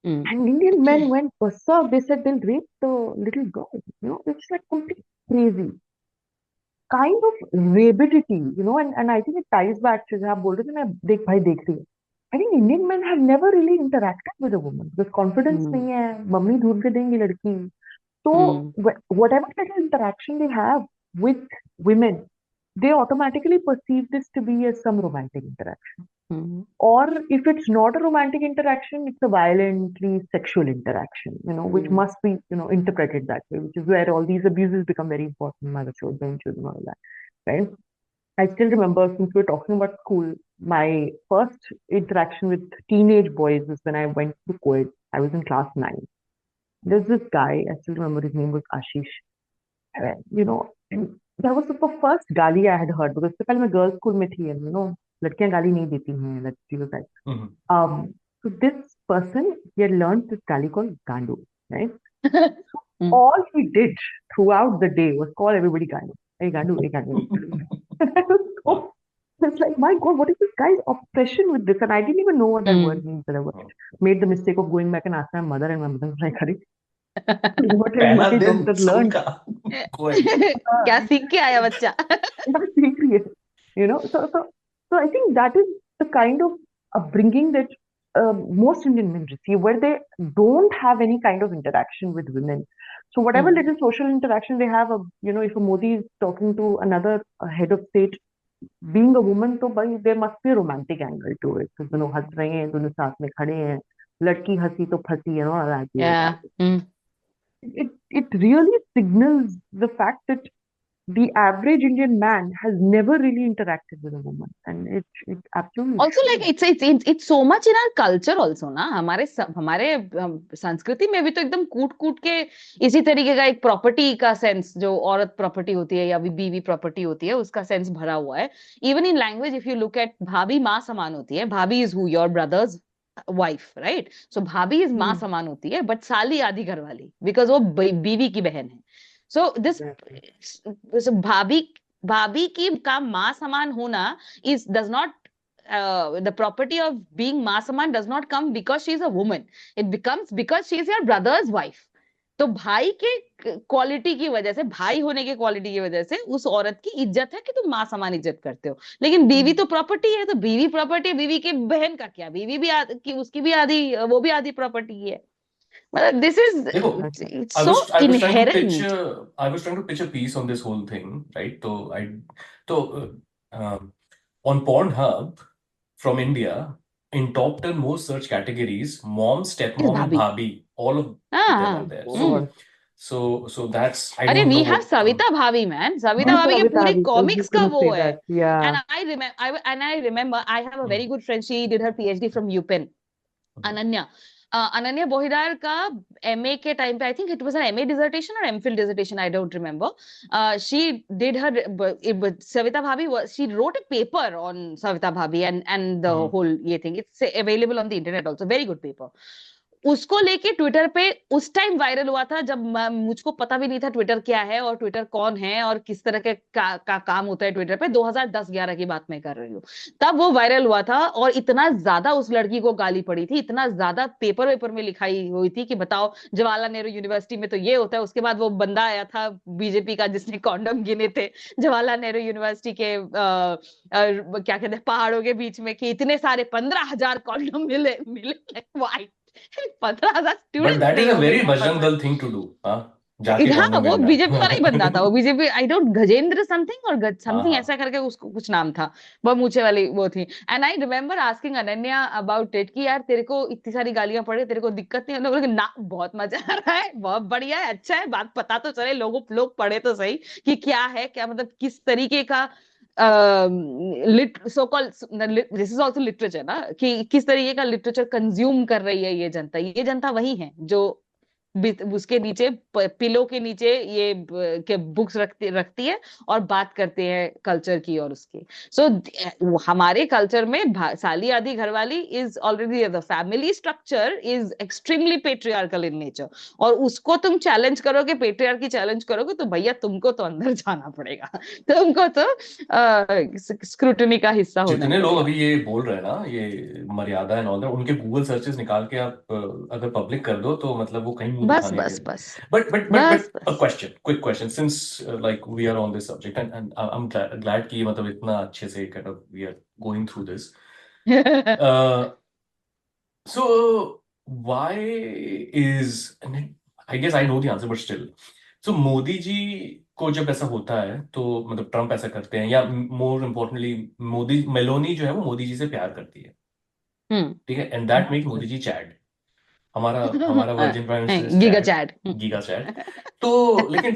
A: Mm.
B: And Indian men went berserk. They said they'll rape the little girl. It's like completely crazy. Kind of rabidity, and I think it ties back to जहाँ आप बोल रहे थे ना, देख भाई देख रही है. I think Indian men have never really interacted with a woman because confidence नहीं है, मम्मी ढूंढ के देंगी लड़की. So whatever little interaction they have with women, they automatically perceive this to be as some romantic interaction. Or if it's not a romantic interaction, it's a violently sexual interaction, which must be, interpreted that way, which is where all these abuses become very important, mother children, and all that, right? I still remember, since we're talking about school, my first interaction with teenage boys was when I went to co-ed. I was in class 9. There's this guy, I still remember his name was Ashish. And that was the first gali I had heard because the time I girls school में थी, and लड़कियां गाली नहीं देती हैं, let's see that. So this person, he had learned this gali called gandu, right? So all he did throughout the day was call everybody gandu. Hey gandu, hey gandu. And I was was like, my God, what is this guy's obsession with this? And I didn't even know what that word means. And I made the mistake of going back and asking my mother, and my mother was like, "Arey, what have
F: पहला
B: my
F: दिन
B: doctor
F: school
B: learned?"
F: का go ahead.
A: क्या सीख के आया बच्चा?
B: That's secret, you know. So I think that is the kind of upbringing that most Indian men receive, where they don't have any kind of interaction with women. So whatever little social interaction they have, you know, if a Modi is talking to another head of state, being a woman, so by there must be a romantic angle to it, because दोनों हंस रहे हैं, दोनों साथ में खड़े हैं, लड़की हंसी तो फंसी, you know, that
A: Yeah.
B: it really signals the fact that the average Indian man has never really interacted with a woman, and it absolutely
A: Also,
B: shows.
A: like it's so much in our culture also ना, हमारे संस्कृति में भी तो एकदम कूट कूट के इसी तरीके का एक प्रॉपर्टी का सेंस, जो औरत प्रॉपर्टी होती है या बीवी प्रॉपर्टी होती है, उसका सेंस भरा हुआ है. Even in language, if you look at, भाभी माँ समान होती है. Bhabhi is who, your brother's wife, right? So bhabhi is माँ समान होती है, बट साली आधी घर वाली, बिकॉज वो बीवी की बहन है. सो दिस भाभी की का माँ समान होना is does not the property of being ma saman does not come because she is a woman. It becomes because she is your brother's wife. तो भाई के क्वालिटी की वजह से, भाई होने के क्वालिटी की वजह से उस औरत की इज्जत है कि तुम माँ समान इज्जत करते हो. लेकिन बीवी तो प्रॉपर्टी है, तो बीवी प्रॉपर्टी, बीवी की बहन का क्या, बीवी भी उसकी भी आधी, वो भी आधी प्रॉपर्टी है. मतलब this is
F: देखो,
A: it's
F: I
A: so
F: was trying to pitch
A: inherent.
F: I was trying to pitch a piece on this whole thing, right? On Pornhub from India, in top 10 most search categories, mom,
A: Is
F: stepmom, and
A: bhabhi.
F: bhabhi, all of them
A: हाँ.
F: are there.
B: God.
F: So that's, I
A: अरे
F: don't know
A: we have
F: what.
A: Savita Bhavi, man. Savita
B: Yes,
A: Bhavi के पूरी
B: Savita, I was
A: comics
B: just
A: का
B: gonna
A: वो
B: say
A: है.
B: that. Yeah.
A: And I remember I have a very good friend. She did her PhD from UPenn. Ananya. Ananya Bohidar का MA के time पे, I think it was an MA dissertation or MPhil dissertation, I don't remember. She did her Savita Bhavi she wrote a paper on Savita Bhavi and the whole ये thing. It's available on the internet also. Very good paper. उसको लेके Twitter पे उस time viral हुआ था, जब मुझको पता भी नहीं था ट्विटर क्या है और ट्विटर कौन है और किस तरह के का काम होता है ट्विटर पे. 2010-11 की बात मैं कर रही हूँ. तब वो वायरल हुआ था और इतना ज्यादा उस लड़की को गाली पड़ी थी, इतना ज्यादा पेपर में लिखाई हुई थी कि बताओ जवाहरलाल नेहरू यूनिवर्सिटी में तो ये होता है. उसके बाद वो बंदा आया था बीजेपी का जिसने कॉन्डम गिने थे जवाहरलाल नेहरू यूनिवर्सिटी के क्या कहते हैं पहाड़ों के बीच में, कि इतने सारे 15,000 कॉन्डम मिले मिले. 15,000
F: But
A: स्टूडेंट्स
F: that is
A: नहीं
F: a
A: होंगे
F: very
A: वहां पर.
F: Bajrang Dal thing to do, हाँ, जाके
A: हाँ,
F: कॉन्डोम
A: वो
F: गिनना.
A: बीजेपी वाला ही बंदा था. वो BJP, I don't, Gajendra something और समथिंग
F: हाँ.
A: ऐसा करके उसको कुछ नाम था. बहुत मूछे वाली वो थी. And I remember asking Ananya about it कि यार तेरे को इतनी सारी गालियां पड़े, तेरे को दिक्कत नहीं? उन्होंने बोला ना, बहुत मजा आ रहा है, बहुत बढ़िया है, अच्छा है, बात पता तो चले, लोग पढ़े तो सही कि क्या है, क्या मतलब किस तरीके का so called, this is also literature ना, कि किस तरीके का लिटरेचर कंज्यूम कर रही है ये जनता. ये जनता वही है जो उसके नीचे पिलो के नीचे ये के बुक्स रखती है और बात करते हैं कल्चर की और उसकी. सो हमारे कल्चर में साली आधी घरवाली is already, the family structure is extremely patriarchal in nature. और उसको तुम चैलेंज करोगे, पेट्रियार्की चैलेंज करोगे, तो भैया तुमको तो अंदर जाना पड़ेगा. तुमको तो स्क्रूटनी का हिस्सा होना
F: जितने लोग
A: पड़ेगा.
F: अभी ये बोल रहे हैं ना, ये मर्यादा एंड ऑल दैट, उनके गूगल सर्चेस निकाल के आप अगर पब्लिक कर दो तो मतलब वो कहीं मुंह
A: बस
F: दिखाने
A: बस
F: के.
A: बस
F: But
A: बस
F: a question, quick question, since like we are on this subject, and I'm glad कि मतलब इतना अच्छे से kind of we are going through this.
A: बस.
F: So why is, and I guess I know the answer, but still. So Modi ji को जब ऐसा होता है तो मतलब ट्रम्प ऐसा करते हैं, या मोर इम्पोर्टेंटली मेलोनी जो है वो मोदी जी से प्यार करती है, ठीक है, and that makes Modi ji chad. हमारा हमारा virgin prime minister is
A: giga
F: chad,
A: chat.
F: Giga chad. तो लेकिन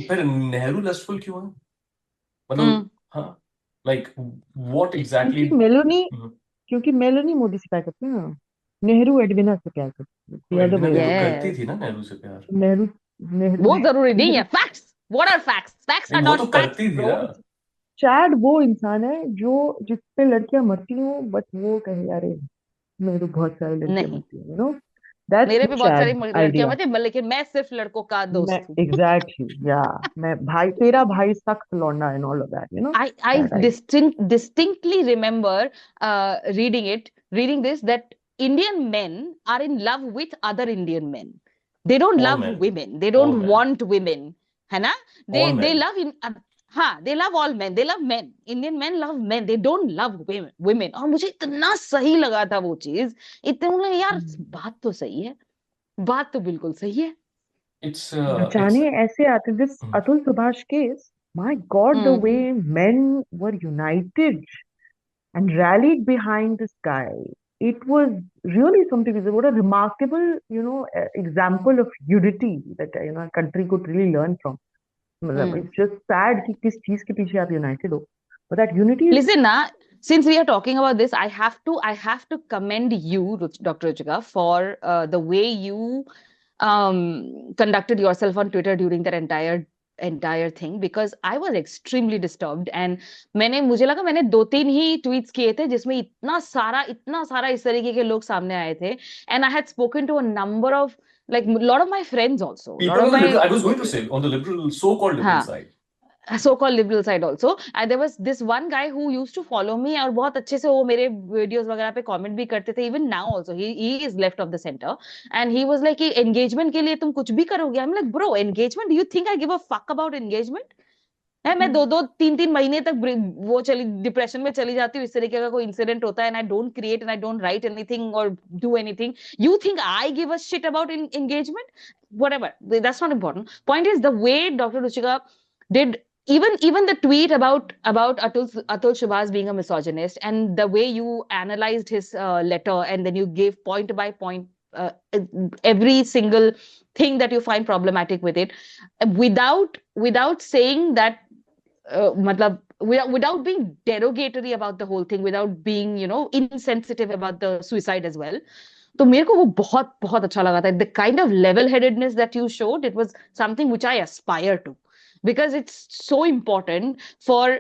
F: फिर नेहरू लस्टफुल क्यों है? मतलब हाँ, लाइक व्हाट एग्जैक्टली.
B: क्योंकि मेलोनी मोदी से प्यार करते हैं ना, नेहरू एडविना से प्यार करते हैं.
F: तो
B: The other
F: एडविना
B: way
F: भी तो
B: around.
F: करती
A: Yes.
F: थी ना नेहरू से प्यार.
B: नेहरू नेहरू
A: वो जरूरी नहीं है. Facts, what are facts? Facts are
F: नहीं, वो
A: नॉट
F: तो
A: फैक्ट्स
F: करती थी
A: ब्रो.
F: ना.
B: चैड वो इंसान है जो जिस पे लड़कियां मरती हों, बट वो कहे यार मेरे तो बहुत सारी लड़कियां
A: नहीं.
B: मरती हैं, you know. That's
A: मेरे
B: the
A: भी बहुत सारी
B: Chad
A: लड़कियां
B: idea.
A: में थी, लेकिन मैं सिर्फ लड़कों का दोस्त हूँ.
B: Exactly, yeah. मैं भाई तेरा भाई सख्त लौंडा and all of that,
A: I
B: that idea.
A: distinctly remember reading this, that Indian men are in love with other Indian men. They don't
F: All
A: love
F: men.
A: women. They
F: All
A: don't
F: men.
A: want women. है ना?
F: All
A: They
F: men.
A: love they love all men. They love men. Indian men love men. They don't love women. और मुझे इतना सही लगा था वो चीज. इतने यार बात तो सही है. बात तो बिल्कुल सही है.
F: It's
B: बचाने ऐसे आते. This
F: Hmm.
B: Atul Subhash case, my God, the way men were united and rallied behind this guy, it was really something. What a remarkable, example of unity that a country could really learn from. मतलब, it's just sad कि किस चीज के पीछे आप united हो, but that unity is.
A: Listen, since we are talking about this, I have to commend you, Dr. Ruchika, for the way you conducted yourself on Twitter during that entire thing, because I was extremely disturbed. And मुझे लगा मैंने 2-3 ही tweets किए थे जिसमें इतना सारा इस तरीके के लोग सामने आए थे. And I had spoken to a number of, like, a lot of my friends also, a lot
F: People
A: of
F: on the
A: my,
F: liberal, I was going to say, on the liberal, so-called liberal
A: हाँ,
F: side.
A: so-called liberal side also. And there was this one guy who used to follow me, और बहुत अच्छे से वो मेरे videos वगैरह पे comment भी करते थे. Even now also, he is left of the center, and he was like कि engagement के लिए तुम कुछ भी करोगे. I'm like, bro, engagement? Do you think I give a fuck about engagement? है, मैं 2-3 महीने तक वो डिप्रेशन में चली जाती हूँ. इस तरीके का कोई इंसिडेंट होता है, and I don't create and I don't write anything or do anything. You think I give a shit about engagement? Whatever, that's not important. Point is the way Dr. Ruchika did, even the tweet about Atul Subhas being a misogynist, and the way you analyzed his letter, and then you gave point by point every single thing that you find problematic with it, without saying that, matlab, without being derogatory about the whole thing, without being, insensitive about the suicide as well. तो मेरे को वो बहुत बहुत अच्छा लगा था. The kind of level headedness that you showed, it was something which I aspire to, because it's so important for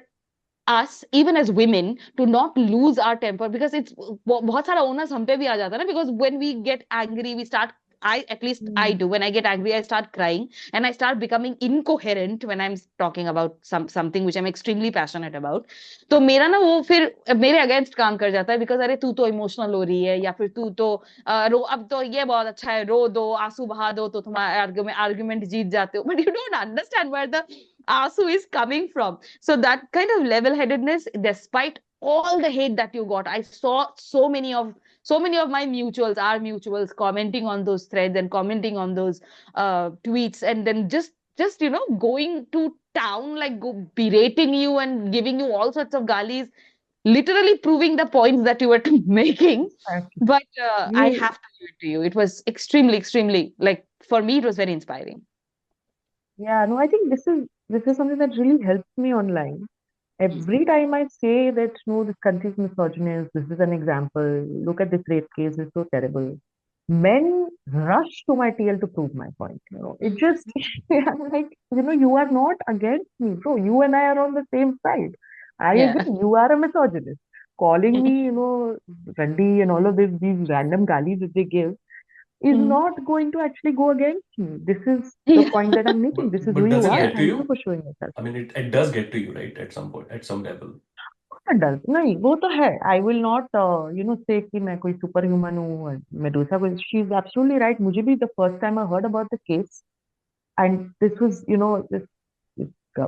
A: us, even as women, to not lose our temper, because it's बहुत सारा onus हम पे भी आ जाता है ना, because when we get angry, we start, at least I do, when I get angry I start crying, and I start becoming incoherent when I'm talking about something which I'm extremely passionate about. तो मेरा ना वो फिर मेरे against काम कर जाता है, बिकॉज अरे तू तो इमोशनल हो रही है, या फिर तू तो रो, अब तो ये बहुत अच्छा है, रो दो, आंसू बहा दो, तो तुम्हारा आर्गुमेंट जीत जाते हो. But you don't understand where the आंसू is coming from. So that kind of level-headedness, despite all the hate that you got, I saw so many of my mutuals, our mutuals, commenting on those threads and commenting on those tweets, and then just going to town, like berating you and giving you all sorts of galis, literally proving the points that you were making. But I
B: ये
A: have to give it to you. It was extremely, like, for me, it was very inspiring.
B: Yeah, no, I think this is something that really helps me online. Every time I say that no, this country is misogynist, this is an example. Look at this rape case, it's so terrible. Men rush to my tail to prove my point. It just I'm like, you are not against me, bro. You and I are on the same side. I
A: Yeah.
B: agree, you are a misogynist. Calling me, Randi and all of these random galis that they give is not going to actually go against me. This is the point that I'm making. This is who
F: But
B: you
F: does it
B: are.
F: get to
B: Thank you
F: you?
B: for showing yourself.
F: I mean, it does get to you, right? At some point, at some level.
B: It does. नहीं वो तो है. I will not say कि मैं कोई super human हूँ. Medusa को, she's absolutely right. मुझे भी the first time I heard about the case, and this was this uh,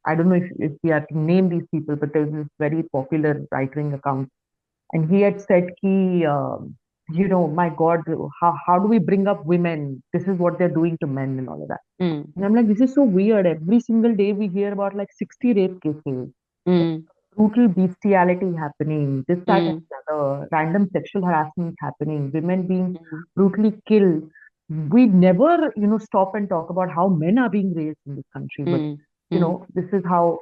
B: I don't know if we have to name these people, but there was this very popular right-wing account, and he had said कि my God, how do we bring up women? This is what they're doing to men and all of that. And I'm like, this is so weird. Every single day we hear about like 60 rape cases, brutal bestiality happening, this, that, and the other, random sexual harassment happening, women being brutally killed. We never, stop and talk about how men are being raised in this country. But, this is how,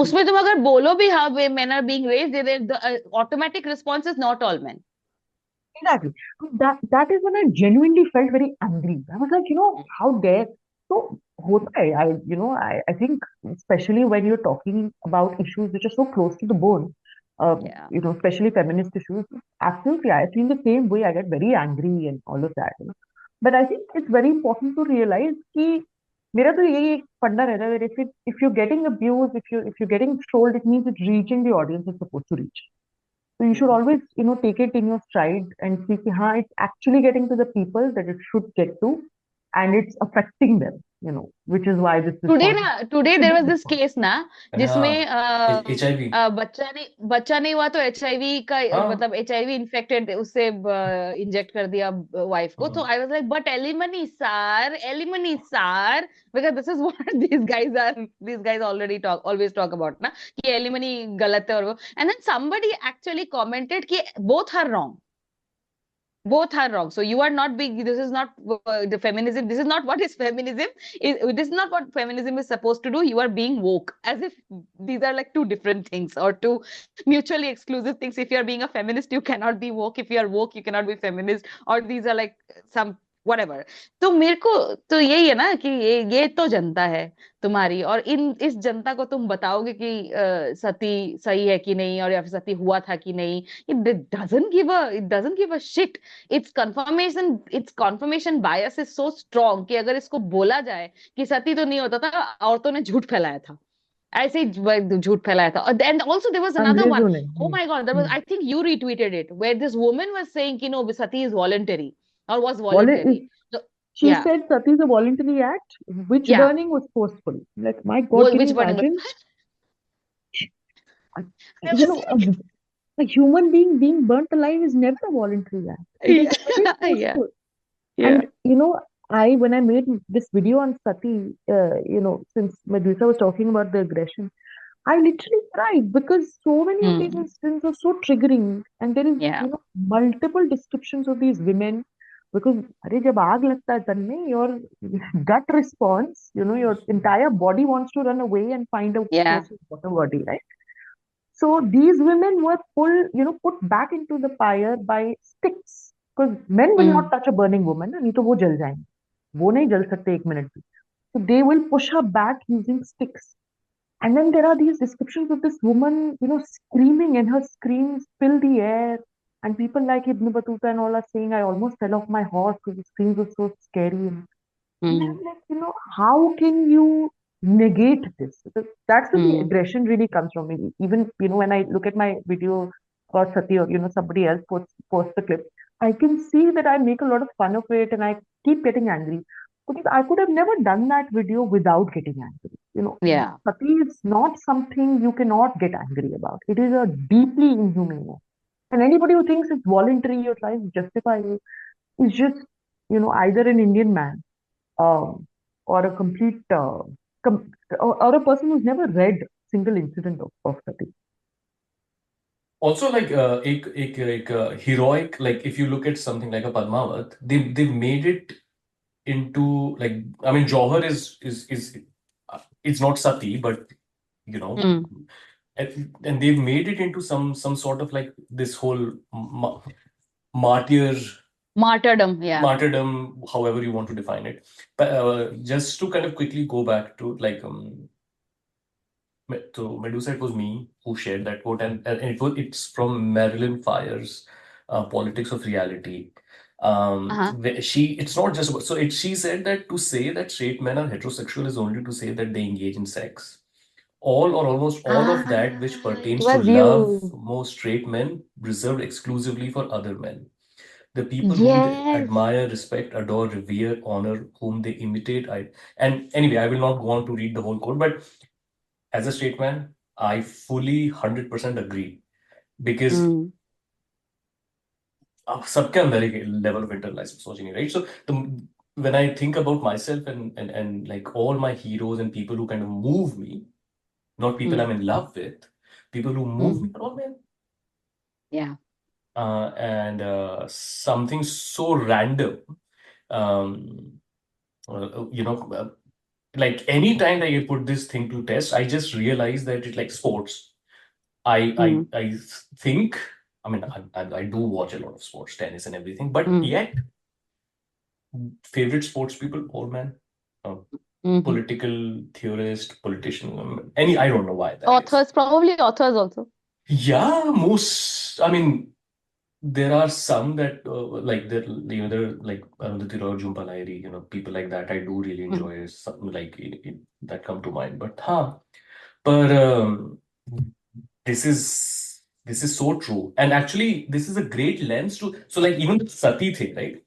A: उसमें तुम अगर बोलो भी how men are being raised, the automatic response is not all men.
B: Exactly. That is when I genuinely felt very angry. I was like, how dare. So, होता है, I think, especially when you're talking about issues which are so close to the bone,
A: Yeah.
B: Especially feminist issues. Absolutely, I feel the same way. I get very angry and all of that. But I think it's very important to realize कि मेरा तो यही एक फंडा रहता है that if you're getting abused, if you're getting trolled, it means it's reaching the audience it's supposed to reach. So you should always, take it in your stride and see कि हाँ, it's actually getting to the people that it should get to, and it's affecting them, which is why this response
A: Today
B: is a
A: there was
B: big
A: this
B: response.
A: case ना
F: अरे
A: जिसमें
F: हाँ HIV
A: बच्चा नहीं हुआ तो एचआईवी का
F: हाँ
A: मतलब एचआईवी इन्फेक्टेड उससे इंजेक्ट कर दिया वाइफ को तो
F: hmm,
A: I was like but alimony sir because this is what these guys already always talk about ना कि एलिमनी गलत है और वो and then somebody actually commented कि both are wrong, so you are not being, this is not the feminism, this is not what is feminism, this is not what feminism is supposed to do. You are being woke, as if these are like two different things or two mutually exclusive things. If you are being a feminist you cannot be woke, if you are woke you cannot be feminist, or these are like some whatever. तो मेरे को तो यही है ना कि ये तो जनता है तुम्हारी, और इस जनता को तुम बताओगे कि सती सही है कि नहीं, और या फिर सती हुआ था कि नहीं. It doesn't give a shit. Its confirmation bias is so strong कि अगर इसको बोला जाए कि सती तो नहीं होता था, औरतों ने झूठ फैलाया था, ऐसे ही झूठ फैलाया था. And also there was another one.
B: अंग्रेजों ने
A: Oh my God, there was, I think you retweeted it, where this woman was saying कि no, sati is voluntary or was voluntary. So
B: she
A: yeah,
B: said sati is a voluntary act, witch
A: yeah.
B: burning was forceful. Like, my God, can you
A: Which one?
B: imagine?
A: I
B: You
A: was
B: know, a human being burnt alive is never a voluntary act. It is always
A: like, yeah,
B: forceful.
A: yeah.
B: And when I made this video on Sati, since Medusa was talking about the aggression, I literally cried because so many of these
A: Hmm.
B: incidents are so triggering, and there is,
A: Yeah.
B: multiple descriptions of these women. Because अरे जब आग लगता है तन में, your gut response, your entire body wants to run away and find a
A: Yeah.
B: closest water body, right? So these women were put back into the fire by sticks. Because men will
A: Hmm.
B: not touch a burning woman, नहीं तो वो जल जाएंगे. वो नहीं जल सकते एक मिनट भी. So they will push her back using sticks. And then there are these descriptions of this woman, screaming, and her screams fill the air. And people like Ibn Battuta and all are saying, I almost fell off my horse because the screams were so scary. And
A: Hmm.
B: I'm like, how can you negate this? Because that's where the
A: Hmm.
B: aggression really comes from. Even, when I look at my video or Sati, or, somebody else posts the clip, I can see that I make a lot of fun of it and I keep getting angry. Because I could have never done that video without getting angry.
A: Yeah.
B: Sati is not something you cannot get angry about. It is a deeply inhumane act. And anybody who thinks it's voluntary or tries to justify it is just, either an Indian man, or a complete or a person who's never read single incident of Sati.
F: also like एक heroic, like if you look at something like a Padmavat, they made it into, like, I mean, Jauhar is it's not Sati, but
A: Hmm.
F: and they've made it into some sort of like this whole martyr
A: Yeah.
F: martyrdom, however you want to define it. But just to kind of quickly go back to like to Medusa, it was me who shared that quote, and it's from Marilyn Fires, Politics of Reality.
A: Uh-huh.
F: It's not just about, she said that to say that straight men are heterosexual is only to say that they engage in sex. All or almost all of that which
A: It
F: pertains to
A: was
F: love,
A: you.
F: most straight men reserved exclusively for other men. The people whom they
A: Yes.
F: admire, respect, adore, revere, honor, whom they imitate. And anyway, I will not go on to read the whole quote, but as a straight man, I fully 100% agree, because
A: Hmm.
F: सबके अंदर एक level of internalized misogyny, right? So when I think about myself and like all my heroes and people who kind of move me, not people
A: Hmm.
F: I'm in love with, people who move me are all men.
A: Yeah.
F: And something so random, um, like anytime I put this thing to test, I just realize that it's like sports. I think, I mean, I do watch a lot of sports, tennis and everything, but
A: Hmm.
F: yet favorite sports people, all men,
A: Hmm.
F: political theorist, politician, I don't know why that is.
A: Authors, probably authors also.
F: Yeah, I mean, there are some that like they're like Arundhati Roy, Jhumpa Lahiri, people like that. I do really
A: Hmm.
F: enjoy something like that come to mind. But this is so true, and actually, this is a great lens to. So, like even the Sati thing, right?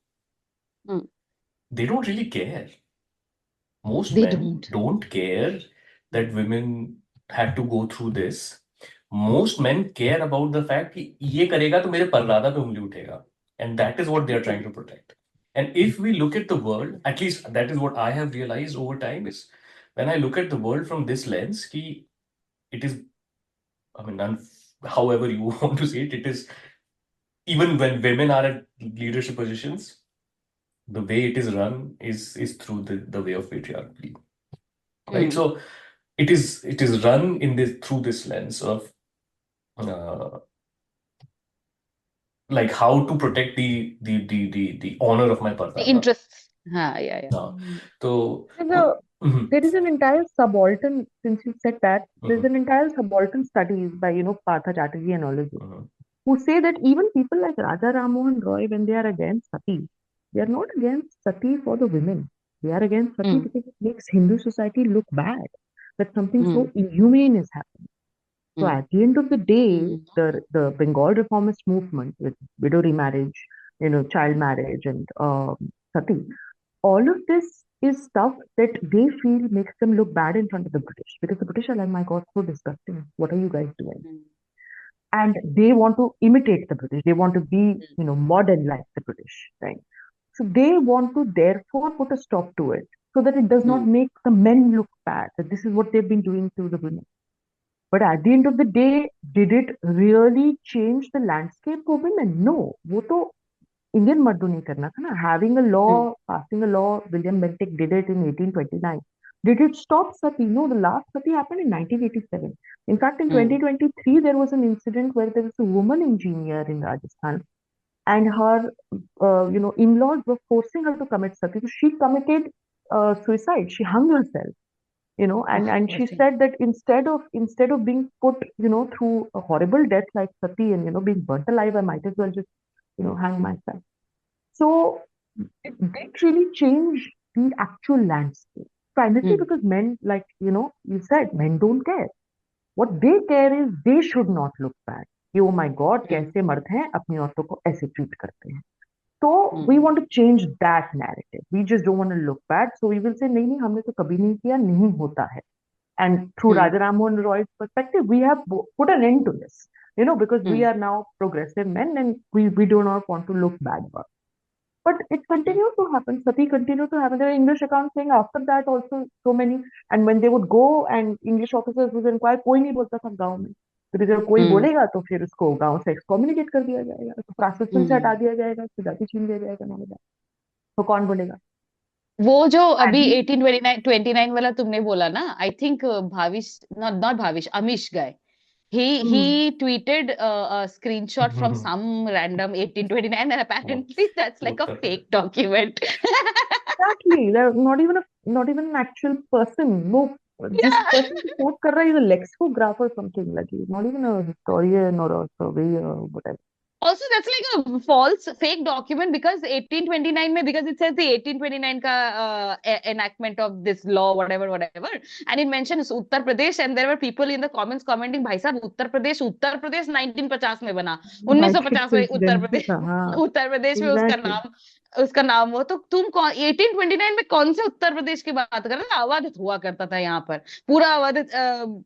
A: Hmm.
F: They don't really care. Most
A: They
F: men
A: don't.
F: don't care that women had to go through this. Most men care about the fact कि ये करेगा तो मेरे परदादा पे उंगली उठेगा. And that is what they are trying to protect. And if we look at the world, at least that is what I have realized over time is when I look at the world from this lens, कि it is, I mean, however you want to say it, it is even when women are at leadership positions, the way it is run is through the way of patriarchy, right?
A: Hmm.
F: So it is run in this through this lens of uh, like how to protect the honor of my
A: The
F: pardada.
A: interests. Yeah.
F: Uh, so
B: There's a
F: mhm,
B: there is an entire subaltern, since you said that, there's
F: mhm,
B: an entire subaltern studies by, Partha Chatterjee and all of this,
F: mhm,
B: who say that even people like Raja Rammohan Roy, when they are against sati, they are not against sati for the women. They are against sati
A: Hmm.
B: because it makes Hindu society look bad, that something
A: Hmm.
B: so inhumane is happening. So
A: Hmm.
B: at the end of the day, the Bengal reformist movement with widow remarriage, child marriage and sati, all of this is stuff that they feel makes them look bad in front of the British, because the British are like, my God, so disgusting. What are you guys doing?
A: Hmm.
B: And they want to imitate the British. They want to be, modern like the British, right? So they want to therefore put a stop to it so that it does not
A: Hmm.
B: make the men look bad, that this is what they've been doing to the women. But at the end of the day, did it really change the landscape for women? No. वो तो Indian मर्दों ने करना था ना. Having a
A: Hmm.
B: law, passing a law, William Bentinck did it in 1829. Did it stop sati? No, the last sati happened in 1987. In fact, in
A: Hmm.
B: 2023, there was an incident where there was a woman engineer in Rajasthan, and her, in-laws were forcing her to commit sati. So she committed suicide. She hung herself.
A: Oh,
B: And
A: poor
B: she
A: thing.
B: said that instead of being put, through a horrible death like sati and being burnt alive, I might as well just hang myself. So it did really change the actual landscape. Primarily
A: Hmm.
B: because men, like, you said, men don't care. What they care is they should not look bad. कि, oh my God,
A: Hmm.
B: कैसे मर्द हैं अपनी औरतों को ऐसे treat करते हैं. So we
A: Hmm.
B: want to change that narrative. We just don't want to look bad. So we will say नहीं नहीं हमने तो कभी नहीं किया, नहीं होता है. And through
A: Hmm.
B: Raja Rammohan Roy's perspective, we have put an end to this. Because we
A: Hmm.
B: are now progressive men and we do not want to look bad about it. But it
A: Hmm.
B: continued to happen. Sati continued to happen. There are English accounts saying after that also so many. And when they would go and English officers would inquire, कोई नहीं बोलता था गाँव में. Because जब कोई
A: Hmm.
B: बोलेगा तो फिर उसको गाँव से excommunicate कर दिया जाएगा, तो प्राशस्त्य से हटा
A: Hmm.
B: दिया जाएगा, उसकी जाति छीन लिया जाएगा, ना होगा. तो कौन बोलेगा?
A: वो जो अभी
B: Adi,
A: 1829 वाला तुमने बोला ना, I think Bhavish, not Bhavish, Amish guy, he
B: hmm,
A: tweeted a screenshot from
F: mhm.
A: some random 1829, and
F: Oh,
A: apparently that's like a
F: Uttar Pradesh.
A: fake document.
B: exactly. They're not even an actual person. No, this
A: Yeah.
B: person who quote कर रहा है is a lexicograph or something, like he's not even a historian or a surveyor or whatever.
A: Also, that's like a false, fake document, because 1829 में, because it says the 1829 का enactment of this law, whatever, and it mentions Uttar Pradesh, and there were people in the comments commenting, भाई साहब उत्तर प्रदेश 1950 में बना, 1950 में उत्तर
B: Coincidental
A: प्रदेश,
B: था, हाँ,
A: उत्तर प्रदेश में
B: exactly.
A: उसका नाम हो, तो तुम 1829 में कौन से उत्तर प्रदेश की बात कर रहे हो? अवध हुआ करता था यहाँ पर, पूरा अवध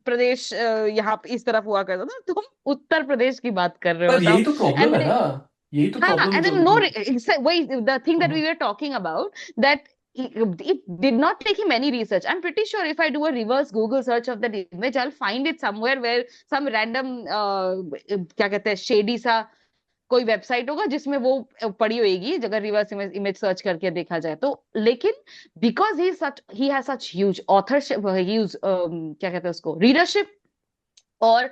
A: प्रदेश यहाँ इस तरफ हुआ करता था, तुम उत्तर प्रदेश की बात कर रहे हो,
F: पर
A: बताओ.
F: यही तो प्रॉब्लम
A: And
F: है ना, यही तो
A: हाँ,
F: प्रॉब्लम है
A: and
F: जो
A: then wait, the thing that we
F: Mhm.
A: were talking about, that it did not take him any research. I'm pretty sure if I do a reverse Google search of that image, I'll find it somewhere where some random क्या कहते हैं, shady सा कोई website होगा जिसमें वो पड़ी होगी, अगर रिवर्स इमेज सर्च करके देखा जाए तो. लेकिन because he has such huge authorship, huge क्या कहते हैं उसको, रीडरशिप, और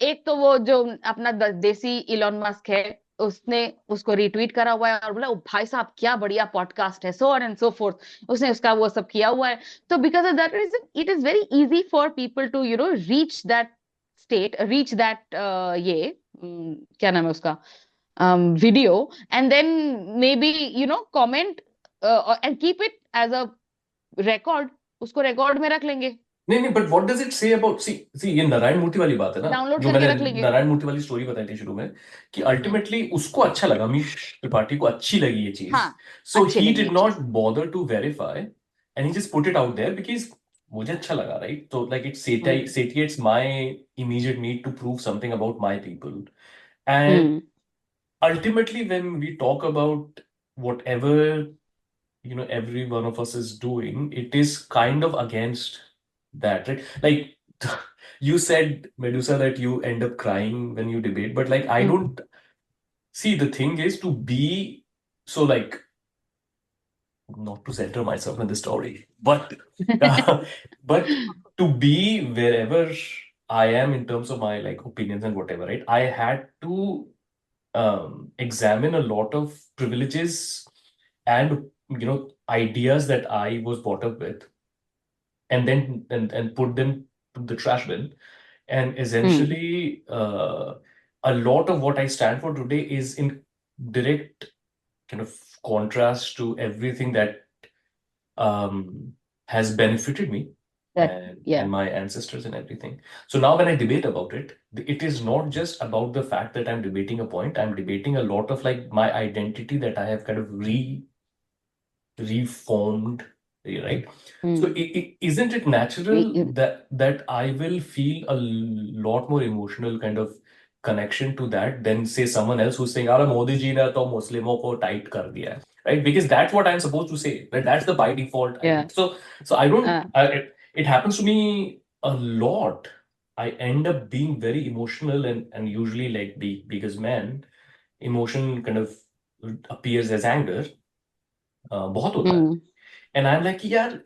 A: एक तो वो जो अपना देसी इलॉन मस्क है, उसने उसको रिट्वीट करा हुआ है और बोला, "ओ भाई साहब क्या बढ़िया पॉडकास्ट है, so on and so forth", उसने उसका वो सब किया हुआ है. तो because of that reason it is very easy for people to reach that state, reach that क्या नाम है उसका video, and then maybe comment and keep it as a record, उसको record में रख लेंगे,
F: नहीं, but what does it say about see ये नारायण मूर्ति वाली बात है ना,
A: डाउनलोड
F: जो
A: करके
F: मैंने
A: रख लेंगे।
F: नारायण मूर्ति वाली स्टोरी बताई थी शुरू में, कि अल्टीमेटली उसको अच्छा लगा, अमीश त्रिपाठी को अच्छी लगी ये चीज,
A: हाँ,
F: सो
A: अच्छी
F: ही
A: लगी
F: डिड
A: ये
F: नॉट
A: चीज।
F: Bother to verify and he just put it out there because मुझे अच्छा लगा, राइट? तो like it satiates my immediate need to prove something about my people. And ultimately when we talk about whatever every one of us is doing, it is kind of against that, right? Like you said, Medusa, that you end up crying when you debate, but like I don't see, the thing is to be so, like, not to center myself in the story, but but to be wherever I am in terms of my like opinions and whatever, right? I had to examine a lot of privileges and ideas that I was brought up with, and then and put them to the trash bin. And essentially, a lot of what I stand for today is in direct kind of contrast to everything that has benefited me and my ancestors and everything. So now when I debate about it, it is not just about the fact that I'm debating a point. I'm debating a lot of like my identity that I have kind of reformed, right? So isn't it natural that I will feel a lot more emotional kind of connection to that than say someone else who's saying, "Ara Modi ji ne to Muslimon ko tight kar diya hai," right? Because that's what I'm supposed to say, right? That's the by default. So I don't. It happens to me a lot. I end up being very emotional and usually like because man, emotion kind of appears as anger. बहुत होता है. And I'm like, यार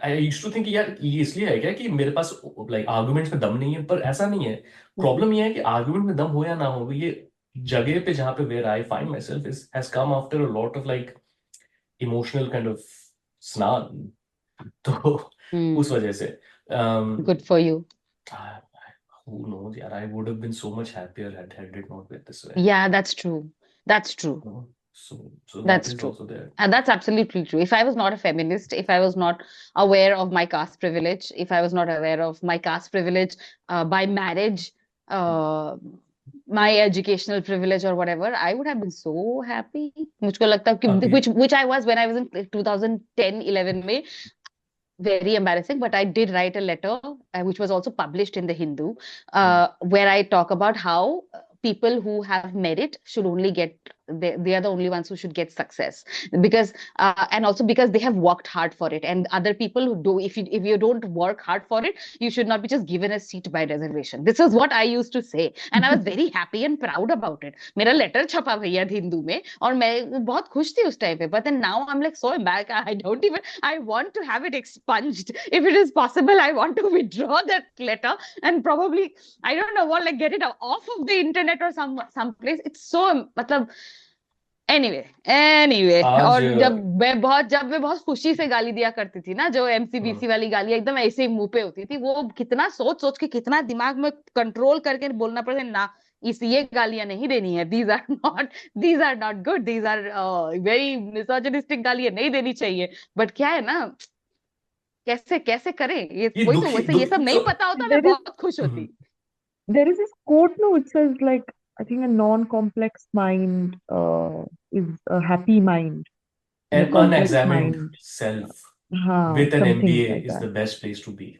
F: I used to think कि यार ये इसलिए है क्या कि मेरे पास like arguments में दम नहीं है, पर ऐसा नहीं है. Problem ये है कि argument में दम हो या ना हो, ये जगह पे जहाँ पे where I find myself has come after a lot of like emotional kind of स्नान. तो उस वजह से
A: good for you.
F: Who knows, यार, I would have been so much happier had it not been this way.
A: Yeah, that's true. That's true.
F: So that
A: That's
F: is
A: true.
F: also there.
A: And that's absolutely true. If I was not a feminist, if I was not aware of my caste privilege, if I was not aware of my caste privilege by marriage, my educational privilege or whatever, I would have been so happy. मुझको लगता है कि which I was when I was in 2010-11 में. Very embarrassing, but I did write a letter which was also published in the Hindu, where I talk about how people who have merit should only get, they are the only ones who should get success, because and also because they have worked hard for it, and other people who do, if you don't work hard for it, you should not be just given a seat by reservation. This is what I used to say, and I was very happy and proud about it. मेरा letter छपा भैया हिंदू में, और मैं बहुत खुश थी उस time पे. But then now I'm like so embarrassed. I want to have it expunged. If it is possible, I want to withdraw that letter and probably, I don't know what, like get it off of the internet or some place. It's so मतलब anyway. और जब मैं बहुत खुशी से गाली दिया करती थी ना, जो MCBC वाली गाली एकदम ऐसे ही मुंह पे होती थी, वो कितना सोच के कितना दिमाग में कंट्रोल करके बोलना पड़ता है ना, ये गालियां नहीं देनी है, these are not good, these are very misogynistic गालियां नहीं देनी चाहिए. बट क्या है ना, कैसे करें ये, कोई तो वैसे ये सब नहीं पता होता, मैं बहुत खुश होती.
B: There is this quote, no, it says like, I think a non-complex mind is a happy mind.
F: An unexamined self with an MBA
B: like
F: is
B: that.
F: the best place to be,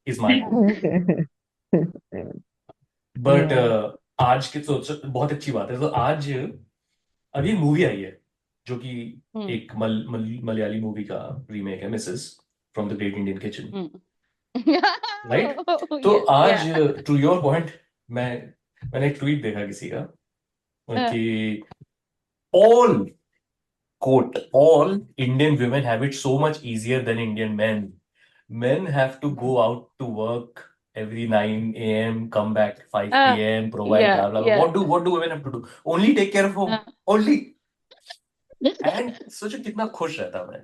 F: is my quote. But आज की तो बहुत अच्छी बात है. तो आज अभी मूवी आई है जो कि एक मलयाली मूवी का रीमेक है, Mrs from the great Indian kitchen, right? तो आज टू योर पॉइंट, मैंने एक ट्वीट देखा किसी का कि all Indian women have it so much easier than Indian men. Men have to go out to work every 9 a.m., come back 5 p.m., provide blah, blah, blah. What do women have to do? Only take care of home. Only. And सोचो कितना खुश रहता मैं.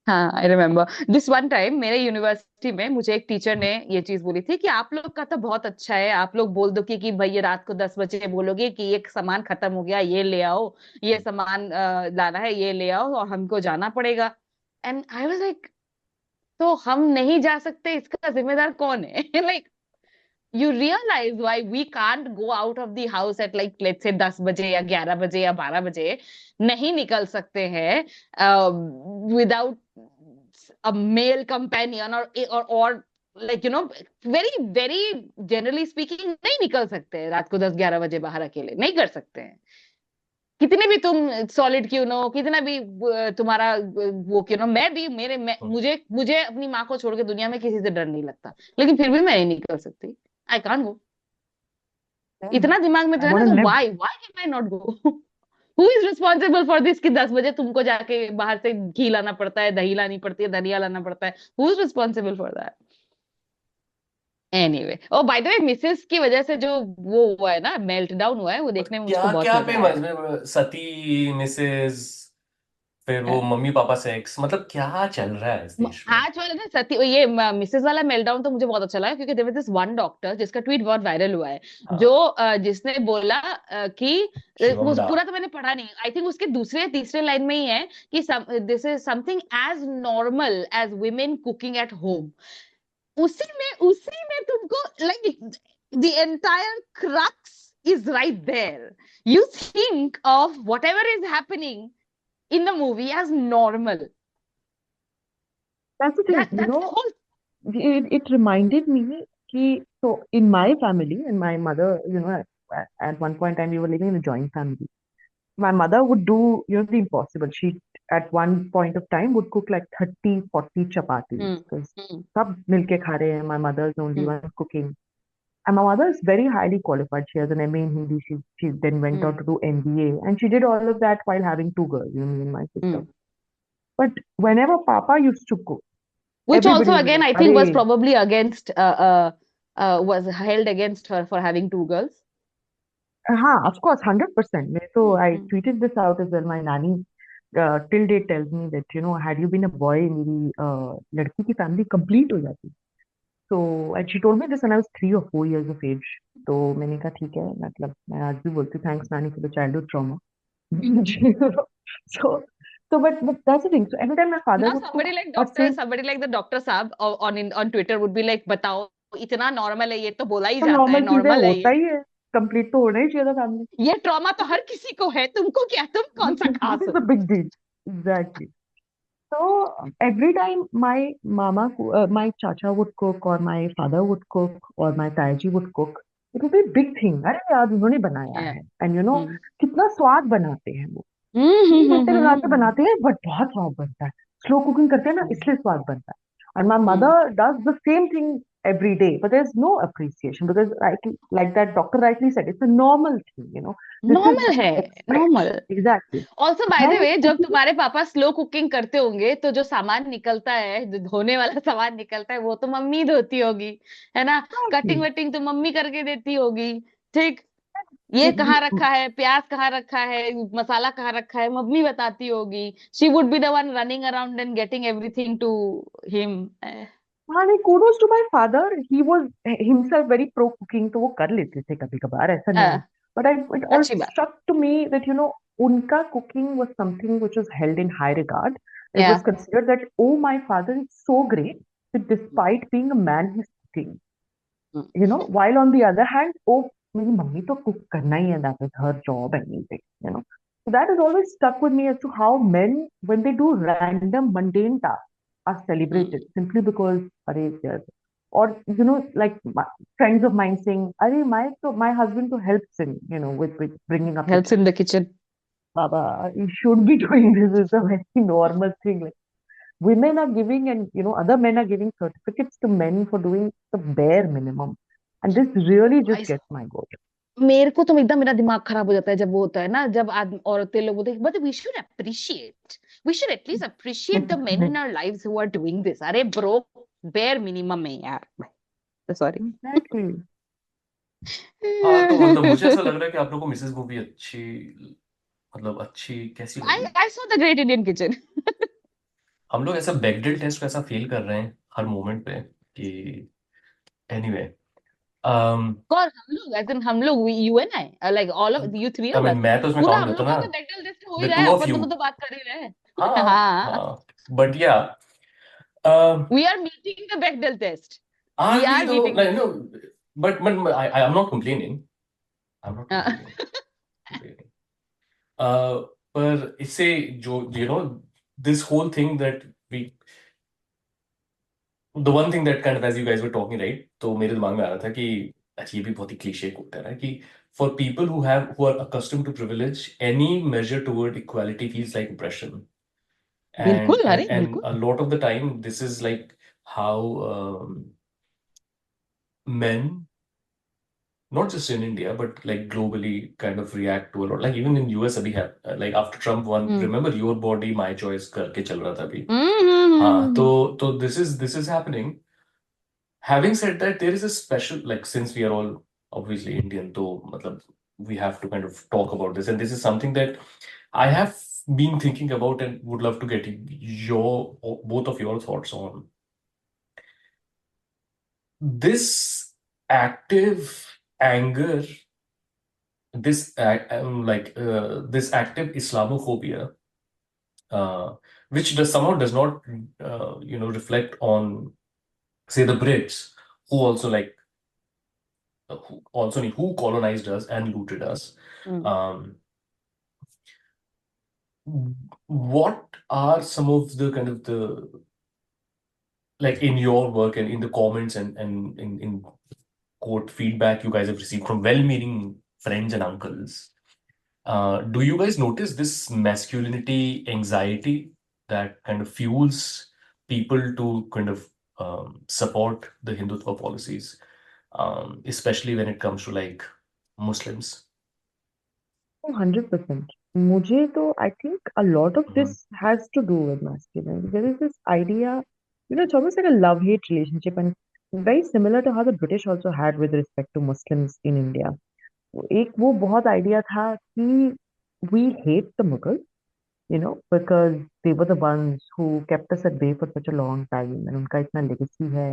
A: हाँ, I remember this one time मेरे university में मुझे एक टीचर ने ये चीज बोली थी कि आप लोग का तो बहुत अच्छा है, आप लोग बोल दो कि भाई ये रात को 10 बजे बोलोगे कि ये सामान खत्म हो गया, ये ले आओ, ये सामान लाना है, ये ले आओ, और हमको जाना पड़ेगा। एंड आई वाज लाइक, तो हम नहीं जा सकते, इसका जिम्मेदार कौन है? Like you realize why we can't go out of the house at like let's say 10 बजे या 11 बजे या 12 बजे नहीं निकल सकते हैं without a male companion or like you know very very generally speaking नहीं निकल सकते हैं रात को 10-11 बजे बाहर अकेले नहीं कर सकते हैं। कितने भी तुम सॉलिड क्यों ना हो, कितना भी तुम्हारा वो क्यों ना, मैं भी मुझे मुझे अपनी माँ को छोड़ के दुनिया में किसी से डर नहीं लगता, लेकिन फिर भी मैं नहीं निकल सकती। I can't go. इतना दिमाग में तो
B: I
A: है ना,
B: want to
A: तो
B: live.
A: Why why can I not go? Who is responsible for this कि 10 बजे तुमको जाके बाहर से घी लाना पड़ता है, दही लानी पड़ती है, धनिया लाना पड़ता है? Who is responsible for that? Anyway, oh by the way, Mrs की वजह से जो वो हुआ है ना, मेल्ट डाउन हुआ है, वो देखने में मुझको
F: क्या
A: बहुत
F: क्या
A: मजा आया।
F: फेमस सती, मिसेस, फिर वो
A: हाँ।
F: मम्मी पापा सेक्स, मतलब क्या चल रहा है इस देश में?
A: आज वाला ना सती, ये मिसेस वाला मेल्टडाउन तो मुझे बहुत अच्छा लगा, क्योंकि there was this one doctor जिसका ट्वीट बहुत वायरल हुआ है, जो
F: हाँ,
A: जिसने बोला कि वो
F: शिवम डा।
A: पूरा तो मैंने पढ़ा नहीं, आई थिंक उसके दूसरे तीसरे लाइन में ही है कि this is something as normal as women cooking at home. उसी में तुमको like the entire crux is right there. You think of whatever is happening in the movie as normal.
B: That's the thing,
A: That's the whole.
B: it reminded me so in my family, and my mother, at one point in time we were living in a joint family. My mother would do, the impossible. She, at one point of time, would cook like 30, 40 chapatis
A: Hmm.
B: because
A: Hmm.
B: sab milke kha rahe hain. My mother's the only
A: Hmm.
B: one cooking. And my mother is very highly qualified. She has an MA in Hindi. She then went
A: Hmm.
B: on to do MBA. And she did all of that while having two girls, me and my sister.
A: Hmm.
B: But whenever Papa used to cook,
A: Which
B: everybody
A: also
B: would be
A: again
B: like,
A: I think was
B: Arey,
A: probably against was held against her for having two girls.
B: of course, 100%. So I
A: Hmm.
B: tweeted this out as well. My nanny till date tells me that, had you been a boy, मेरी लड़की की family complete हो जाती. So, and she told me this when I was 3 or 4 years of age. तो मैंने कहा ठीक है, मतलब मैं आज भी बोलती हूँ, thanks nanny for the childhood trauma. so, but that's the thing. So every time my father
A: Now
B: would cook, or
A: somebody like the doctor साहब on Twitter would be like, बताओ इतना नॉर्मल है, ये तो बोला ही
B: तो
A: जाता है,
B: नॉर्मल चीजें
A: नॉर्मल है
B: होता ही है, कंप्लीट तो होना ही चाहिए था फैमिली.
A: ये ट्रॉमा तो हर किसी को है, तुमको क्या, तुम कौन सा
B: What
A: खास
B: is
A: हो?
B: the big deal? Exactly. So every time my my chacha would cook, or my father would cook, or my taiji would cook, it would be a big thing. अरे यार उन्होंने बनाया
A: Yeah.
B: है, and
A: Hmm.
B: कितना स्वाद बनाते हैं वो.
A: Hmm.
B: 3 घंटे लगा के बनाते हैं, बट बहुत स्वाद बनता है. स्लो कुकिंग करते हैं ना, इसलिए स्वाद बनता है. And my mother does the same thing every day, but there's no appreciation because, like that doctor rightly said, it's a normal thing. This is
A: normal
B: what
A: है,
B: we expect.
A: Normal.
B: Exactly.
A: Also by the
B: And
A: वे, जब
B: cooking,
A: तुम्हारे पापा slow cooking करते होंगे तो जो सामान निकलता है, जो धोने वाला सामान निकलता है, वो तो मम्मी धोती होगी, है ना? Cutting
B: exactly.
A: वटिंग तो मम्मी करके देती होगी, ठीक? ये कहाँ रखा है, प्याज कहाँ रखा है, मसाला कहाँ रखा है, मम्मी बताती होगी। She would be the one running around and getting everything to him.
B: हाँ नहीं, kudos to my father. He was himself very pro cooking, तो वो कर लेते थे कभी कभार, ऐसा नहीं है. But it all
A: अच्छी बात।
B: struck to me that, उनका cooking was something which was held in high regard. It
A: या
B: was considered that, oh, my father is so great that despite being a man, he's cooking. While on the other hand, oh, मेरी mummy तो cook करना ही है, that is her job anything. So that has always stuck with me as to how men, when they do random mundane tasks, are celebrated simply because, अरे, or like friends of mine saying, अरे, my husband to helps in, with bringing up the
A: helps in the kitchen.
B: Baba, you should be doing this. Is a very normal thing. Like, women are giving, and other men are giving certificates to men for doing the bare minimum, and this really just gets my goat.
A: मेरे को तो एकदम मेरा दिमाग खराब हो जाता है जब वो होता है ना, जब औरतें लोग बोलते हैं, but we should at least appreciate the men in our lives who are doing this. अरे ब्रो, बेयर मिनिमम है यार, सॉरी।
B: Exactly.
F: हाँ, तो मतलब मुझे ऐसा लग रहा है कि आप लोगों को मिसेस मूवी अच्छी, मतलब अच्छी कैसी लगी?
A: I saw the great Indian kitchen.
F: हम लोग ऐसा बेगडेल टेस्ट ऐसा फेल कर रहे हैं हर मोमेंट पे कि एनीवे
A: कौन हम लोग? एज इन हम लोग, you and I, like all of you three
F: I
A: of
F: mean
A: us,
F: मैं तो उसमें
A: पूरा
F: काउंट
A: हम
F: करता
A: लोग
F: हूँ
A: का
F: ना,
A: तो बैटल टेस्ट हो ही
F: द
A: रहा
F: टू
A: है,
F: ऑफ
A: अपन
F: यू।
A: दोनों तो बात कर ही रहे हैं।
F: हाँ
A: हाँ,
F: हाँ, but yeah
A: we are meeting the battle test, we
F: are we
A: are
F: दो
A: meeting
F: like no, but I am not complaining, I am not complaining, पर इससे जो this whole thing that we the one thing that kind of as you guys were talking right, तो मेरे दिमाग में आ रहा था कि अच्छा ये भी बहुत ही क्लीशे कोट है ना कि for people who are accustomed to privilege any measure toward equality feels like oppression,
A: बिल्कुल, अरे
F: and
A: बिल्कुल।
F: a lot of the time this is like how men, not just in India, but like globally kind of react to a lot. Like even in US अभी है, like after Trump won,
A: hmm
F: remember your body my choice करके चल रहा था अभी। हाँ,
A: हम्म
F: तो this is happening. Having said that, there is a special, like since we are all obviously Indian, तो मतलब we have to kind of talk about this, and this is something that I have been thinking about and would love to get your both of your thoughts on this active anger, this active Islamophobia, which somehow does not reflect on, say, the Brits, who also who colonized us and looted us.
A: Hmm
F: Um, what are some of the kind of the, like in your work and in the comments and in quote feedback you guys have received from well-meaning friends and uncles? Do you guys notice this masculinity anxiety that kind of fuels people to kind of support the Hindutva policies, especially when it comes to like Muslims?
B: 100%. मुझे तो I think a lot of
F: Mhm.
B: this has to do with masculinity. There is this idea, it's almost like a love-hate relationship, and very similar to how the British also had with respect to Muslims in India. एक वो बहुत idea था कि we hate the Mughals, because they were the ones who kept us at bay for such a long time, and उनका इतना legacy है,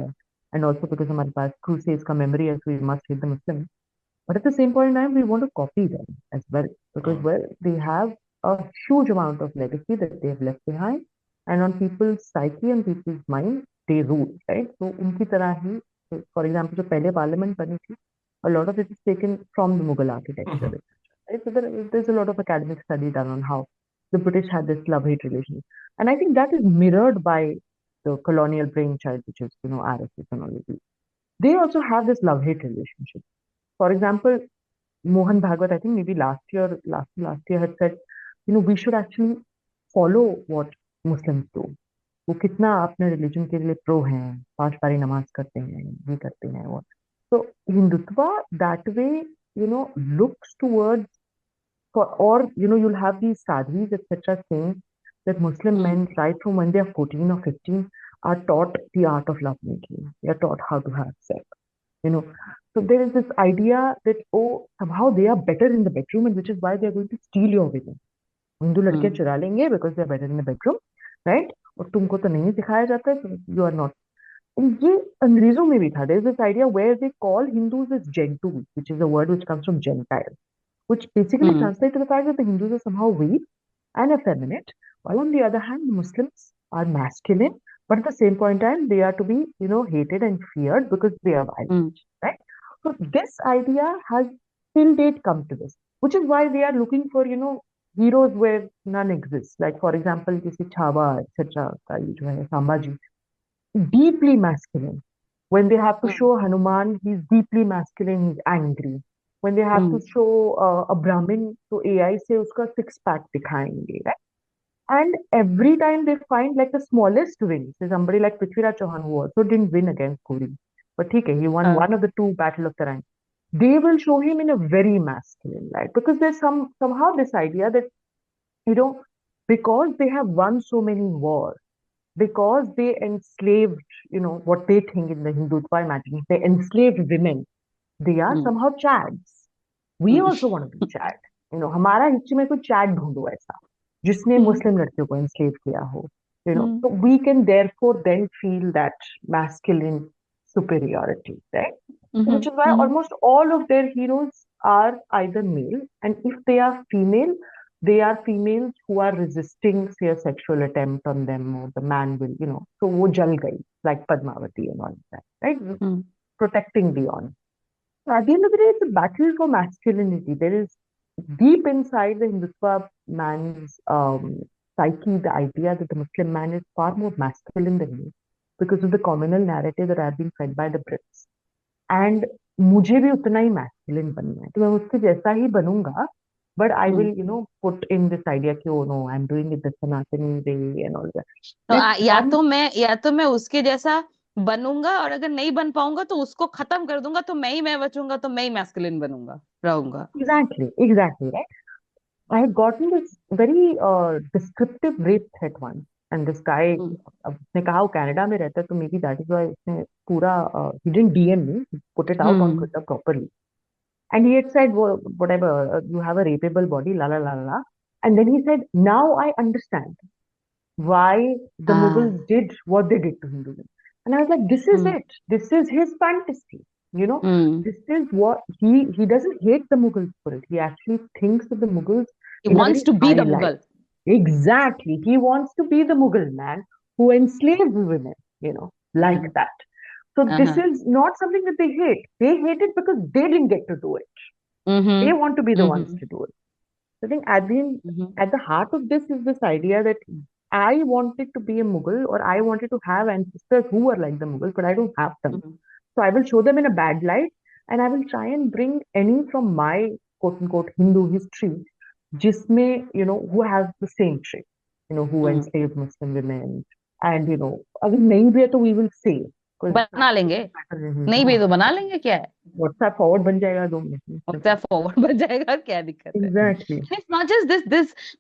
B: and also because हमारे पास crusades का memory है, so we must hate the Muslims. But at the same point in time, we want to copy them as well, because
F: Mm,
B: well, they have a huge amount of legacy that they have left behind, and on people's psyche and people's mind, they rule, right? So उनकी तरह ही, for example, जो पहले parliament बनी थी, a lot of it is taken from the Mughal architecture,
F: mhm,
B: right? So there's a lot of academic study done on how the British had this love-hate relation, and I think that is mirrored by the colonial brainchild, which is RSS and all of these. They also have this love-hate relationship. For example, Mohan Bhagwat, I think maybe last year had said, we should actually follow what Muslims do. वो कितना अपने religion के लिए pro हैं, 5 बारी नमाज करते हैं, ये करते हैं वो. So Hindutva that way, looks towards, or you'll have these sadhis, etc., saying that Muslim
A: hmm
B: men right from when they are 14 or 15 are taught the art of lovemaking. They are taught how to have sex. you know so there is this idea that, oh, somehow they are better in the bedroom, and which is why they are going to steal your women. Hindu लड़के
A: हम्म
B: चुरा लेंगे because they are better in the bedroom, right? और तुमको तो नहीं सिखाया जाता है, you are not. And ये अंग्रेजों में भी था. There is this idea where they call Hindus as Gentus, which is a word which comes from Gentile, which basically
A: hmm
B: translates to the fact that the Hindus are somehow weak and effeminate, while on the other hand, the Muslims are masculine, but at the same point in time, they are to be, hated and feared because they are violent,
A: hmm
B: right? So this idea has till date come to this, which is why they are looking for, heroes where none exists. Like, for example, you see Chaava, etc., का ये जो है, Sambhaji, deeply masculine. When they have to
A: hmm
B: show Hanuman, he's deeply masculine, he's angry. When they have to
A: hmm
B: show a Brahmin, तो AI से उसका six pack दिखाएंगे, right? And every time they find like the smallest win, say somebody like Prithviraj Chauhan, who also didn't win against Kuri, but okay, he won
A: हाँ
B: one of the two Battle of the Rhine. They will show him in a very masculine light, because there's somehow this idea that, you know because they have won so many wars, because they enslaved, what they think in the Hindutva imagination, they enslaved women. They are
A: hmm
B: somehow chads. We
A: hmm
B: also want to be chad. हमारा history में कोई Chad ढूंढो ऐसा जिसने
A: हम्म
B: मुस्लिम लड़कियों को enslave किया हो. So we can therefore then feel that masculine superiority, right? Which is why almost all of their heroes are either male, and if they are female, they are females who are resisting, say, a sexual attempt on them, or the man will, so wo jal gayi, like Padmavati and all of that, right? Protecting the honor. At the end of the day, it's a battle for masculinity. There is deep inside the Hindutva man's psyche the idea that the Muslim man is far more masculine than me because of the communal narrative that I've been fed by the Brits. And मुझे भी उतना ही masculine बनना है तो मैं उसके जैसा ही बनूंगा but I will put in this idea कि oh no I'm doing it the Sanatani way and all that.
A: तो
B: It's
A: या तो मैं उसके जैसा बनूंगा और अगर नहीं बन पाऊंगा तो उसको खत्म कर दूंगा तो मैं बचूंगा तो मैं ही मैस्कुलिन बनूंगा रहूंगा.
B: Exactly, right? I had gotten this very descriptive rape threat once, and this guy, उसने कहा वो कनाडा में रहता है तो maybe that is why उसने पूरा he didn't DM me, he put it out on Twitter properly, and he had said whatever you have a rapeable body, la la la la, and then he said now I understand why the Mughals did what they did to Hindus, and I was like this is it, this is his fantasy, this is what he doesn't hate the Mughals for it, he actually thinks of the Mughals.
A: He wants to be the Mughal.
B: Exactly. He wants to be the Mughal man who enslaved women, like that. So this is not something that they hate. They hate it because they didn't get to do it. They want to be the ones to do it. So I think at the heart of this is this idea that I wanted to be a Mughal or I wanted to have ancestors who were like the Mughals, but I don't have them. So I will show them in a bad light and I will try and bring any from my quote unquote Hindu history जिसमें who has the same trait, who enslaved Muslim women, and अगर नहीं भी है तो we will say
A: बना लेंगे, नहीं भी तो बना लेंगे, क्या है,
B: WhatsApp forward बन जाएगा 2 मिनट में,
A: WhatsApp forward बन जाएगा, क्या दिक्कत है.
B: Exactly.
A: It's not just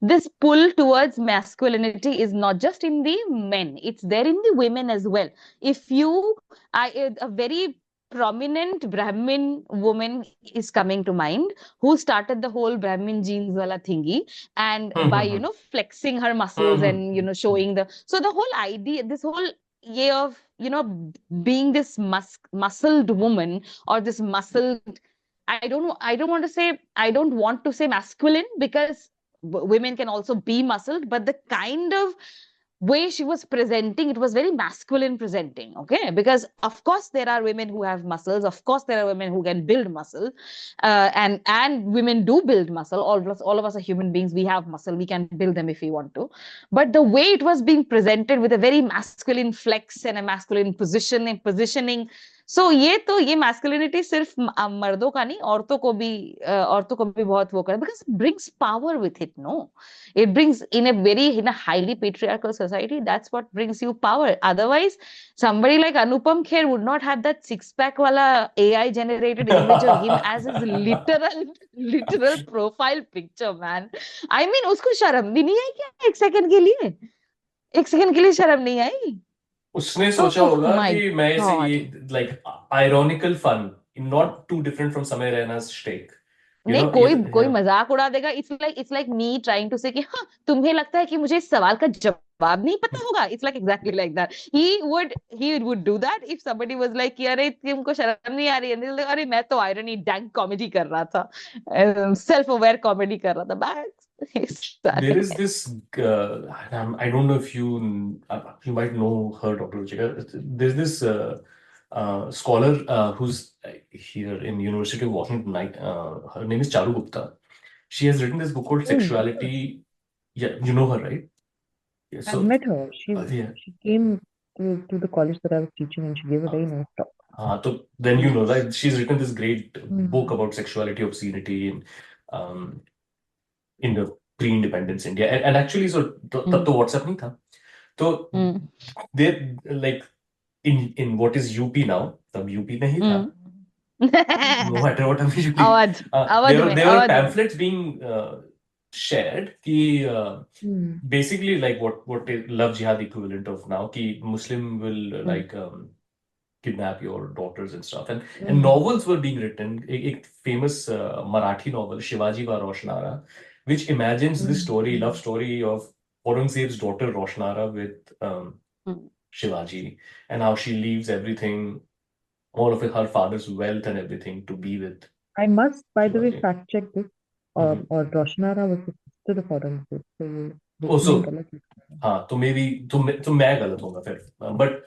A: this pull towards masculinity is not just in the men, it's there in the women as well. If you a very prominent Brahmin woman is coming to mind who started the whole Brahmin genes wala thingy, and by flexing her muscles and showing the whole idea, this whole way of being this muscled woman or this muscled, I don't want to say masculine because women can also be muscled, but the kind of way she was presenting, it was very masculine presenting, okay? Because of course there are women who have muscles, of course there are women who can build muscle, and women do build muscle. All of us are human beings, we have muscle, we can build them if we want to. But the way it was being presented with a very masculine flex and a masculine positioning, so ये masculinity सिर्फ मर्दों का नहीं, औरतों को भी बहुत वो कर, because it brings power with it, no? It brings in a highly patriarchal society, that's what brings you power. Otherwise, somebody like Anupam Kher would not have that six-pack wala AI generated image of him as his literal profile picture, man. I mean, उसको शर्म भी नहीं आई क्या एक second के लिए शर्म नहीं आई?
F: उसने सोचा होगा कि मैं इसे ये like ironical fun, not too different from Samay Raina's shtick.
A: नहीं, कोई मजाक उड़ा देगा. It's like me trying to say कि हाँ तुम्हें लगता है कि मुझे इस सवाल का जवाब नहीं पता होगा. It's like exactly like that. He would do that if somebody was like कि अरे तुमको शर्म नहीं आ रही है, अरे मैं तो irony dank comedy कर रहा था, self aware comedy कर रहा था.
F: There is this I don't know if you might know her, Dr. Ruchika. There's this scholar who's here in University of Washington. Her name is Charu Gupta. She has written this book called Sexuality. Yeah, you know her, right? Yeah, so,
B: I've met her. She came to the college that I was teaching and she gave a very nice talk.
F: So then you know, right? She's written this great book about sexuality, obscenity, and in the pre-independence India. And actually, so तब तो WhatsApp नहीं था. तो they like in what is UP now, तब UP नहीं था. No matter what I'm usually. There were pamphlets being shared कि basically like what is love jihad equivalent of now कि Muslim will like kidnap your daughters and stuff, and novels were being written. A famous Marathi novel Shivaji Va Roshnara, which imagines this story, love story of Aurangzeb's daughter Roshnara with
A: Mm.
F: Shivaji, and how she leaves everything, all of her father's wealth and everything to be with
B: I must, by the way,
F: Shivaji.
B: fact check this.
F: Hmm.
B: Or Roshnara was the sister of Aurangzeb. So
F: Also,
B: listening गलत है.
F: हाँ तो may be तो मैं गलत होगा फिर but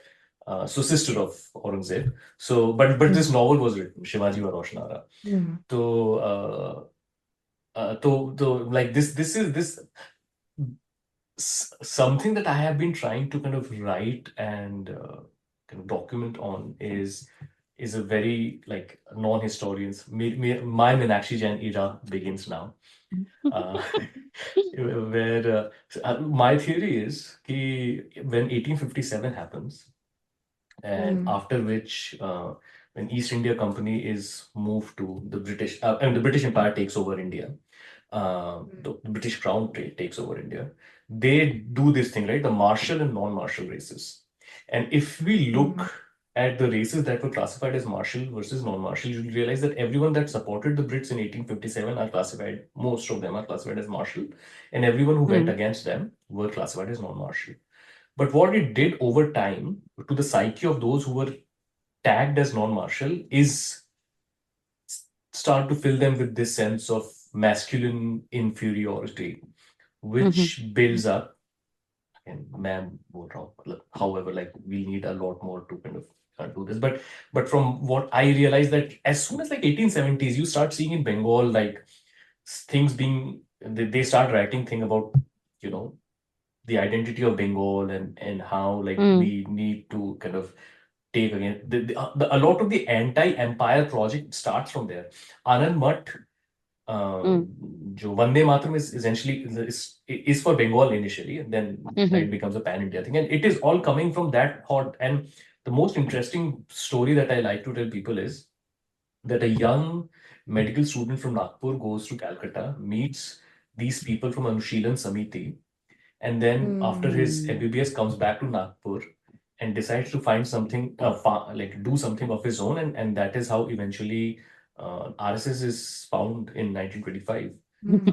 F: so sister of Aurangzeb. So but this novel was written Shivaji or Roshnara.
B: Hmm.
F: So तो like this is this something that I have been trying to kind of write and kind of document on is a very like non-historians. My Meenakshi Jain era begins now, uh, where my theory is that when 1857 happens, and after which when East India Company is moved to the British, and the British Empire takes over India, the British Crown takes over India, they do this thing, right? The martial and non-martial races. And if we look at the races that were classified as martial versus non-martial, you'll realize that everyone that supported the Brits in 1857 are classified, most of them are classified as martial, and everyone who went
A: Mm.
F: against them were classified as non-martial. But what it did over time to the psyche of those who were tagged as non-martial is start to fill them with this sense of masculine inferiority, which builds up. And मैं बोल रहा हूँ, मतलब, however, like we need a lot more to kind of do this. But from what I realized that as soon as like 1870s, you start seeing in Bengal like things being they start writing thing about you know the identity of Bengal and how like
A: Mm.
F: we need to kind of take again a lot of the anti-empire project starts from there. Anand Math,
A: Mm.
F: jo Vande Mataram is essentially is for Bengal initially, and then it becomes a pan-India thing, and it is all coming from that thought. And the most interesting story that I like to tell people is that a young medical student from Nagpur goes to Calcutta, meets these people from Anushilan Samiti, and then after his MBBS comes back to Nagpur and decides to find something like do something of his own, and that is how eventually RSS is found in 1925.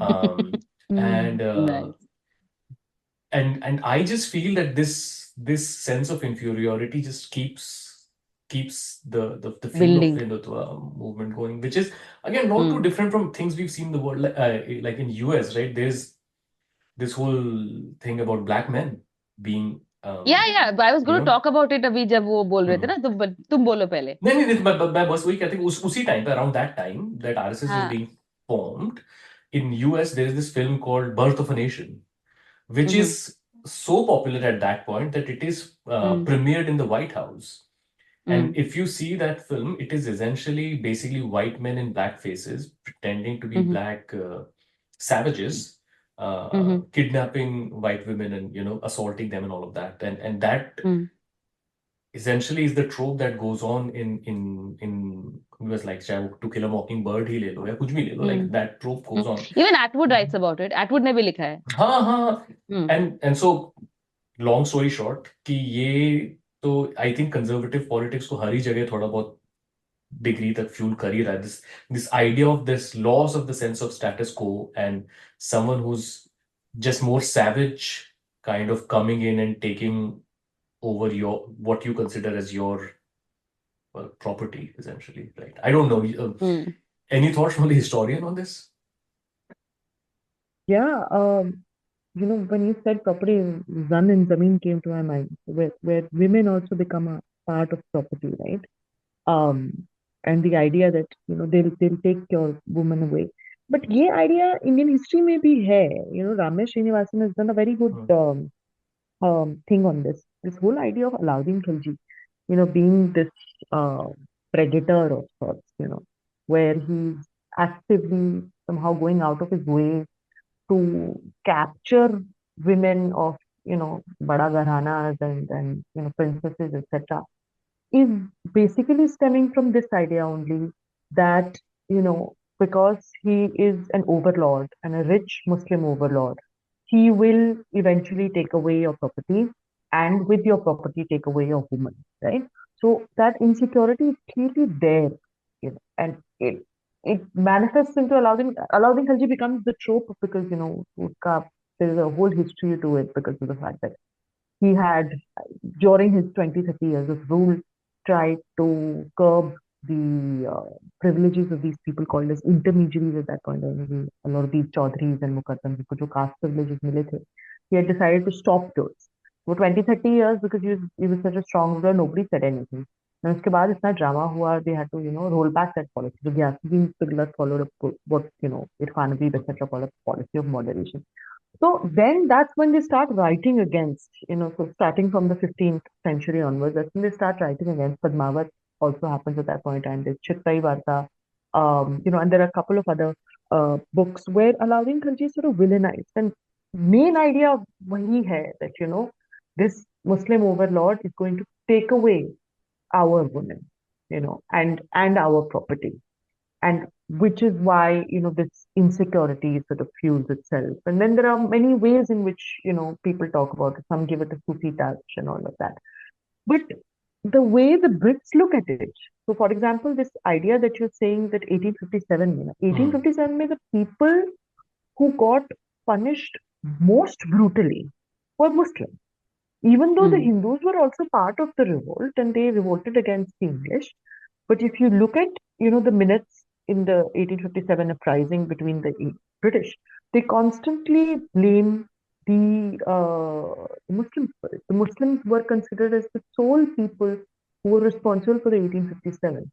F: Um, and
A: Nice.
F: and I just feel that this sense of inferiority just keeps the fuel of
A: Building.
F: Hindutva movement going, which is again not too different from things we've seen in the world, like in US, right? There's this whole thing about black men being
A: Yeah, but I was
F: you
A: going to
F: know
A: talk about it अभी जब वो बोल रहे थे ना तुम बोलो पहले.
F: नहीं नहीं मैं बस वही कहती हूँ उसी टाइम पे around that time that RSS was
A: हाँ.
F: being formed in US. There is this film called Birth of a Nation, which is so popular at that point that it is premiered in the White House. And if you see that film, it is essentially basically white men in black faces pretending to be black savages, kidnapping white women and assaulting them and all of that. And that essentially is the trope that goes on in US, like चाहे वो To Kill a Mockingbird ही ले लो या कुछ भी ले लो, like that trope goes on.
A: Even Atwood writes about it. Atwood ने भी लिखा है.
F: हाँ. And so long story short कि ये तो I think conservative politics को हर ही जगह थोड़ा बहुत degree तक fuel कर ही रहा है. This idea of this loss of the sense of status quo and someone who's just more savage kind of coming in and taking over what you consider as your property, essentially, right? I don't know. Any thoughts from the historian on this?
B: Yeah, when you said property, Zan and Zameen came to my mind, where women also become a part of property, right? And the idea that they'll take your woman away. But ये idea Indian history में भी है. Ramesh Srinivasan has done a very good thing on this. This whole idea of Alauddin Khilji, being this predator of sorts, where he's actively somehow going out of his way to capture women of, bada gharanas and princesses, etc., is basically stemming from this idea only that, because he is an overlord and a rich Muslim overlord, he will eventually take away your property and with your property take away your woman, right? So that insecurity is clearly there, and it manifests into Alauddin Khilji becomes the trope because, uska there is a whole history to it because of the fact that he had, during his 20, 30 years of rule, tried to curb the privileges of these people called as intermediaries at that point. I mean, a lot of these chaudhries and mukaddam, जो caste privileges मिले थे, he had decided to stop those. For 20, 30 years, because he was such a strong ruler, nobody said anything. And उसके बाद इतना drama हुआ, they had to, roll back that policy. So Ghiasuddin Tughlaq followed what, Irfan Habib, etc. called a policy of moderation. So then that's when they start writing against, so starting from the 15th century onwards, that's when they start writing against. Padmavat also happens at that point in time. There's Chittai Varta, and there are a couple of other books where Alauddin Khilji is sort of villainized. And main idea wahi hai that, this Muslim overlord is going to take away our women, and our property. And which is why, this insecurity sort of fuels itself. And then there are many ways in which, people talk about it. Some give it a Sufi touch and all of that. But the way the Brits look at it, so for example, this idea that you're saying that 1857, 1857, the people who got punished most brutally were Muslims. Even though the Hindus were also part of the revolt and they revolted against the English. But if you look at, the minutes in the 1857 uprising between the British, they constantly blame the Muslims for it. The Muslims were considered as the sole people who were responsible for the 1857.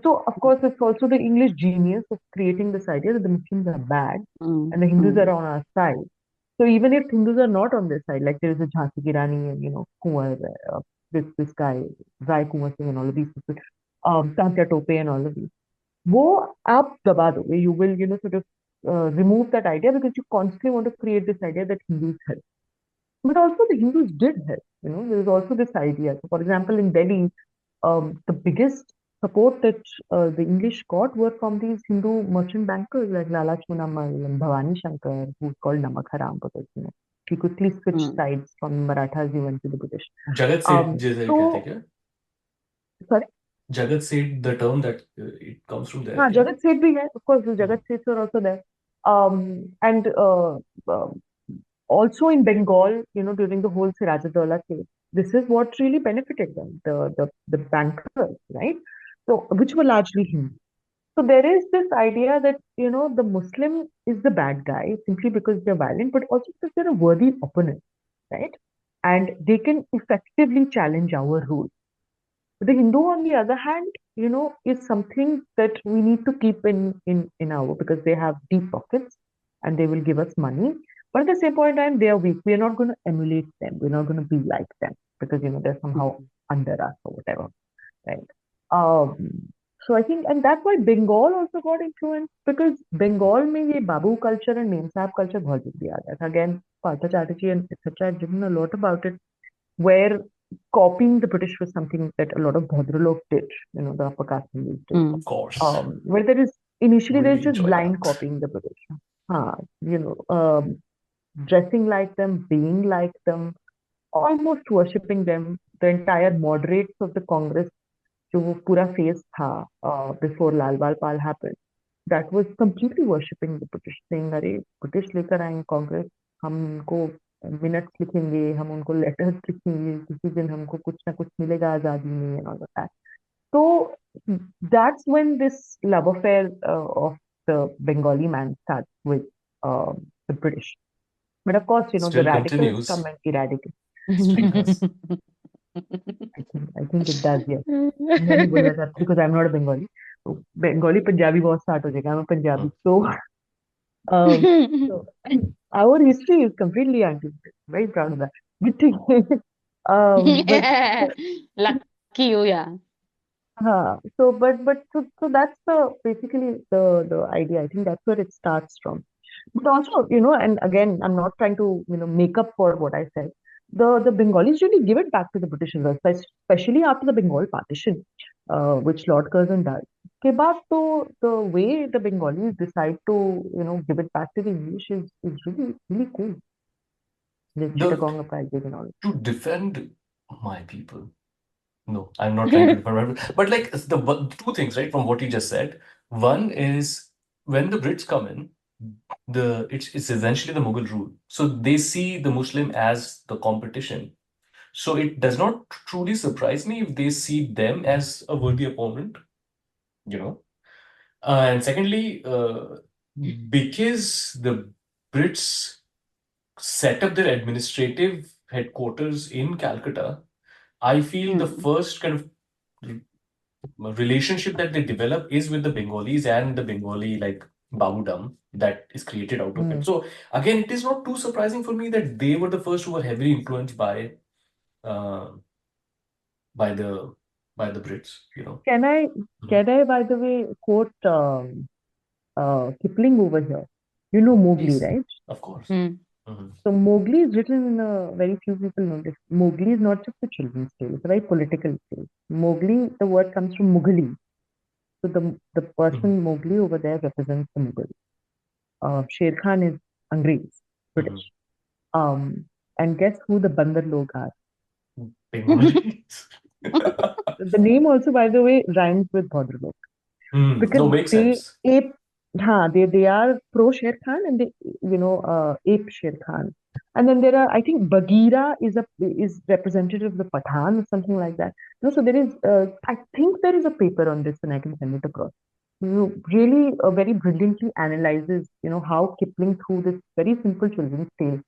B: So, of course, it's also the English genius of creating this idea that the Muslims are bad and the Hindus are on our side. So even if Hindus are not on their side, like there is a Jhansi Ki Rani and, Kunwar, this guy, Rai Kunwar Singh and all of these people, Tantya Tope and all of these, वो आप दबा दोगे. You will, sort of remove that idea because you constantly want to create this idea that Hindus help. But also the Hindus did help. There is also this idea. So, for example, in Delhi, the biggest support that the English got were from these Hindu merchant bankers like Lala Chunamal and Bhavani Shankar, who's called Namak Haram because, he quickly switched sides from Marathas, he went to the British.
F: Jagat Seth जैसे
B: So,
F: कहते हैं क्या?
B: sorry?
F: Jagat Seth, the term that it comes from there.
B: हाँ,
F: क्या?
B: Jagat Seth bhi hai. Of course, the Jagat Seths were also there. And also in Bengal, during the whole Sirajuddaula case, this is what really benefited them, the bankers, right? So, which were largely Hindu. So there is this idea that, the Muslim is the bad guy simply because they're violent, but also because they're a worthy opponent, right? And they can effectively challenge our rule. The Hindu, on the other hand, is something that we need to keep in our, because they have deep pockets and they will give us money. But at the same point in time, they are weak. We are not going to emulate them. We're not going to be like them because, they're somehow under us or whatever, right? So I think, and that's why Bengal also got influenced because Bengal में ये Babu culture and Mem Sahib culture बहुत जल्दी आ गया था. Again, Partha Chatterjee and etc. had written a lot about it, where copying the British was something that a lot of Bhadralok did, the upper caste families did.
F: Of course.
B: Where there is initially
F: Really
B: there's just
F: enjoy
B: blind
F: that.
B: copying the British. Dressing like them, being like them, almost worshipping them. The entire moderates of the Congress, जो वो पूरा phase था before Lal Bal Pal happened, that was completely worshipping the British, saying अरे British लेकर आएंगे कांग्रेस, हम उनको minutes लिखेंगे, हम उनको लेटर्स लिखेंगे, किसी दिन हमको कुछ ना कुछ मिलेगा आजादी में and all of that. So that's when this love affair of the Bengali man starts with the British. But of course, the
F: Still
B: radicals
F: continues.
B: come and eradicate.
F: Still does.
B: I think it does, yes. मैं नहीं बोलना चाहती because I'm not a Bengali. So Bengali Punjabi बहुत start हो जाएगा. I'm a Punjabi. So our history is completely anti. Very proud of that. But
A: Lucky you, yeah.
B: so that's basically the idea. I think that's where it starts from. But also, and again, I'm not trying to, make up for what I said. The Bengalis really give it back to the British, especially after the Bengal partition, which Lord Curzon does. के बाद तो the way the Bengalis decide to, give it back to the English is really, really cool. The Chittagong uprising and all.
F: To defend my people. No, I'm not trying to defend my people. But like two things, right, from what you just said. One is when the Brits come in, it's essentially the Mughal rule. So they see the Muslim as the competition. So it does not truly surprise me if they see them as a worthy opponent, you know. And secondly, because the Brits set up their administrative headquarters in Calcutta, I feel the first kind of relationship that they develop is with the Bengalis and the Bengali like Babudam that is created out of it. So again, it is not too surprising for me that they were the first who were heavily influenced uh, by the Brits, you know.
B: Can I, by the way, quote Kipling over here? You know Mowgli,
F: Please,
B: right?
F: of course.
A: Mm.
F: Mhm.
B: So Mowgli is written in a very few people know this. Mowgli is not just a children's tale; it's a very political tale. Mowgli, the word comes from Mughali. So the person Mowgli over there represents the Mughal. Sher Khan is Angrez, British. And guess who the Bandar log are?
F: Bengalis.
B: The name also, by the way, rhymes with Bhadralok. Because
F: No, makes
B: they
F: sense.
B: ape, they are pro Sher Khan and they ape Sher Khan. And then there are, I think Bagheera is representative of the Pathan or something like that. So there is, I think there is a paper on this and I can send it across. Really very brilliantly analyzes how Kipling through this very simple children's tale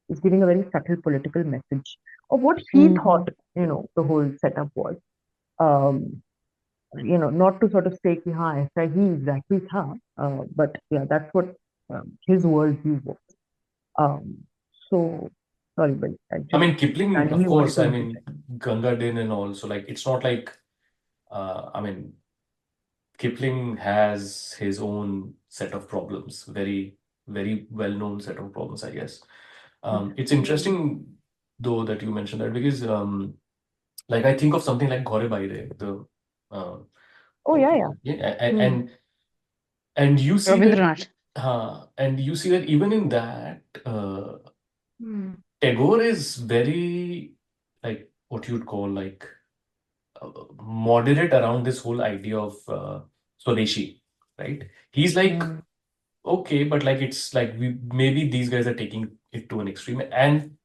B: is giving a very subtle political message of what he thought the whole setup was. Um, not to sort of say कि हाँ ऐसा ही exactly था, but yeah, that's what his worldview was. So sorry, but I
F: I
B: just
F: mean, Kipling, of
B: randomly wanted
F: course,
B: to
F: I
B: interject.
F: mean, Ganga Din and all. So, like, it's not like, I mean, Kipling has his own set of problems, very, very well-known set of problems, I guess. It's interesting, though, that you mentioned that because, like, I think of something like Ghore Baire, the, uh,
B: Oh yeah, yeah.
F: yeah,
B: Hmm.
F: and you see that,
A: Rabindranath.
F: and you see that even in that, Tagore is very, like, what you'd call like moderate around this whole idea of Swadeshi, right? He's like, okay, but like it's like we maybe these guys are taking it to an extreme, and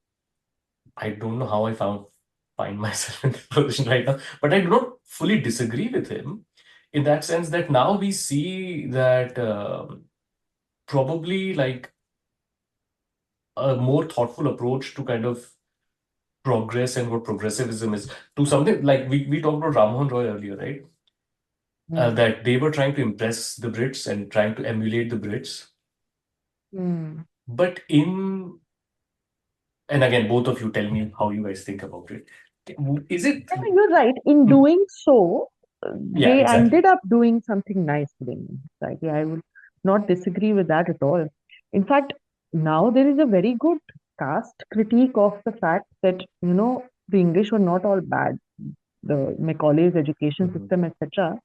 F: I don't know how I find myself in this position right now, but I do not fully disagree with him in that sense that now we see that probably like a more thoughtful approach to kind of progress and what progressivism is to something like we talked about Rammohn Roy earlier, right? That they were trying to impress the Brits and trying to emulate the Brits. But and again, both of you tell me how you guys think about it. Is it?
B: Yeah, you're right. In
F: Hmm,
B: doing so,
F: yeah,
B: they
F: exactly.
B: ended up doing something nice for the Indian society. I would not disagree with that at all. In fact, now there is a very good caste critique of the fact that, the English were not all bad. The Macaulay's education
F: Mhm,
B: system, etc.,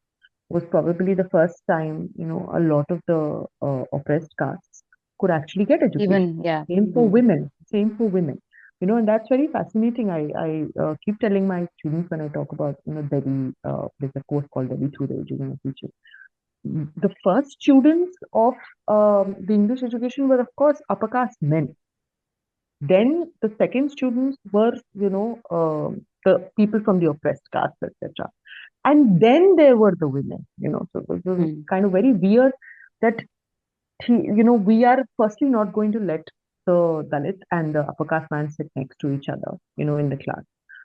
B: was probably the first time, a lot of the oppressed castes could actually get education.
A: Even, yeah.
B: Same for women. Same for women. And that's very fascinating. I keep telling my students when I talk about, Delhi, there's a course called Delhi through the Education of Teachers. The first students of the English education were, of course, upper caste men. Then the second students were, the people from the oppressed caste, etc. And then there were the women, so it was kind of very weird that, we are firstly not going to let the Dalit and the upper caste man sit next to each other, in the class.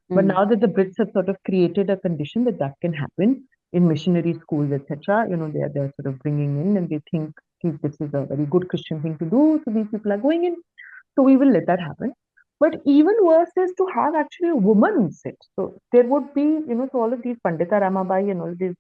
B: But now that the Brits have sort of created a condition that that can happen in missionary schools, etc., they're sort of bringing in and they think this is a very good Christian thing to do. So these people are going in. So we will let that happen. But even worse is to have actually a woman sit. So there would be, so all of these Pandita Ramabai and all of these,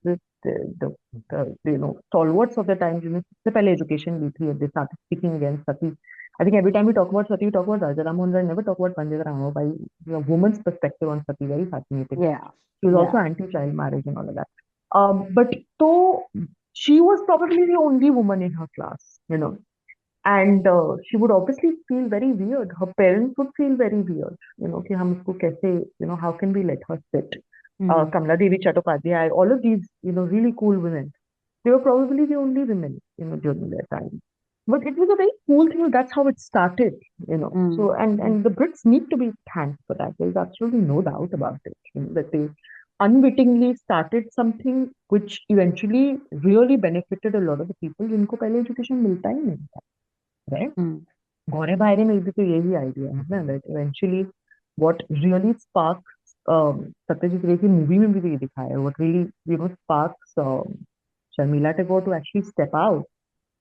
B: stalwarts of the time, the pale education weekly, they started speaking against Sati. I think every time we talk about Sati, we talk about Raja Ramohun Roy, never talk about Pandita Ramabai. A woman's perspective on Sati, very fascinating.
A: Yeah.
B: She was
A: Yeah.
B: also anti-child marriage and all of that. But so she was probably the only woman in her class, and she would obviously feel very weird. Her parents would feel very weird, कि हम इसको कैसे, how can we let her sit? Kamala Devi Chattopadhyay, all of these, really cool women. They were probably the only women, during their time. But it was a very cool thing. That's how it started, you know. So and the Brits need to be thanked for that. There's absolutely no doubt about it. You know, that they unwittingly started something which eventually really benefited a lot of the people जिनको पहले education मिलता ही नहीं था, right? गौरे भाई में भी तो यही idea है ना, that eventually what really sparks Satyajit रे की movie में भी तो ये दिखाया है, what really sparks Sharmila Tagore to actually step out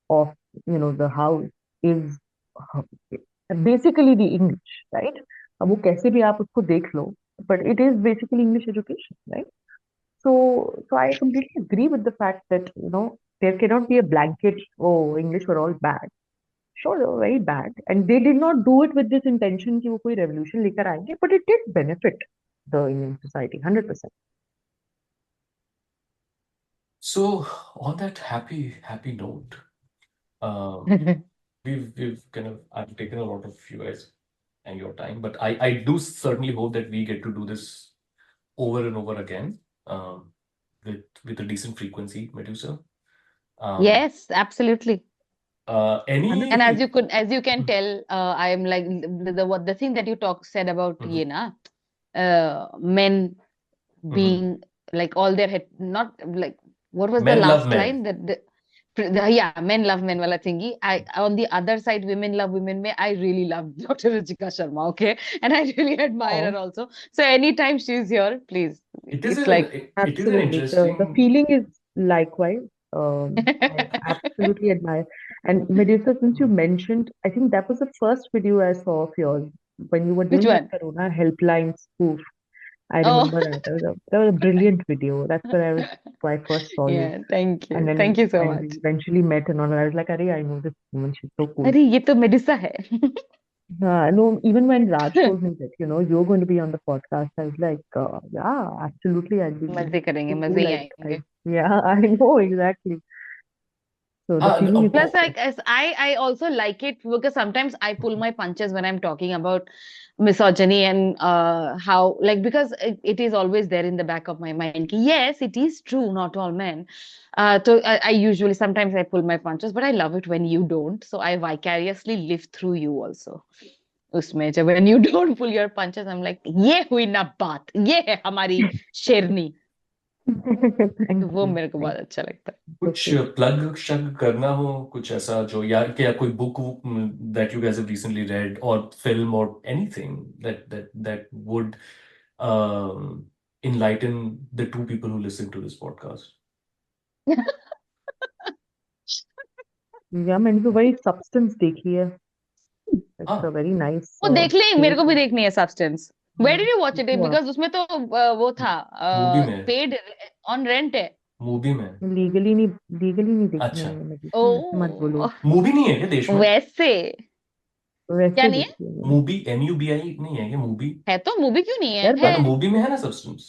B: of the house is uh, basically the English, right? अब वो कैसे भी आप उसको देख लो, but it is basically English education, right? So I completely agree with the fact that there cannot be a blanket, oh, English were all bad. Sure, they were very bad, and they did not do it with this intention कि वो कोई revolution लेकर आएंगे, but it did benefit the Indian society 100%.
F: So on that happy note, we've kind of I've taken a lot of you guys and your time, but I do certainly hope that we get to do this over and over again, with a decent frequency, Medusa.
A: Yes, absolutely.
F: Any
A: And as you can tell, I am like the thing that you said about
F: Mhm.
A: ye na, men being like all their head, not like what was the
F: Men love
A: last
F: men.
A: line that yeah, men love men wala thingy. I on the other side, women love women. I really love Dr. Ruchika Sharma, okay, and I really admire
B: Oh.
A: her also. So anytime she's here, please,
F: It is
A: it's
F: an
A: like
F: it is an
B: Absolutely. The
F: interesting.
B: feeling is likewise. I absolutely admire. And Medusa, since you mentioned, I think that was the first video I saw of yours when you were
A: which
B: doing that
A: one?
B: Corona helpline spoof. I
A: Oh,
B: remember that. That was a brilliant video. That's why I first saw you.
A: yeah, thank
B: And
A: you.
B: then
A: Thank you so
B: when
A: much.
B: we eventually met and all, I was like, Arey, I know this woman. She's so cool.
A: अरे ये तो मेडिसा है.
B: No, even when Raj told me that, you're going to be on the podcast, I was like, yeah, absolutely. I'd be
A: मजे करेंगे,
B: so
A: मजे
B: cool.
A: ही आएंगे.
B: Yeah, I know exactly. So the feeling is
A: Plus, like as I also like it because sometimes I pull my punches when I'm talking about misogyny and how like because it is always there in the back of my mind. कि Yes, it is true, not all men. So I usually sometimes I pull my punches, but I love it when you don't. So I vicariously live through you also. उसमें जब when you don't pull your punches, I'm like ये हुई ना बात, ये है हमारी शेरनी.
B: thank
A: वो
B: you.
A: मेरे को
B: Thank
A: बहुत अच्छा लगता है.
F: कुछ
B: you.
F: प्लग शग करना हो कुछ ऐसा जो यार क्या कोई book that you guys have recently read or film or anything that would enlighten the two people who listen to this podcast.
B: Yeah, मैंने तो वही substance देखी है. It's
F: हाँ
B: a very nice
A: वो देख ले मेरे को भी
B: series.
A: देखनी है substance. Where did you watch it?
B: देखो आप
A: Because उसमें तो वो था
F: मूवी में
A: पेड ऑन रेंट है.
F: मूवी में
B: लीगली नहीं देखी
F: अच्छा
B: मैंने Medusa, ऐसे मत बोलो.
A: ओ
F: मूवी नहीं है क्या देश में
A: वैसे क्या
B: वैसे
A: नहीं है?
B: देखी है मैंने.
F: मूवी MUBI नहीं है क्या मूवी
A: है तो मूवी क्यों नहीं
B: यार
F: हाँ
A: है?
F: तो मूवी में है ना सब्सटेंस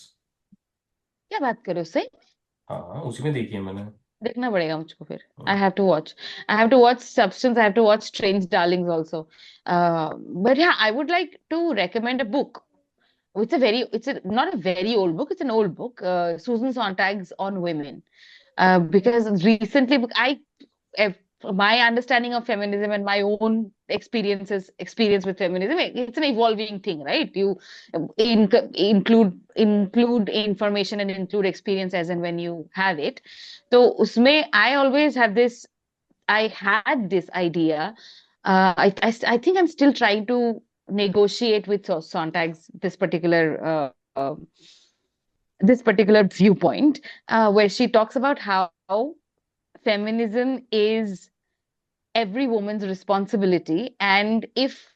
A: क्या बात करो उससे?
F: हाँ उसी में देखी है मैंने
A: देखना पड़ेगा मुझको फिर. I have to watch Substance. I have to watch Strange Darlings also. But yeah, I would like to recommend a book. Not a very old book. It's an old book. Susan Sontag's On Women. Because recently, if my understanding of feminism and my own experience with feminism, it's an evolving thing, right? You include information and include experience as and when you have it. So usme I had this idea. I think I'm still trying to negotiate with Sontag's this particular viewpoint, where she talks about how feminism is every woman's responsibility, and if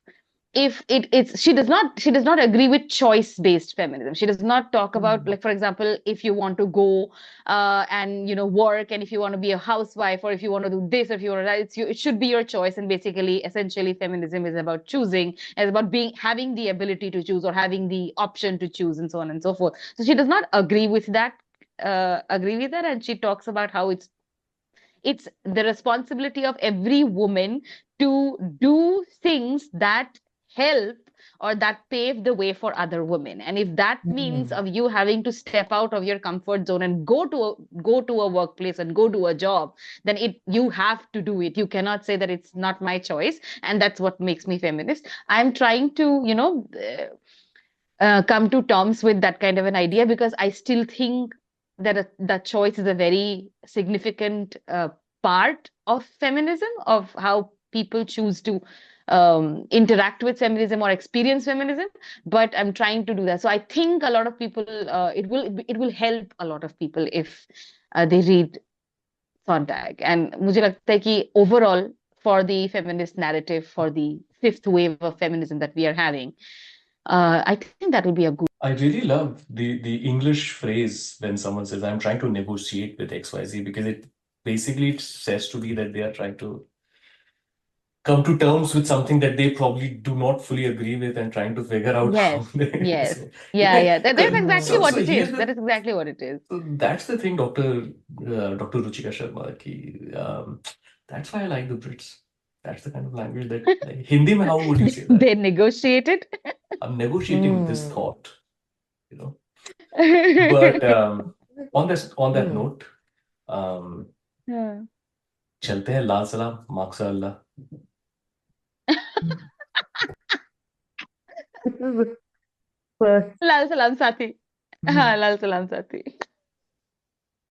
A: it's she does not agree with choice based feminism. She does not talk about, like, for example, if you want to go and work, and if you want to be a housewife, or if you want to do this, or if you want to it should be your choice. And basically, essentially, feminism is about choosing, it's about having the ability to choose, or having the option to choose, and so on and so forth. So she does not agree with that, and she talks about how it's the responsibility of every woman to do things that help or that paved the way for other women. And if that means of you having to step out of your comfort zone and go to a workplace and go do a job, then you have to do it. You cannot say that it's not my choice, and that's what makes me feminist. I'm trying to, come to terms with that kind of an idea, because I still think that that choice is a very significant part of feminism, of how people choose to interact with feminism or experience feminism. But I'm trying to do that. So I think a lot of people, it will help a lot of people if they read Sontag. And मुझे लगता है कि overall, for the feminist narrative, for the fifth wave of feminism that we are having, I think that will be a good.
F: I really love the English phrase when someone says, I'm trying to negotiate with XYZ, because it basically says to me that they are trying to come to terms with something that they probably do not fully agree with, and trying to figure out how they.
A: Yes.
F: So,
A: Yeah. That's exactly what
F: so
A: it
F: here's
A: is. That is exactly what it is.
F: So that's the thing, Dr. Ruchika Sharma, that's why I like the Brits. That's the kind of language that, like, Hindi mein, how would you say that?
A: They negotiated.
F: I'm negotiating with this thought, But on that note,
A: Yeah.
F: चलते हैं लाल सलाम माक्सा अल्लाह.
B: This is the first.
A: Lal Salam Sati. Lal Salam Sati.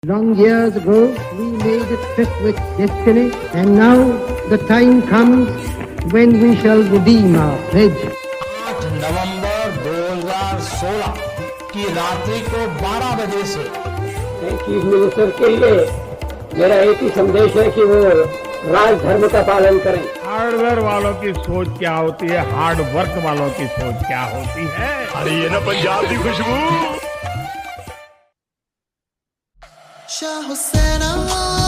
C: Long years ago, we made a trip with destiny, and now the time comes when we shall redeem our pledge.
D: 8 नवंबर 2016 की रात्रि को 12 बजे से
H: chief minister के लिए मेरा एक ही संदेश है कि वो राज धर्म का पालन करें.
E: हार्डवेयर वालों की सोच क्या होती है, हार्ड वर्क वालों की सोच क्या होती है. अरे ये ना पंजाब की खुशबू.
G: Shah Hussaina.